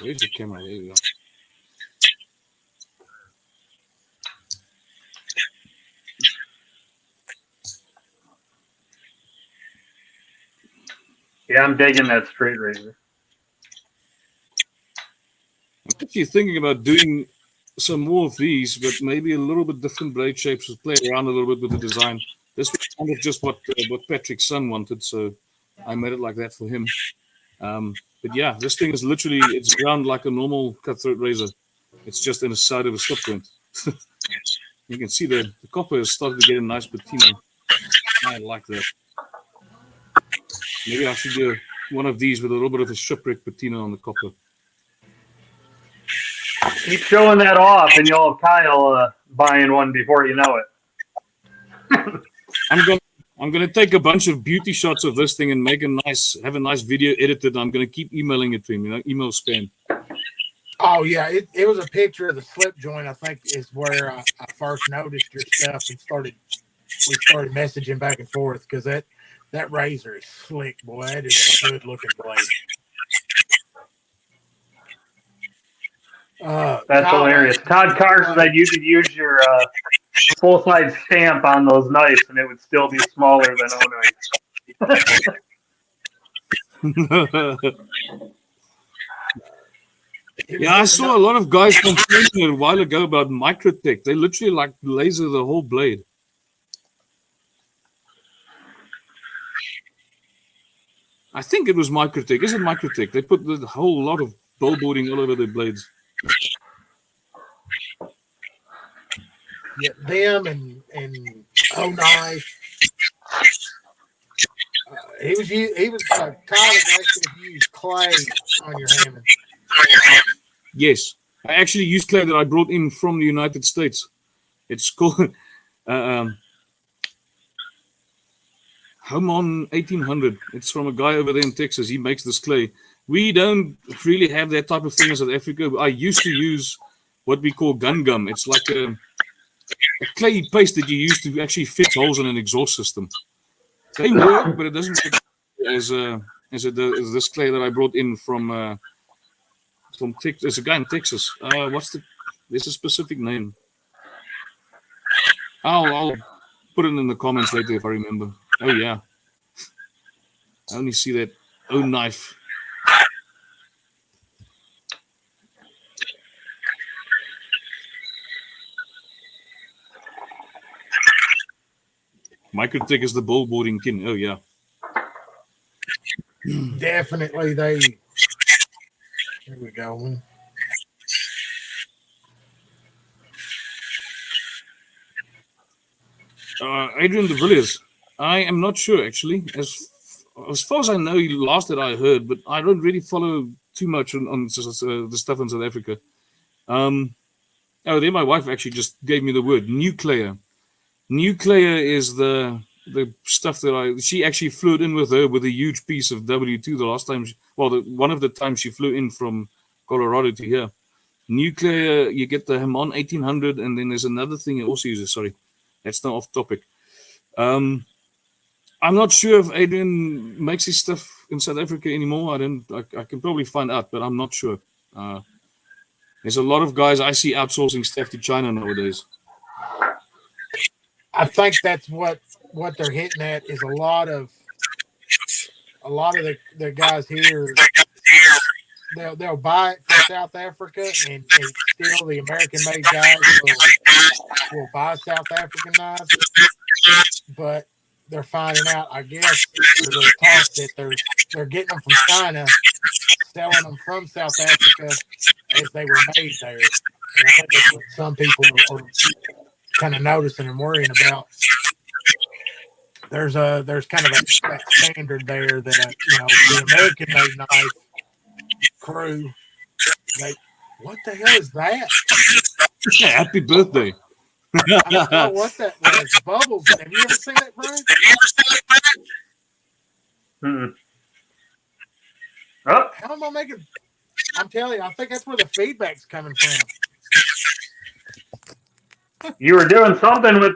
Where's the camera? There we go. Yeah, I'm digging that straight razor. I'm actually thinking about doing some more of these, but maybe a little bit different blade shapes. To play around a little bit with the design. This was kind of just what Patrick's son wanted, so I made it like that for him. But yeah, this thing is literally, it's ground like a normal cutthroat razor. It's just in the side of a slip point. You can see the copper has started to get a nice patina. I like that. Maybe I should do one of these with a little bit of a shipwreck patina on the copper. Keep showing that off, and you'll have Kyle buying one before you know it. I'm gonna take a bunch of beauty shots of this thing and have a nice video edited. I'm gonna keep emailing it to him, email spam. Oh yeah, it was a picture of the slip joint. I think is where I first noticed your stuff and we started messaging back and forth because that razor is slick, boy. That is a good looking blade. That's hilarious. Todd Carr said that you could use your full-size stamp on those knives and it would still be smaller than O knife. Yeah, I saw a lot of guys complaining a while ago about Microtech. They literally like laser the whole blade. I think it was Microtech. Is it Microtech? They put the whole lot of billboarding all over their blades. Yeah, them and O-Knife. He was Tyler actually used clay on your Hammond. Yes, I actually used clay that I brought in from the United States. It's called Homon 1800. It's from a guy over there in Texas. He makes this clay. We don't really have that type of thing in South Africa. I used to use what we call gun gum. It's like a clay paste that you use to actually fit holes in an exhaust system. They work, but it doesn't work as this clay that I brought in from Texas. There's a guy in Texas. There's a specific name. I'll put it in the comments later if I remember. Oh yeah, I only see that knife. Microtech is the billboarding king. Oh yeah, Definitely here we go. Adrian de Villiers. I am not sure actually. As far as I know, last that I heard, but I don't really follow too much on the stuff in South Africa. There my wife actually just gave me the word nuclear. Nuclear is the stuff that she actually flew in with her with a huge piece of W2 the last time. One of the times she flew in from Colorado to here. Nuclear, you get the Hamon 1800, and then there's another thing it also uses. Sorry, that's not off topic. I'm not sure if Adrian makes his stuff in South Africa anymore. I can probably find out, but I'm not sure. There's a lot of guys I see outsourcing stuff to China nowadays. I think that's what they're hitting at is a lot of the guys here. They'll buy it from South Africa, and still the American-made guys will buy South African knives, but they're finding out, I guess, through the talk that they're getting them from China, selling them from South Africa as they were made there. And I think that's what some people are kind of noticing and worrying about. There's kind of that standard there that the American-made knife crew, what the hell is that? Happy birthday. I don't know what that was. Bubbles. Have you ever seen that, Brian? Mm-mm. Oh, How am I making? I'm telling you, I think that's where the feedback's coming from. you were doing something with.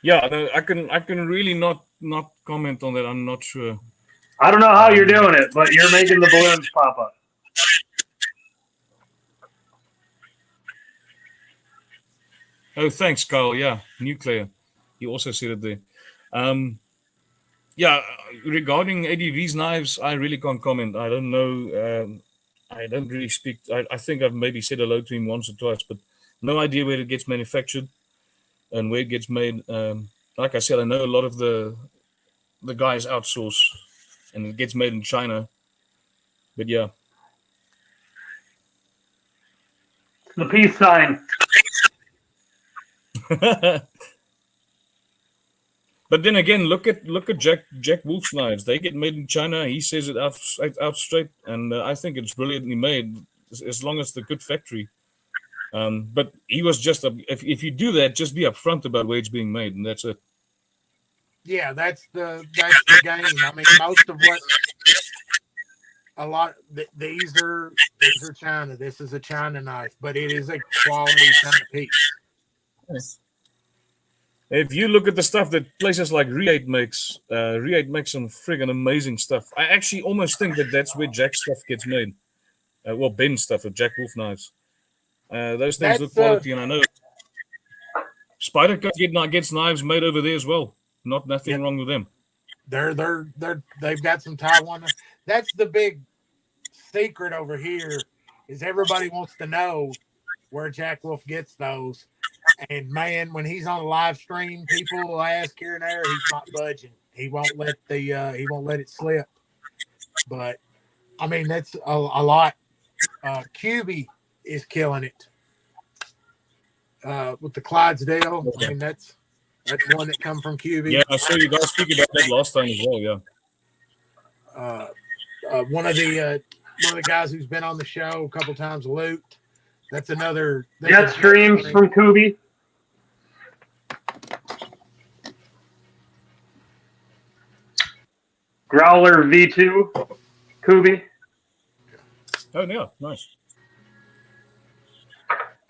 Yeah, I can really not comment on that. I'm not sure. I don't know how you're doing it, but you're making the balloons pop up. Oh, thanks, Kyle. Yeah, nuclear. You also said it there. Yeah, regarding ADV's knives, I really can't comment. I don't know. I don't really speak. I think I've maybe said hello to him once or twice, but no idea where it gets manufactured and where it gets made. Like I said, I know a lot of the guys outsource, and it gets made in China. But yeah, The peace sign. but then again, look at Jack Wolf's knives. They get made in China. He says it out straight, and I think it's brilliantly made as long as the good factory. But he was just if you do that, just be upfront about where it's being made, and that's it. Yeah, that's the game. I mean, most of what a lot these are China. This is a China knife, but it is a quality China piece. If you look at the stuff that places like Re8 makes some friggin' amazing stuff. I actually almost think that's where Jack stuff gets made. Well, Ben stuff with Jack Wolf knives. Those things look quality, and I know Spider Cut gets knives made over there as well. Nothing wrong with them. They've got some Taiwan. That's the big secret over here. Is everybody wants to know where Jack Wolf gets those. And man, when he's on a live stream, people will ask here and there. He's not budging. He won't let it slip. But I mean, that's a lot. QB is killing it with the Clydesdale. I mean, that's one that come from QB. Yeah, I saw you guys speak about that last time as well. Yeah. One of the guys who's been on the show a couple times, Luke. That's another. Jet streams from Kubi. Growler V2, Kubi. Oh yeah, nice.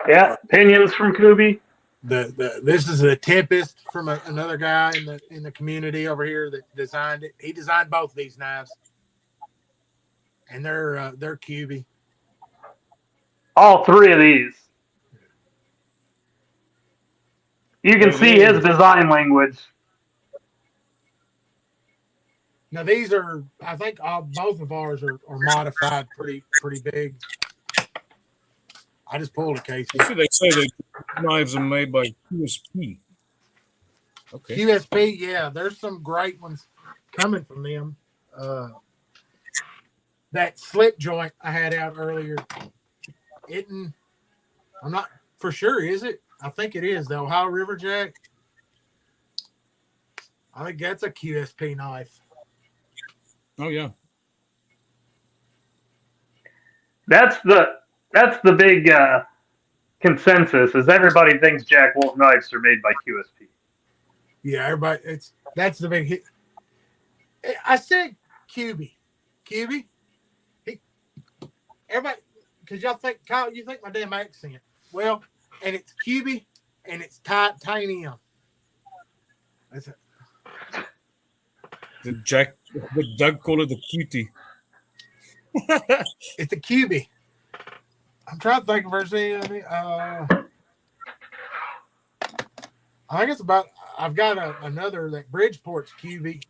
Yeah, pinions from Kubi. This is a Tempest from another guy in the community over here that designed it. He designed both these knives, and they're QB. All three of these. You can see his design language. Now these are, I think, both of ours are modified pretty big. I just pulled a case. They say that knives are made by QSP. Okay. QSP, yeah. There's some great ones coming from them. That slip joint I had out earlier, I'm not for sure, is it? I think it is, the Ohio River Jack. I think that's a QSP knife. Oh yeah. That's the big consensus is everybody thinks Jack Wolf knives are made by QSP. Yeah, everybody. That's the big hit. I said QB. Everybody, because y'all think, Kyle, you think my damn accent. Well, and it's QB and it's titanium. That's it. The Doug call it the cutie. It's a QB. I'm trying to think of her saying. I think it's about. I've got another that Bridgeport's QB.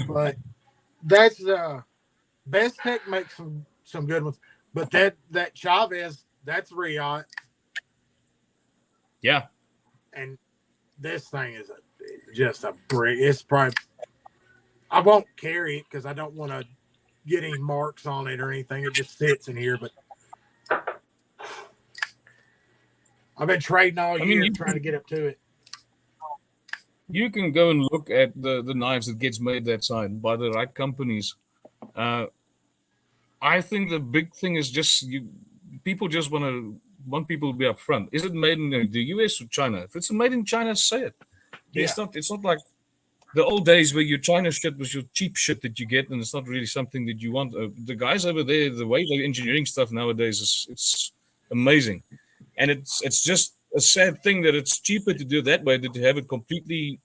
But that's Best Tech makes some good ones. But that Chavez, that's Riot. Yeah. And this thing is just a brick. It's probably. I won't carry it because I don't want to get any marks on it or anything. It just sits in here. But I've been trading all year trying to get up to it. You can go and look at the knives that gets made that side by the right companies. I think the big thing is just people just want people to be upfront. Is it made in the US or China? If it's made in China, say it. Yeah. It's not like the old days where your China shit was your cheap shit that you get, and it's not really something that you want. The guys over there, the way they're engineering stuff nowadays it's amazing, and it's just a sad thing that it's cheaper to do it that way than to have it completely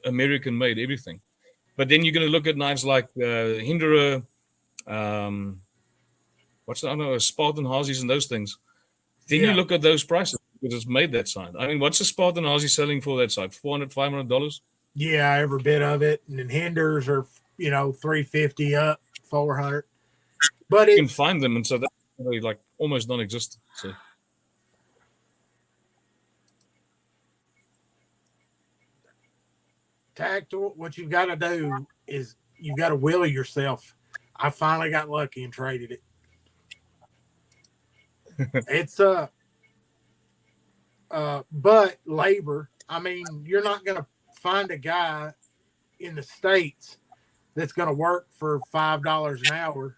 American made everything. But then you're going to look at knives like Hinderer, what's the other, Spartan Hazis and those things. Then you look at those prices because it's made that side. I mean, what's a Spartan Hazi selling for that side? $400, $500? Yeah, every bit of it. And then Hinders are, $350 up, $400. But you can find them, and so that's really like almost non-existent. So. Tactile, what you've got to do is you've got to will yourself. I finally got lucky and traded it. It's but labor, I mean, you're not going to find a guy in the States that's going to work for $5 an hour,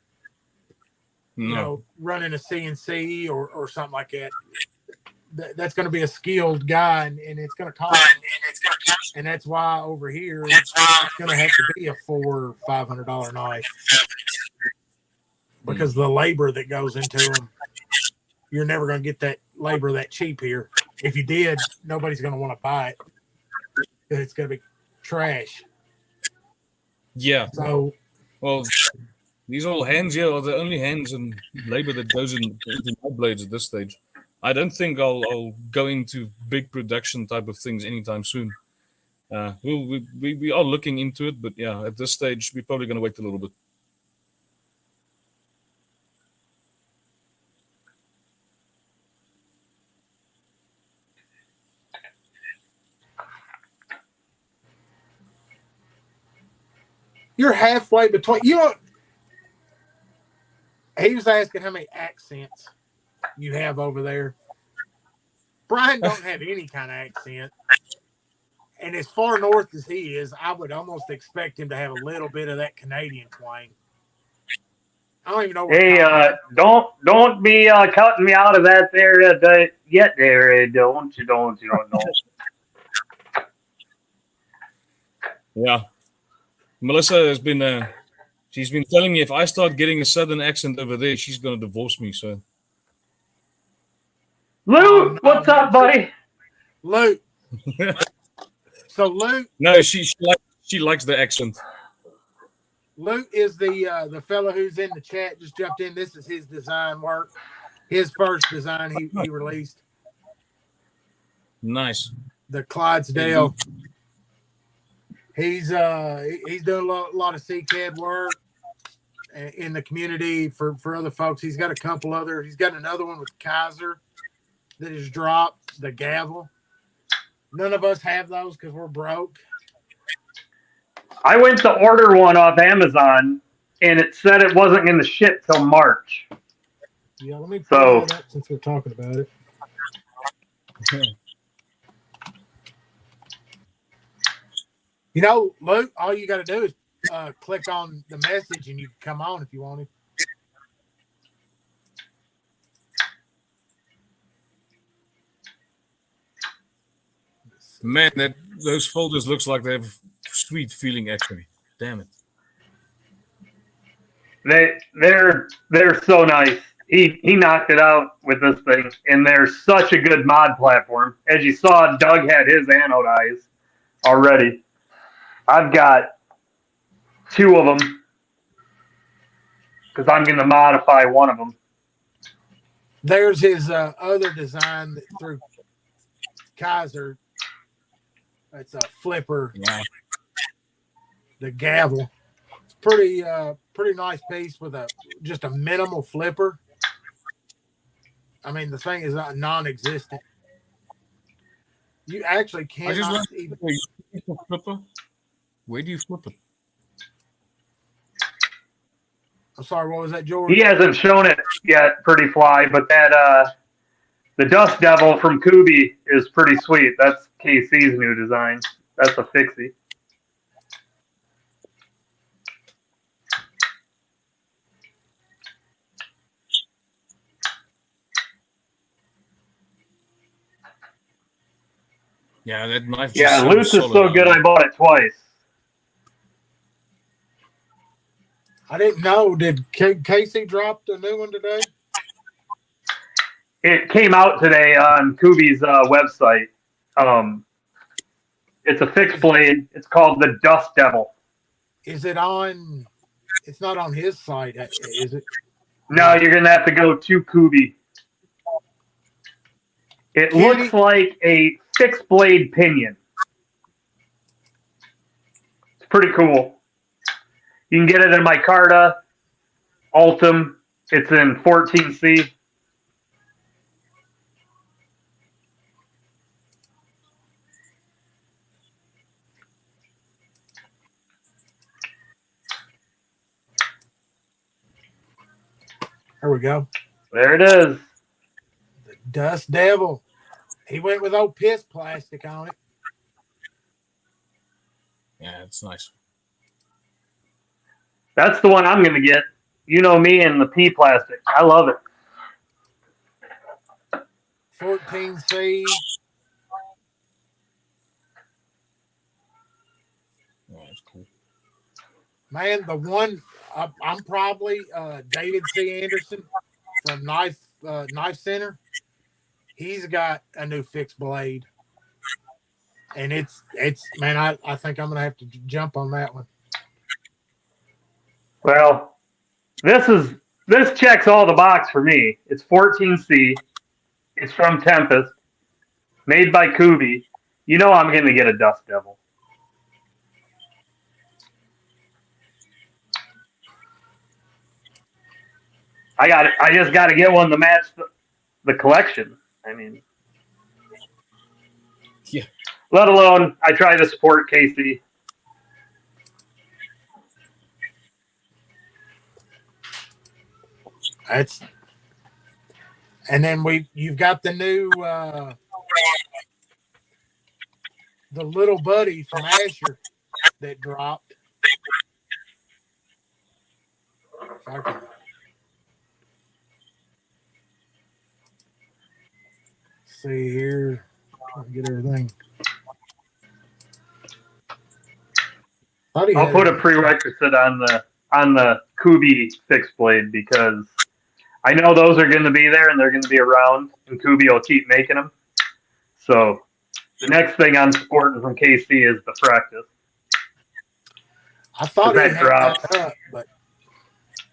running a CNC or something like that. That's going to be a skilled guy, and it's going to cost. And that's why over here it's going to have to be a $400 or $500 knife because the labor that goes into them. You're never going to get that labor that cheap here. If you did, nobody's going to want to buy it. It's going to be trash. Yeah. So, well, these old hands here are the only hands and labor that goes into my blades at this stage. I don't think I'll go into big production type of things anytime soon. We are looking into it, but yeah, at this stage, we're probably going to wait a little bit. you're halfway between. He was asking how many accents you have over there. Brian don't have any kind of accent. And as far north as he is, I would almost expect him to have a little bit of that Canadian twang. I don't even know. Hey, don't be cutting me out of that there yet. There, don't. Yeah, Melissa has been. She's been telling me if I start getting a southern accent over there, she's going to divorce me. So, Luke, what's up, buddy? Luke. So Luke. No, she likes the accent. Luke is the fellow who's in the chat. Just jumped in. This is his design work. His first design he released. Nice. The Clydesdale. He's doing a lot of CCAD work in the community for other folks. He's got a couple other. He's got another one with Kaiser that has dropped, the gavel. None of us have those because we're broke. I went to order one off Amazon, and it said it wasn't going to ship till March. Yeah, let me pull that up since we're talking about it. Luke, all you got to do is click on the message, and you can come on if you want to. Man, those folders looks like they have sweet feeling actually. Damn it. They're so nice. He knocked it out with this thing, and they're such a good mod platform. As you saw, Doug had his anodized already. I've got 2 of them because I'm going to modify one of them. There's his other design through Kaiser. It's a flipper. Yeah. The gavel. It's pretty nice piece with just a minimal flipper. I mean, the thing is not non-existent. You actually cannot even. Flipper? Where do you flip it? I'm sorry, what was that, George? He hasn't shown it yet, Pretty Fly, but that the Dust Devil from Kubi is pretty sweet. That's KC's new design. That's a fixie. Yeah, that knife. Yeah, loose is so good I bought it twice. I didn't know. Did Casey drop the new one today? It came out today on Kubi's website. It's a fixed blade. It's called the Dust Devil. Is it on? It's not on his site, is it? No, you're gonna have to go to Kubi. It looks like a fixed blade pinion. It's pretty cool. You can get it in micarta, Ultim. It's in 14C. There we go. There it is. The Dust Devil. He went with old piss plastic on it. Yeah, it's nice. That's the one I'm going to get. You know me and the pea plastic. I love it. 14C. Yeah, it's cool. Man, the one I'm probably David C. Anderson from Knife Center. He's got a new fixed blade, and it's man. I think I'm gonna have to jump on that one. Well, this checks all the box for me. It's 14C. It's from Tempest, made by Kubi. You know I'm going to get a Dust Devil. I just got to get one to match the collection. I mean, yeah. Let alone I try to support Casey. And then you've got the new the little buddy from Asher that dropped. If I can see here, get everything. I'll put a prerequisite on the Kubi fixed blade because I know those are going to be there and they're going to be around, and Kubi will keep making them. So the next thing I'm supporting from KC is the practice. I thought that drops. But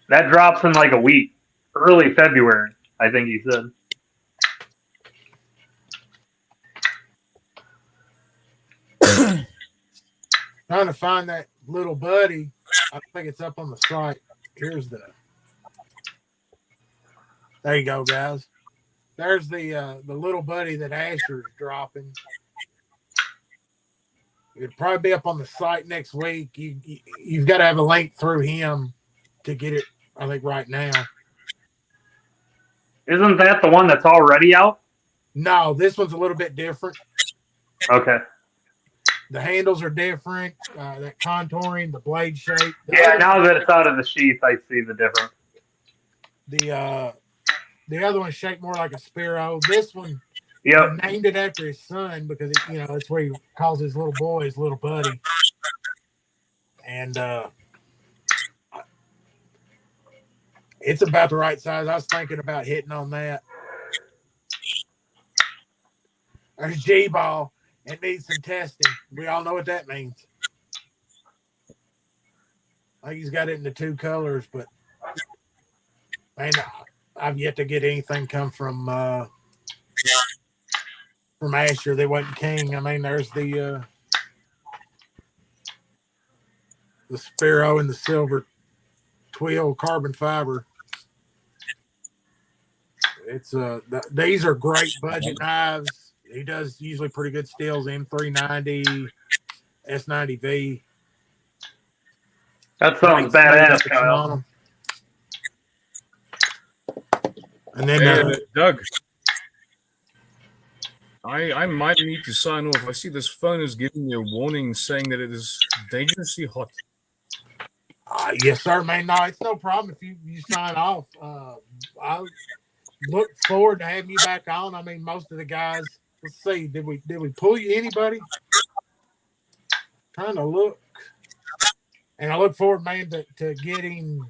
that drops in like a week, early February, I think he said. Trying to find that little buddy. I think it's up on the site. Here's there you go, guys. There's the little buddy that Asher's dropping. It'll probably be up on the site next week. You've got to have a link through him to get it, I think, right now. Isn't that the one that's already out? No, this one's a little bit different. Okay. The handles are different. That contouring, the blade shape. Yeah, now that it's out of the sheath, I see the difference. The other one's shaped more like a Sparrow. This one, yep, he named it after his son because it's where he calls his little boy his little buddy. And it's about the right size. I was thinking about hitting on that. There's G-ball. It needs some testing. We all know what that means. I think he's got it in the 2 colors, but man, I've yet to get anything come from Asher that wasn't King. I mean, there's the Sparrow and the silver twill carbon fiber. It's these are great budget knives. He does usually pretty good steals, M390, S90V. That sounds badass, Kyle. And then Doug, I I might need to sign off. I see this phone is giving me a warning saying that it is dangerously hot. Yes, sir, man. No, it's no problem if you sign off. I look forward to having you back on. I mean, most of the guys. Let's see. Did we pull you anybody? Trying to look, and I look forward, man, to getting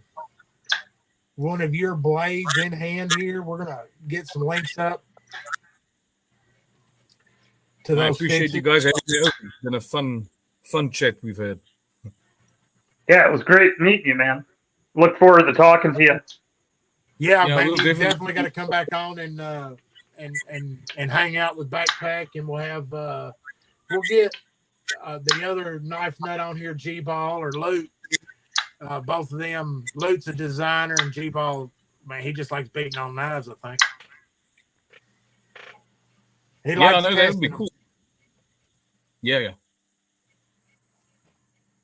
one of your blades in hand here. We're gonna get some links up to those. I appreciate you guys having me over. It's been a fun chat we've had. Yeah, it was great meeting you, man. Look forward to talking to you. Yeah, man, we'll definitely got to come back on and hang out with Backpack, and we'll have we'll get the other knife nut on here, G-Ball or Loot. Both of them. Loot's a designer, and G-Ball, man, he just likes beating on knives, I think. I know that would be cool. Yeah.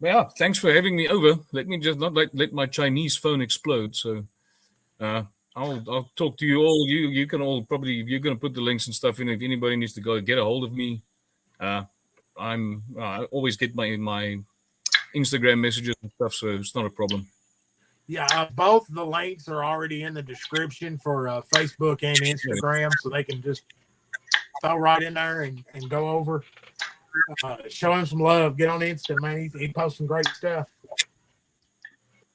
Well, thanks for having me over. Let me just not let my Chinese phone explode. So I'll talk to you all. You can all probably, you're going to put the links and stuff in. If anybody needs to go get a hold of me, I always get my Instagram messages and stuff, so it's not a problem. Yeah, both the links are already in the description for Facebook and Instagram, so they can just throw right in there and go over. Show him some love. Get on Insta, man. He posts some great stuff.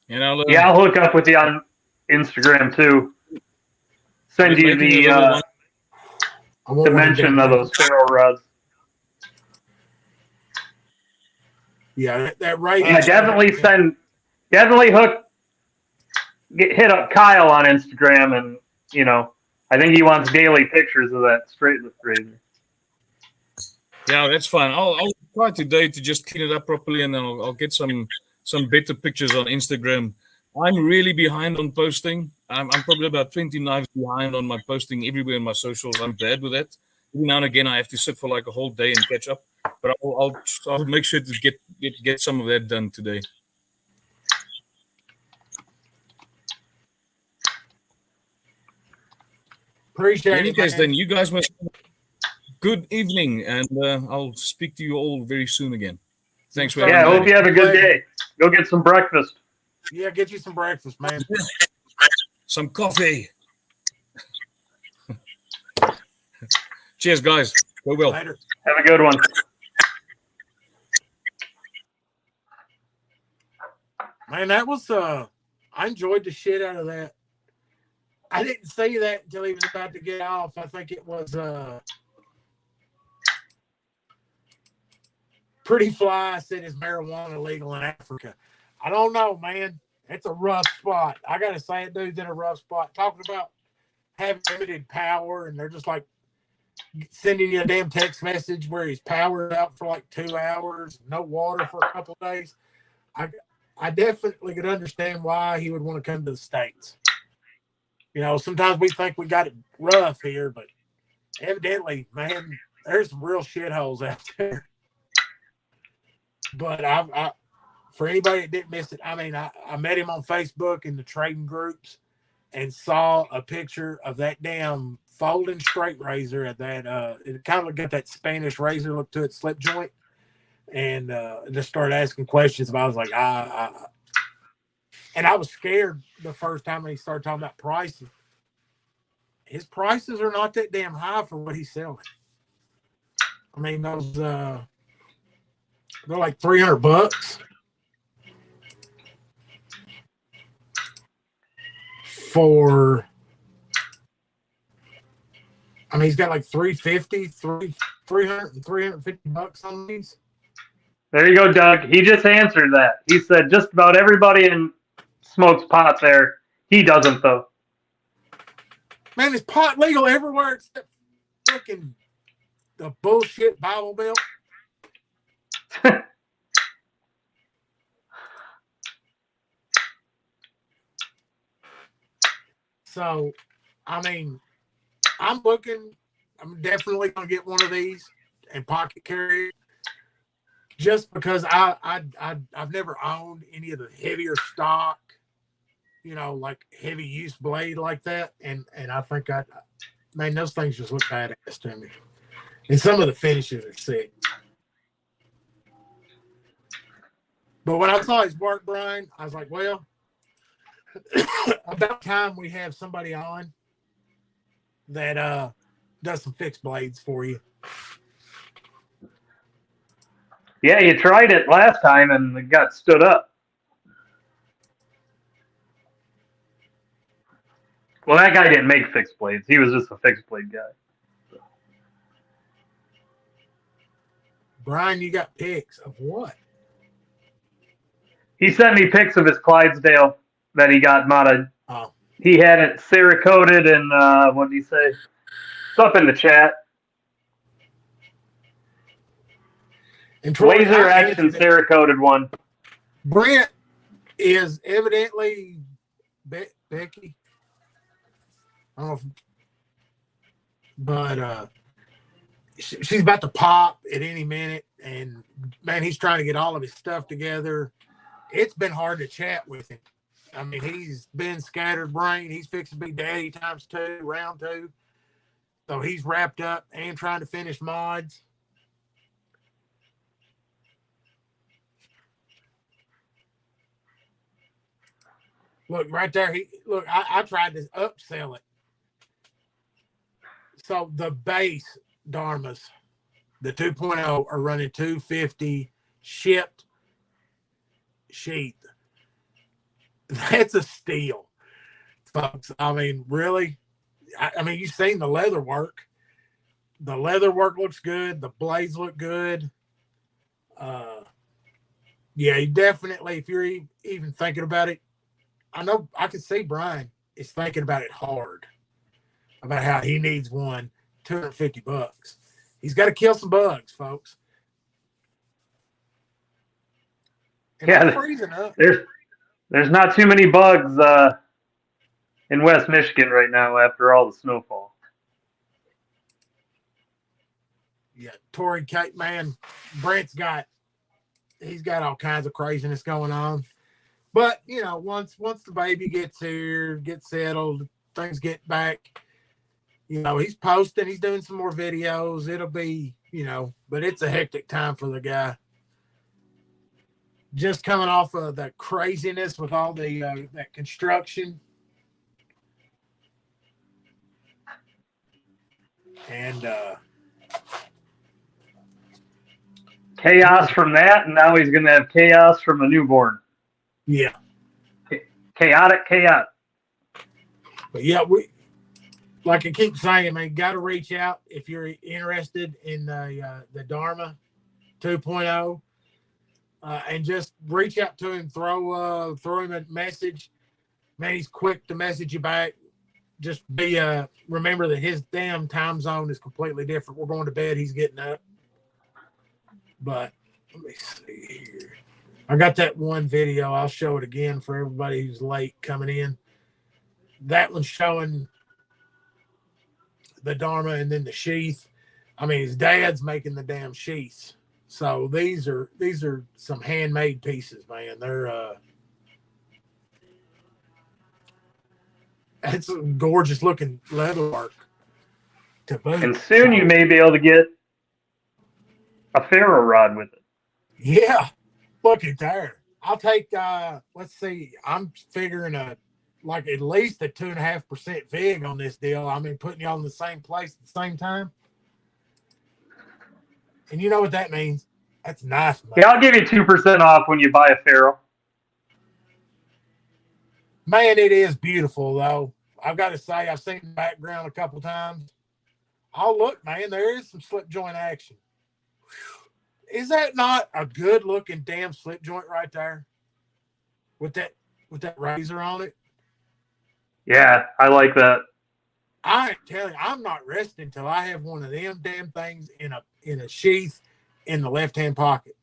And I'll hook up with you on Instagram too. Send you the dimension of those ferro rods. Yeah, that right. Yeah, definitely hit up Kyle on Instagram, and I think he wants daily pictures of that straight lift razor. Yeah, that's fine. I'll try today to just clean it up properly, and then I'll get some better pictures on Instagram. I'm really behind on posting. I'm probably about 20 knives behind on my posting everywhere in my socials. I'm bad with that. Every now and again, I have to sit for like a whole day and catch up. But I'll make sure to get some of that done today. Appreciate it. In any case, then you guys must. Good evening, and I'll speak to you all very soon again. Thanks for having me. Yeah, I hope you have a good day. Go get some breakfast. Yeah, get you some breakfast, man. Some coffee. Cheers, guys. Go well. Later. Have a good one. Man, that was I enjoyed the shit out of that. I didn't say that until he was about to get off. I think it was Pretty Fly said, is marijuana legal in Africa? I don't know, man. It's a rough spot. I gotta say, it dude's in a rough spot. Talking about having limited power, and they're just like sending you a damn text message where he's powered out for like 2 hours, no water for a couple of days. I definitely could understand why he would want to come to the States. Sometimes we think we got it rough here, but evidently, man, there's some real shitholes out there. But I for anybody that didn't miss it, I mean, I met him on Facebook in the trading groups and saw a picture of that damn folding straight razor at that. It kind of got that Spanish razor look to its slip joint, and just started asking questions. But I was like, and I was scared the first time he started talking about prices. His prices are not that damn high for what he's selling. I mean, those they're like $300 for. I mean, he's got like $350, $350 on these. There you go, Doug. He just answered that. He said just about everybody smokes pot there. He doesn't, though. Man, is pot legal everywhere except fucking the bullshit Bible Belt? So, I mean, I'm definitely going to get one of these and pocket carry it, just because I've never owned any of the heavier stock, like heavy use blade like that. And I think man, those things just look badass to me. And some of the finishes are sick. But when I saw his work, Brian, I was like, well, about time we have somebody on that does some fixed blades for you. Yeah, you tried it last time and it got stood up. Well, that guy didn't make fixed blades. He was just a fixed blade guy. Brian, you got pics of what? He sent me pics of his Clydesdale that he got modded. Oh. He had it Cerakoted and what did he say? It's up in the chat. And Troy, Laser action Cerakoted one. Brent is evidently Becky. I don't know if, but she's about to pop at any minute, and man, he's trying to get all of his stuff together. It's been hard to chat with him. I mean, he's been scattered brain. He's fixing to be daddy times 2, round 2. So he's wrapped up and trying to finish mods. Look right there. I tried to upsell it. So the base Dharmas, the 2.0, are running 250 shipped sheath. That's a steal, folks. I mean, really? I mean, you've seen the leather work. The leather work looks good. The blades look good. Yeah, you definitely, if you're even thinking about it, I know I can see Brian is thinking about it hard, about how he needs one, $250. He's got to kill some bugs, folks. And yeah, freezing up. There's not too many bugs in West Michigan right now after all the snowfall. Yeah, Tory Kate, man, Brent's he's got all kinds of craziness going on. But, you know, once the baby gets here, gets settled, things get back, you know, he's posting, he's doing some more videos. It'll be, you know, but it's a hectic time for the guy. Just coming off of the craziness with all the that construction. And chaos from that, and now he's going to have chaos from a newborn. Yeah. Chaotic. But yeah, like I keep saying, man, got to reach out if you're interested in the Dharma 2.0. And just reach out to him, throw him a message. Man, he's quick to message you back. Just remember that his damn time zone is completely different. We're going to bed, he's getting up. But let me see here. I got that one video. I'll show it again for everybody who's late coming in. That one's showing the Dharma and then the sheath. I mean, his dad's making the damn sheaths. So these are some handmade pieces, man. They're it's some gorgeous looking leather work to boot. And soon you may be able to get a ferro rod with it. Yeah, look at there. I'll take let's see, I'm figuring at least a 2.5% vig on this deal. I mean, putting y'all in the same place at the same time. And you know what that means? That's nice, man. Yeah, I'll give you 2% off when you buy a ferro. Man, it is beautiful, though. I've got to say, I've seen the background a couple times. Oh, look, man, there is some slip joint action. Is that not a good-looking damn slip joint right there? With that razor on it? Yeah, I like that. I tell you, I'm not resting until I have one of them damn things in a sheath in the left-hand pocket.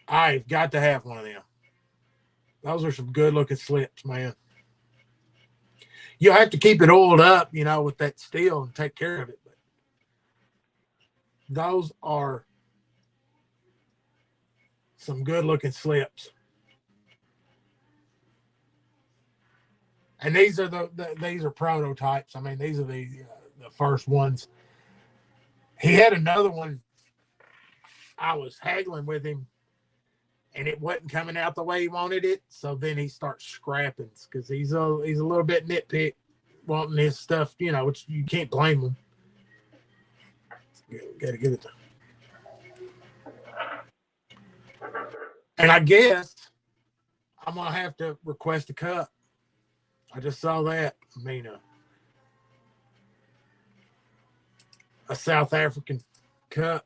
I've got to have one of them. Those are some good-looking slips, man. You'll have to keep it oiled up, you know, with that steel and take care of it. But those are some good-looking slips. And these are these are prototypes. I mean, these are the first ones. He had another one. I was haggling with him, and it wasn't coming out the way he wanted it. So then he starts scrapping because he's a little bit nitpick, wanting his stuff, which you can't blame him. Got to give it to him. And I guess I'm gonna have to request a cup. I just saw that. I mean, a South African cup.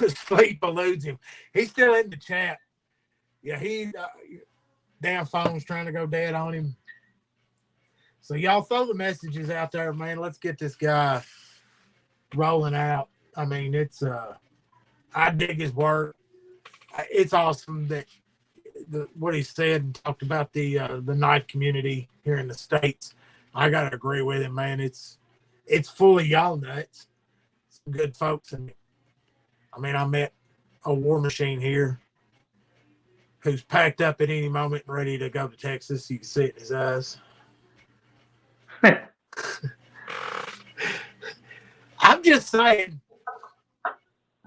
Sleep eludes him. He's still in the chat. Yeah, damn phone's trying to go dead on him. So y'all throw the messages out there, man. Let's get this guy rolling out. I mean, it's I dig his work. It's awesome that what he said and talked about the knife community here in the States. I gotta agree with him, man. It's full of y'all nuts. Some good folks in it. I mean, I met a war machine here who's packed up at any moment and ready to go to Texas. You can see it in his eyes. I'm just saying,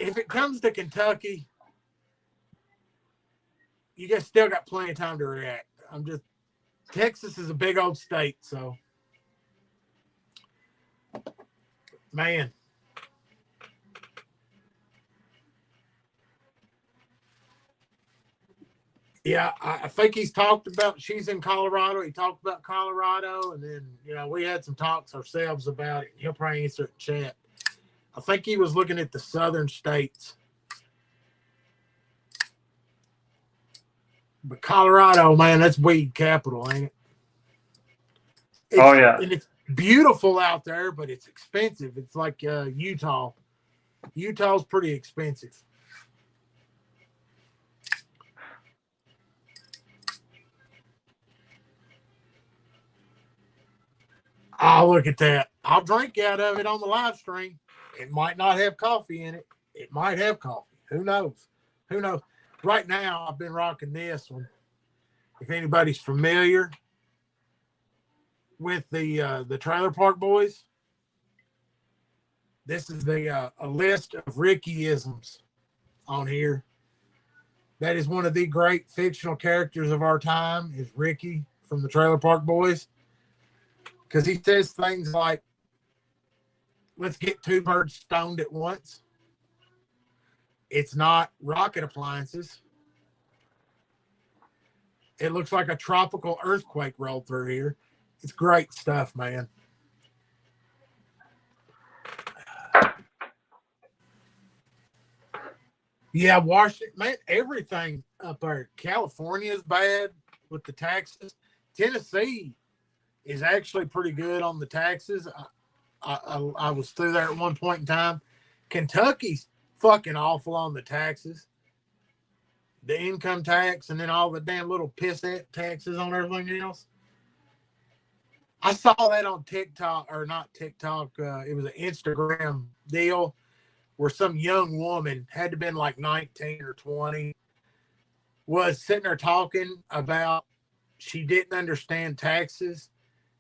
if it comes to Kentucky, you guys still got plenty of time to react. Texas is a big old state, so man. Yeah, I think he's talked about, she's in Colorado. He talked about Colorado, and then, we had some talks ourselves about it. He'll probably answer it in chat. I think he was looking at the southern states. But Colorado, man, that's weed capital, ain't it? Oh, yeah. And it's beautiful out there, but it's expensive. It's like Utah. Utah's pretty expensive. Oh, look at that. I'll drink out of it on the live stream. It might not have coffee in it. It might have coffee. Who knows? Right now, I've been rocking this one. If anybody's familiar with the Trailer Park Boys, this is a list of Ricky-isms on here. That is one of the great fictional characters of our time, is Ricky from the Trailer Park Boys. Because he says things like, let's get two birds stoned at once. It's not rocket appliances. It looks like a tropical earthquake rolled through here. It's great stuff, man. Yeah, Washington, man, everything up there. California is bad with the taxes. Tennessee is actually pretty good on the taxes. I was through there at one point in time. Kentucky's fucking awful on the taxes. The income tax and then all the damn little pissant taxes on everything else. I saw that on TikTok, or not TikTok. It was an Instagram deal where some young woman, had to have been like 19 or 20, was sitting there talking about she didn't understand taxes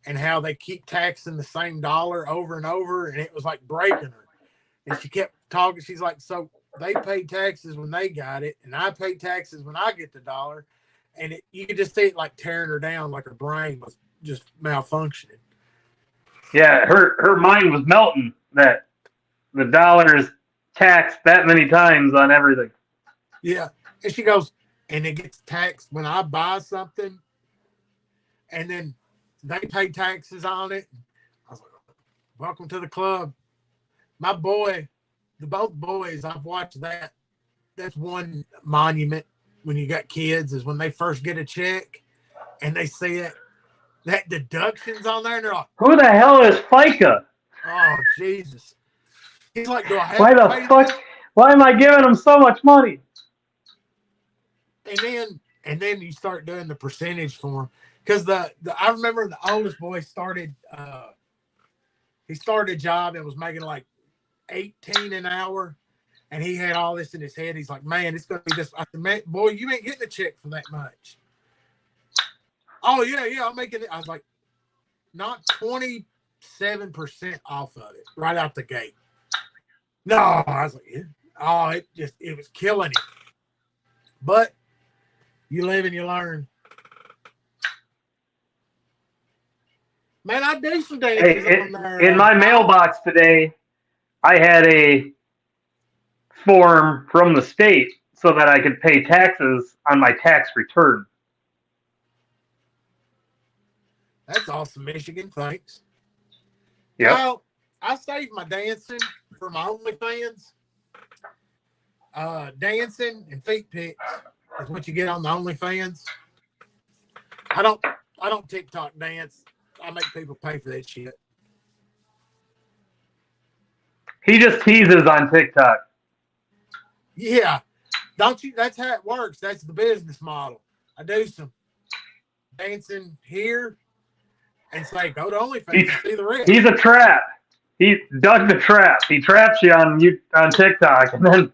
and how they keep taxing the same dollar over and over, and it was like breaking her. And she kept talking. She's like, so they pay taxes when they got it, and I pay taxes when I get the dollar. And you could just see it like tearing her down, like her brain was just malfunctioning. Yeah, her mind was melting that the dollar is taxed that many times on everything. Yeah. And she goes, and it gets taxed when I buy something, and then they pay taxes on it. I was like, welcome to the club. My boy, both boys, I've watched that. That's one monument when you got kids, is when they first get a check and they see it, that deductions on there, and they're like, who the hell is FICA? oh, Jesus. He's like, do I have Why to the pay fuck? this? Why am I giving them so much money? And then you start doing the percentage for him. Because I remember the oldest boy started he started a job and was making like $18 an hour, and he had all this in his head. He's like, man, it's gonna be this. I said, man, boy, you ain't getting a check for that much. Oh yeah, I'm making it. I was like, not 27% off of it right out the gate. No, I was like, yeah. Oh, it was killing him. But you live and you learn. Man, I do some dances on there. In my mailbox today, I had a form from the state so that I could pay taxes on my tax return. That's awesome, Michigan. Thanks. Yeah. Well, I saved my dancing for my OnlyFans. Dancing and feet pics is what you get on the OnlyFans. I don't TikTok dance. I make people pay for that shit. He just teases on TikTok. Yeah. Don't you? That's how it works. That's the business model. I do some dancing here and say, go to OnlyFans and see the rest. He's a trap. He dug the trap. He traps you on TikTok and then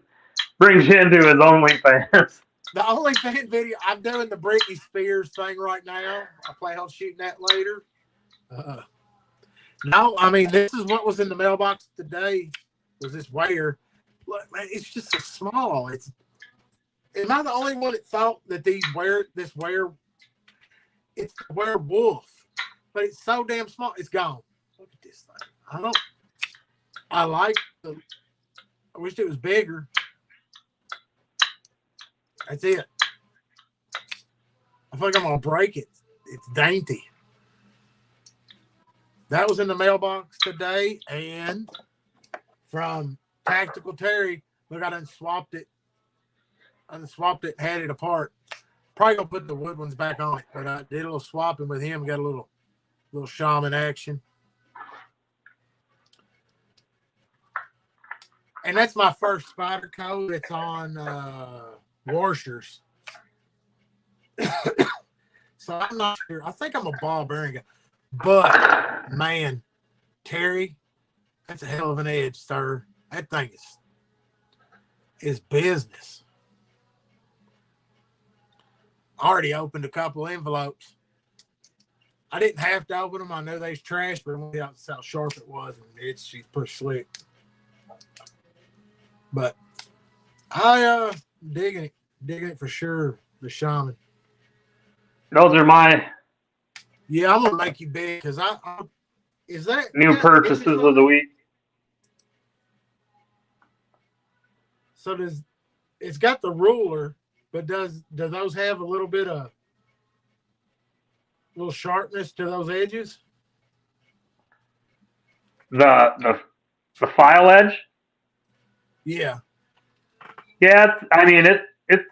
brings you into his OnlyFans. The OnlyFans video, I'm doing the Britney Spears thing right now. I plan on shooting that later. No, I mean, this is what was in the mailbox today. Was this wear? Look, man, it's just so small. Am I the only one that thought that it's the werewolf, but it's so damn small. It's gone. Look at this thing. I wish it was bigger. That's it. I feel like I'm gonna break it. It's dainty. That was in the mailbox today, and from Tactical Terry, look, I done swapped it. Had it apart. Probably gonna put the wood ones back on it, but I did a little swapping with him. Got a little shaman action. And that's my first spider coat. It's on washers. So I'm not sure. I think I'm a ball bearing guy. But man, Terry, that's a hell of an edge, sir. That thing is business. I already opened a couple envelopes. I didn't have to open them. I knew they was trash, but I wanted to see how sharp it was, and she's pretty slick. But I digging it for sure. The shaman. Those are my Yeah, I'm gonna make you big because is that new purchases of the week. So it's got the ruler, but do those have a little bit of little sharpness to those edges? The file edge. Yeah. Yeah, it's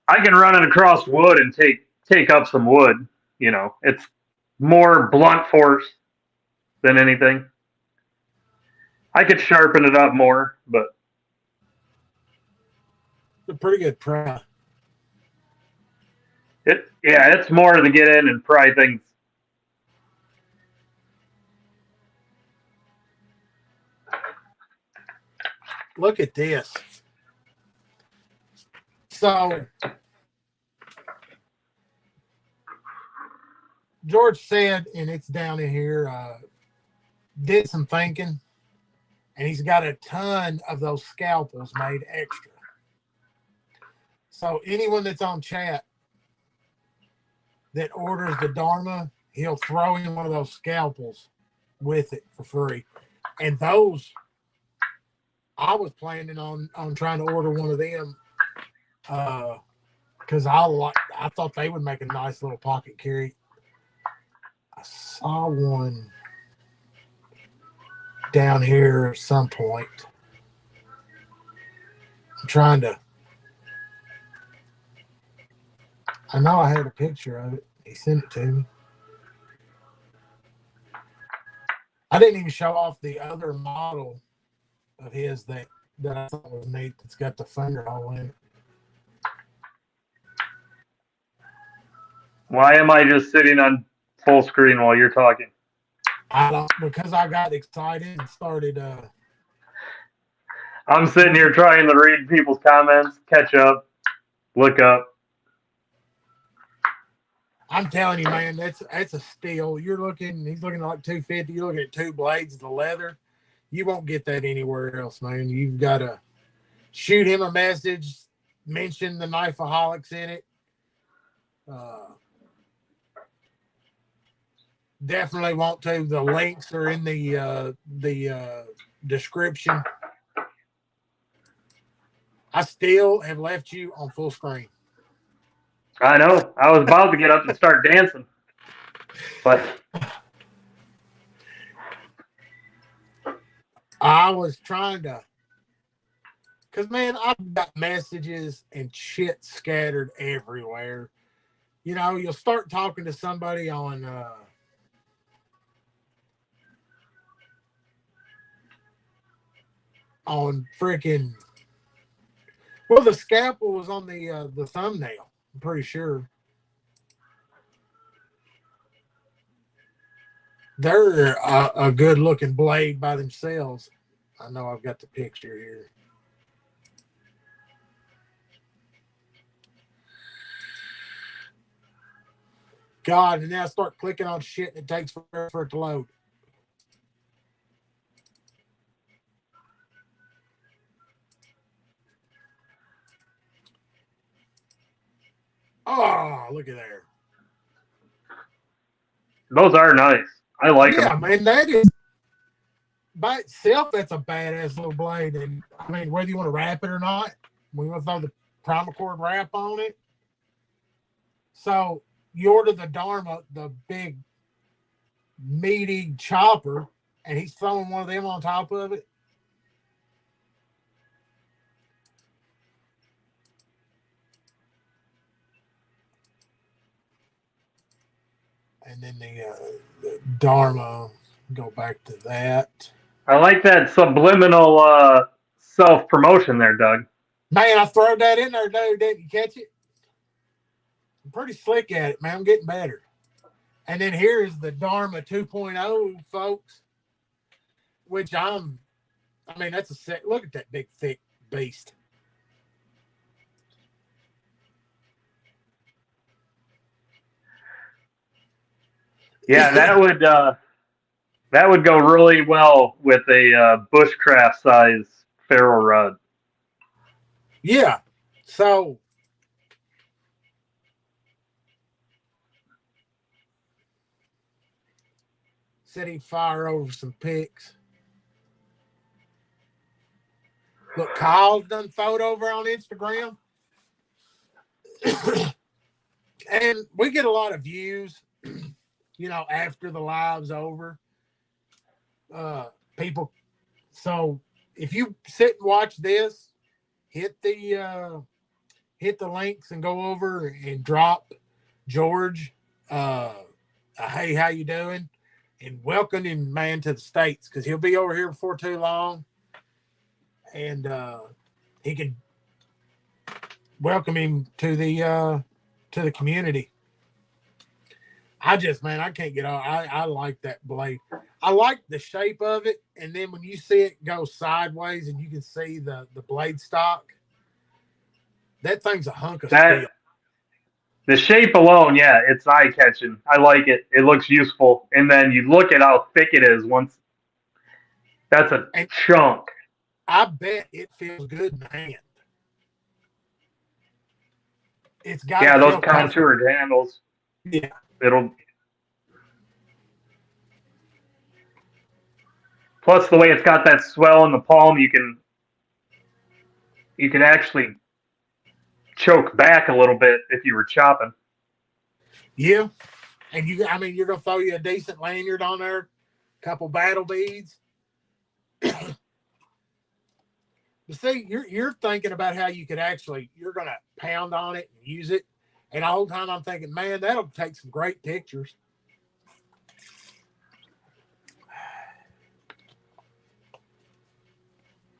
I can run it across wood and take up some wood. You know, it's more blunt force than anything. I could sharpen it up more, but it's a pretty good pry. It's more to get in and pry things. Look at this. So George said, and it's down in here, did some thinking, and he's got a ton of those scalpels made extra. So anyone that's on chat that orders the Dharma, he'll throw in one of those scalpels with it for free. And those, I was planning on trying to order one of them because I thought they would make a nice little pocket carry. I saw one down here at some point. I'm trying to. I know I had a picture of it. He sent it to me. I didn't even show off the other model of his that I thought was neat. That's got the finger hole in it. Why am I just sitting on full screen while you're talking? Because I got excited and started. I'm sitting here trying to read people's comments, catch up, look up. I'm telling you, man, that's a steal. He's looking at like 250. You're looking at two blades of the leather. You won't get that anywhere else, man. You've got to shoot him a message, mention the knife of Halics in it. Definitely want to. The links are in the description. I still have left you on full screen. I know. I was about to get up and start dancing, but I was trying to, because man, I've got messages and shit scattered everywhere. You know, you'll start talking to somebody on freaking. Well, the scalpel was on the thumbnail. I'm pretty sure. They're a good looking blade by themselves. I know I've got the picture here. God, and now I start clicking on shit and it takes forever for it to load. Oh, look at there. those are nice. I like Yeah, them. man, that is by itself, that's a badass little blade. And I mean, whether you want to wrap it or not, we want to throw the primacord wrap on it. So you order the Dharma, the big meaty chopper, and he's throwing one of them on top of it. And then the Dharma, go back to that. I like that subliminal self promotion there, Doug. Man, I throw that in there, dude. Didn't you catch it? I'm pretty slick at it, man. I'm getting better. And then here is the Dharma 2.0, folks, which I mean, that's a set. Look at that big, thick beast. Yeah, that would go really well with a bushcraft size ferro rod. Yeah. So said he'd fire over some pics. Look, Kyle's done photo over on Instagram. And we get a lot of views, you know, after the live's over. People. So if you sit and watch this, hit the links and go over and drop George hey, how you doing? And welcome him, man, to the States, because he'll be over here before too long. And he can welcome him to the community. I can't get on. I like that blade. I like the shape of it, and then when you see it go sideways and you can see the blade stock, that thing's a hunk of steel. The shape alone, yeah, it's eye catching. I like it. It looks useful. And then you look at how thick it is once. That's a chunk. I bet it feels good in the hand. It's got those contoured handles. Yeah. It'll. Plus, the way it's got that swell in the palm, you can actually choke back a little bit if you were chopping. Yeah, and you're gonna throw you a decent lanyard on there, a couple battle beads. But see, you're thinking about how you could you're gonna pound on it and use it, and the whole time I'm thinking, man, that'll take some great pictures.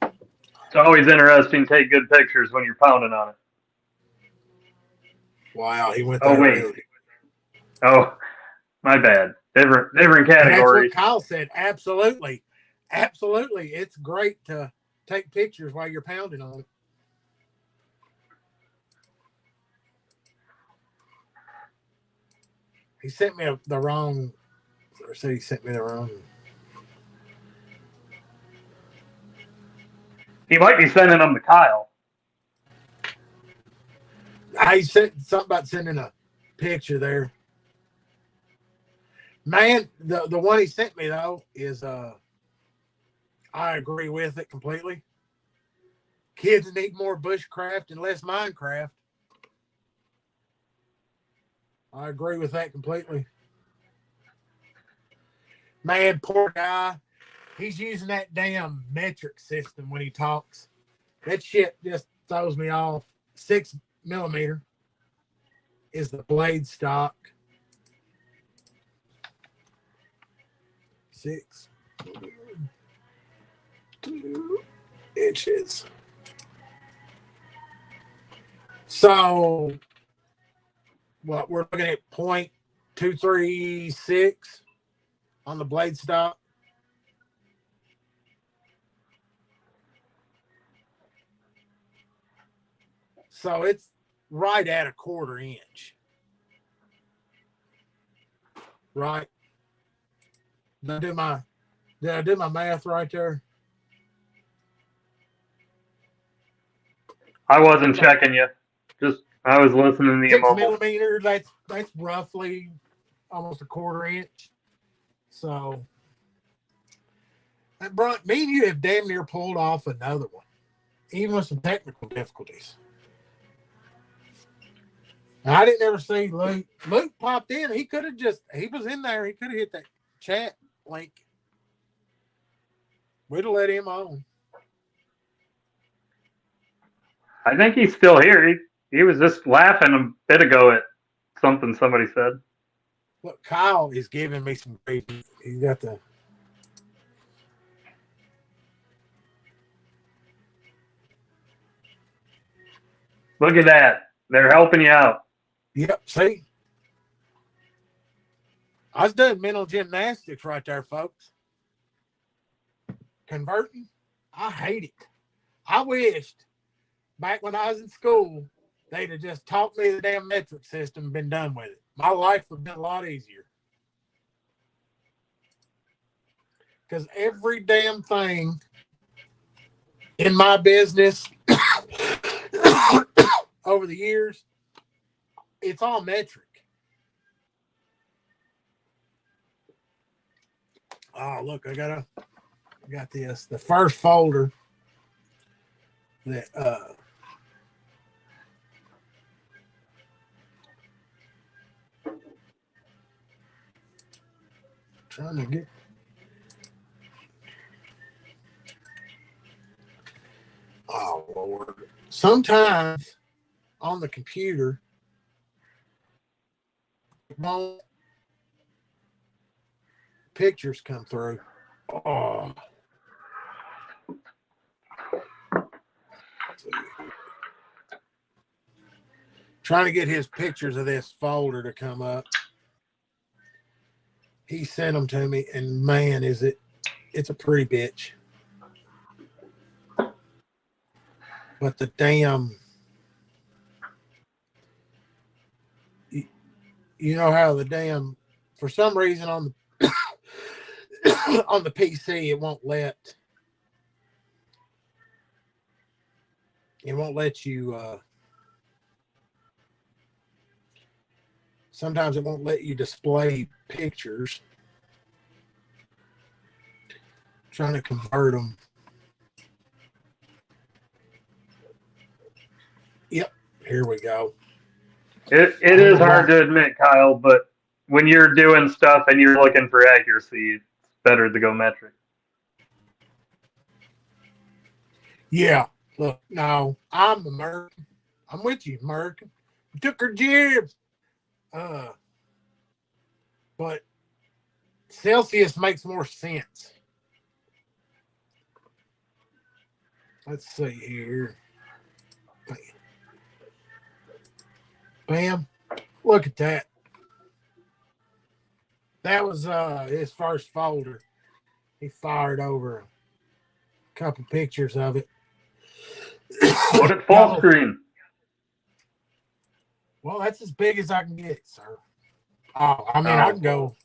It's always interesting to take good pictures when you're pounding on it. Wow, he went. Oh wait. Really. Oh, my bad. Different categories. That's what Kyle said. Absolutely. It's great to take pictures while you're pounding on it. He sent me the wrong. Or said he sent me the wrong. He might be sending them to Kyle. I said something about sending a picture there. Man, the one he sent me though is I agree with it completely. Kids need more bushcraft and less Minecraft. I agree with that completely. Man, poor guy. He's using that damn metric system when he talks. That shit just throws me off. 6mm is the blade stock. 6 2 inches. So, what we're looking at 0.236 on the blade stock. So it's right at 1/4 inch. Right? Did I do my math right there? I wasn't checking you. Just I was listening to you 6mm, that's roughly almost 1/4 inch. So bro, me and you have damn near pulled off another one, even with some technical difficulties. I didn't ever see Luke. Luke popped in. He was in there. He could have hit that chat link. We'd have let him on. I think he's still here. He was just laughing a bit ago at something somebody said. Look, Kyle is giving me some grief. He's got the. Look at that. They're helping you out. Yep, see? I was doing mental gymnastics right there, folks. Converting, I hate it. I wished back when I was in school, they'd have just taught me the damn metric system and been done with it. My life would have been a lot easier. Because every damn thing in my business over the years, it's all metric. Oh, look, I got this. The first folder that trying to get. Oh Lord! Sometimes on the computer, pictures come through. Oh. Trying to get his pictures of this folder to come up. He sent them to me, and man, it's a pretty bitch. But the damn, you know how the damn, for some reason on the on the PC, it won't let you. Sometimes it won't let you display pictures. I'm trying to convert them. Yep, here we go. It is hard to admit, Kyle, but when you're doing stuff and you're looking for accuracy, it's better to go metric. Yeah, look, no, I'm American. I'm with you, American. You took her jibs. But Celsius makes more sense. Let's see here. Bam. Look at that. That was his first folder. He fired over a couple pictures of it. Put it full screen. Well, that's as big as I can get, sir. I mean, I can go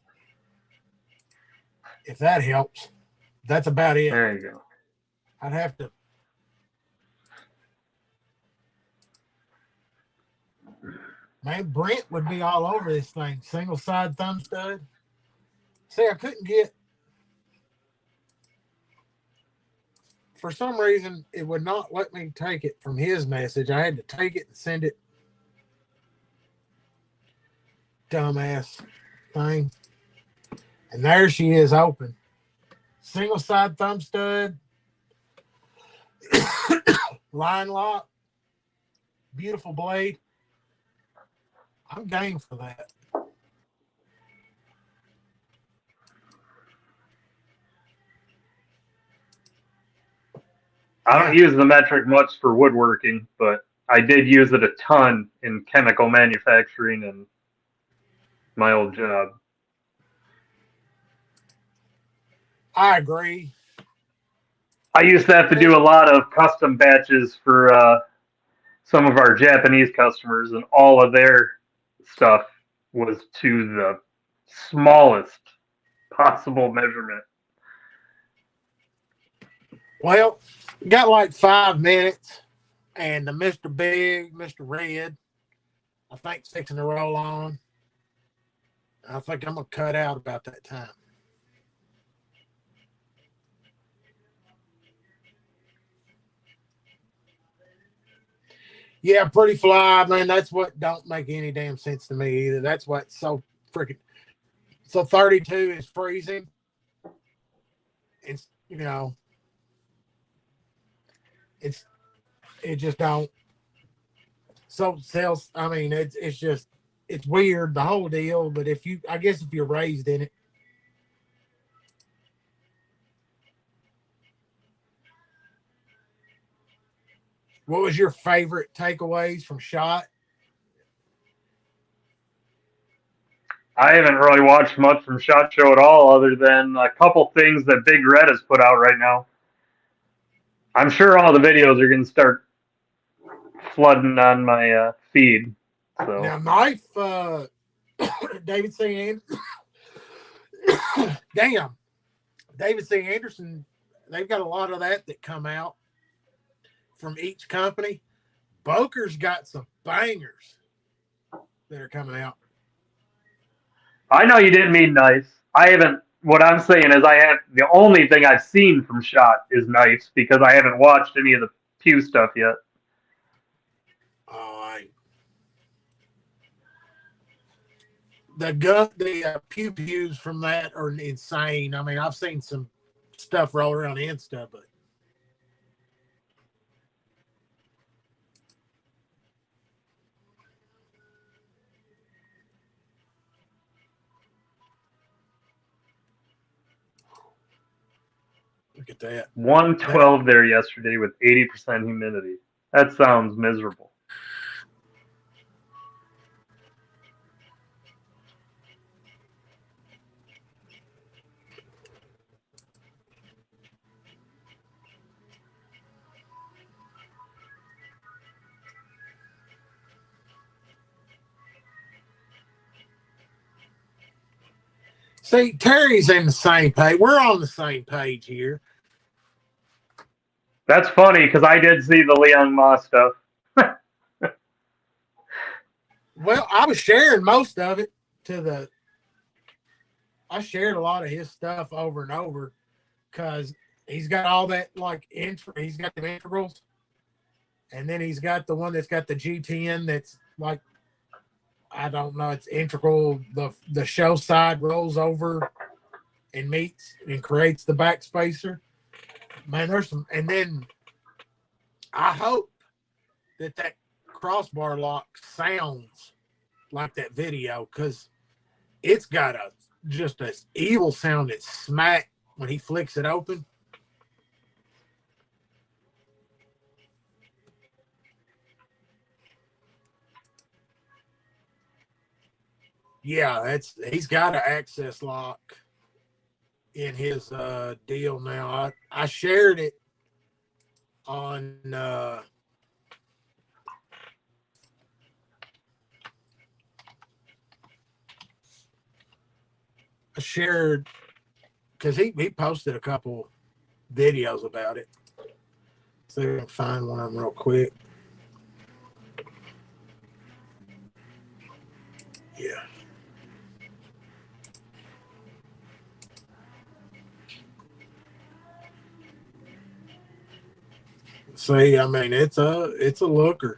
if that helps. That's about it. There you go. I'd have to. Man, Brent would be all over this thing. Single side thumb stud. See, I couldn't get. For some reason, it would not let me take it from his message. I had to take it and send it. Dumbass thing. And there she is open. Single side thumb stud. Line lock. Beautiful blade. I'm game for that. I don't use the metric much for woodworking, but I did use it a ton in chemical manufacturing and my old job. I agree. I used to have to do a lot of custom batches for some of our Japanese customers, and all of their stuff was to the smallest possible measurement. Well, got like 5 minutes, and the Mr. Big, Mr. Red, I think, fixing to roll on. I think I'm going to cut out about that time. Yeah, pretty fly, man. That's what don't make any damn sense to me either. That's what's so freaking. So 32 is freezing. It's, you know, it just don't. So sales, I mean, it's just, it's weird, the whole deal. But I guess if you're raised in it. What was your favorite takeaways from SHOT? I haven't really watched much from SHOT Show at all, other than a couple things that Big Red has put out right now. I'm sure all the videos are going to start flooding on my feed. So. Now, Knife, David C. Damn. David C. Anderson, they've got a lot of that come out from each company. Boker's got some bangers that are coming out. I know you didn't mean nice. I haven't. What I'm saying is, the only thing I've seen from SHOT is nice because I haven't watched any of the Pew stuff yet. The pews from that are insane. I mean, I've seen some stuff roll around Insta, but look at that. 112 there yesterday with 80% humidity. That sounds miserable. See, Terry's in the same page. We're on the same page here. That's funny because I did see the Leon Ma stuff. Well, I was sharing most of it I shared a lot of his stuff over and over because he's got all that he's got the integrals, and then he's got the one that's got the G10 that's like, I don't know, it's integral. The show side rolls over and meets and creates the back spacer. Man, there's some, and then I hope that crossbar lock sounds like that video because it's got just an evil sounding smack when he flicks it open. Yeah, he's got an access lock in his deal now. I shared it on shared because he posted a couple videos about it. So I can find one of them real quick. Yeah. See, I mean, it's a looker.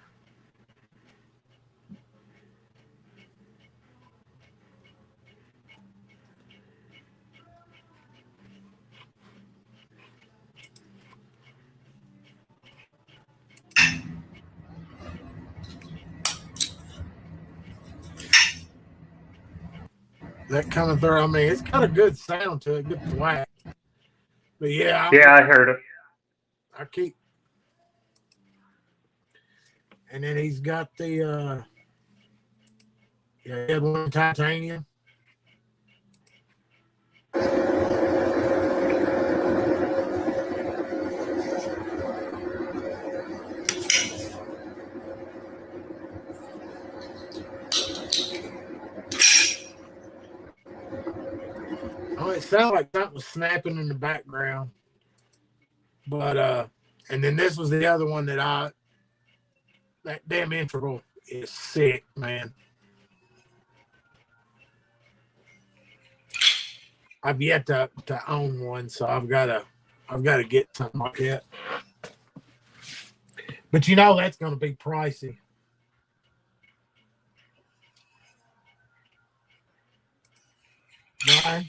That coming through, I mean, it's got a good sound to it, good thwack. But yeah, I heard it. I keep, and then he's got the headwind titanium. Oh, it sounded like something was snapping in the background. But and then this was the other one that damn integral is sick, man. I've yet to own one, so I've gotta get something like that. But you know that's gonna be pricey. Right?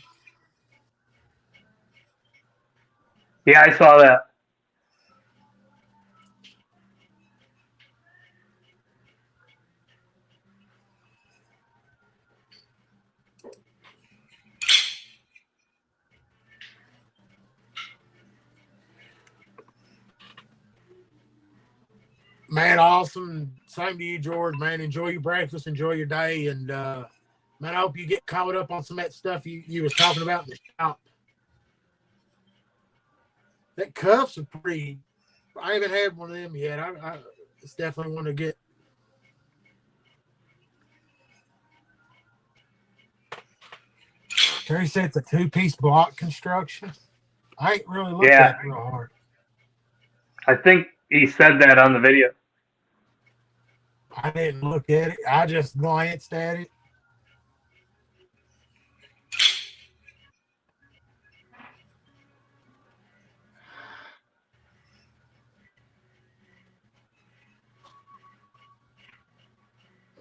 Yeah, I saw that. Man, awesome. Same to you, George, man. Enjoy your breakfast, enjoy your day, and man, I hope you get caught up on some of that stuff you was talking about in the shop. That cuffs are pretty. I haven't had one of them yet. It's definitely one to get. Terry said it's a 2-piece block construction. I ain't really looked at it real hard. I think he said that on the video. I didn't look at it. I just glanced at it.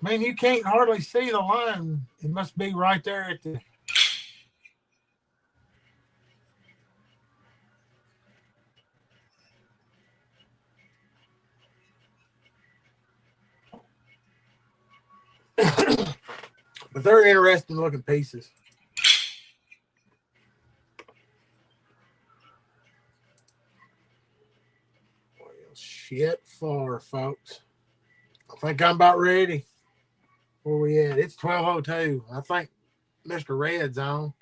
Man, you can't hardly see the line. It must be right there at the. But they're interesting looking pieces. Well, shit far, folks. I think I'm about ready. Where we at? It's 12:02. I think Mr. Red's on.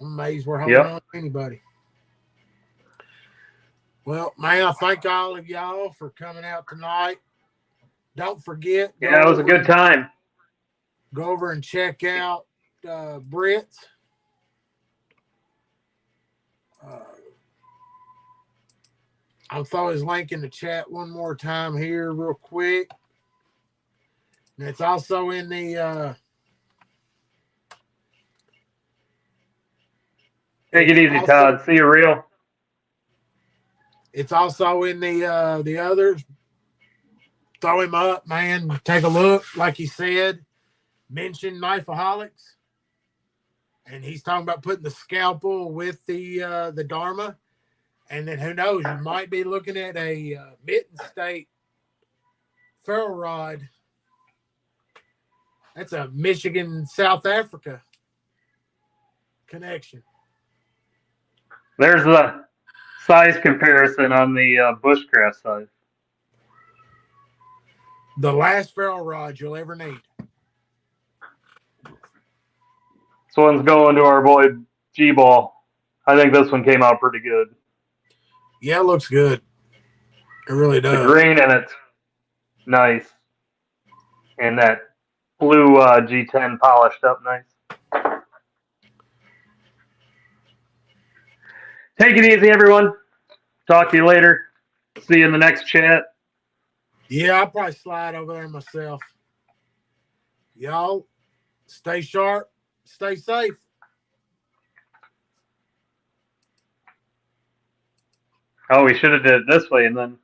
I'm amazed we're holding on to anybody. Well, man, I thank all of y'all for coming out tonight. Don't forget. Yeah, it was a good time. Go over and check out Britz. I'll throw his link in the chat one more time here real quick. And it's also in the take it easy, Todd. See you real. It's also in the others. Throw him up, man. Take a look. Like he said, mention Knaf Halics. And he's talking about putting the scalpel with the Dharma. And then who knows, you might be looking at a Mitten State ferro rod. That's a Michigan, South Africa connection. There's the size comparison on the bushcraft side. The last ferro rod you'll ever need. This one's going to our boy G-Ball. I think this one came out pretty good. Yeah, it looks good. It really does. The green in it's nice. And that blue G10 polished up nice. Take it easy, everyone. Talk to you later. See you in the next chat. Yeah, I'll probably slide over there myself. Y'all, stay sharp, stay safe. Oh, we should have did it this way and then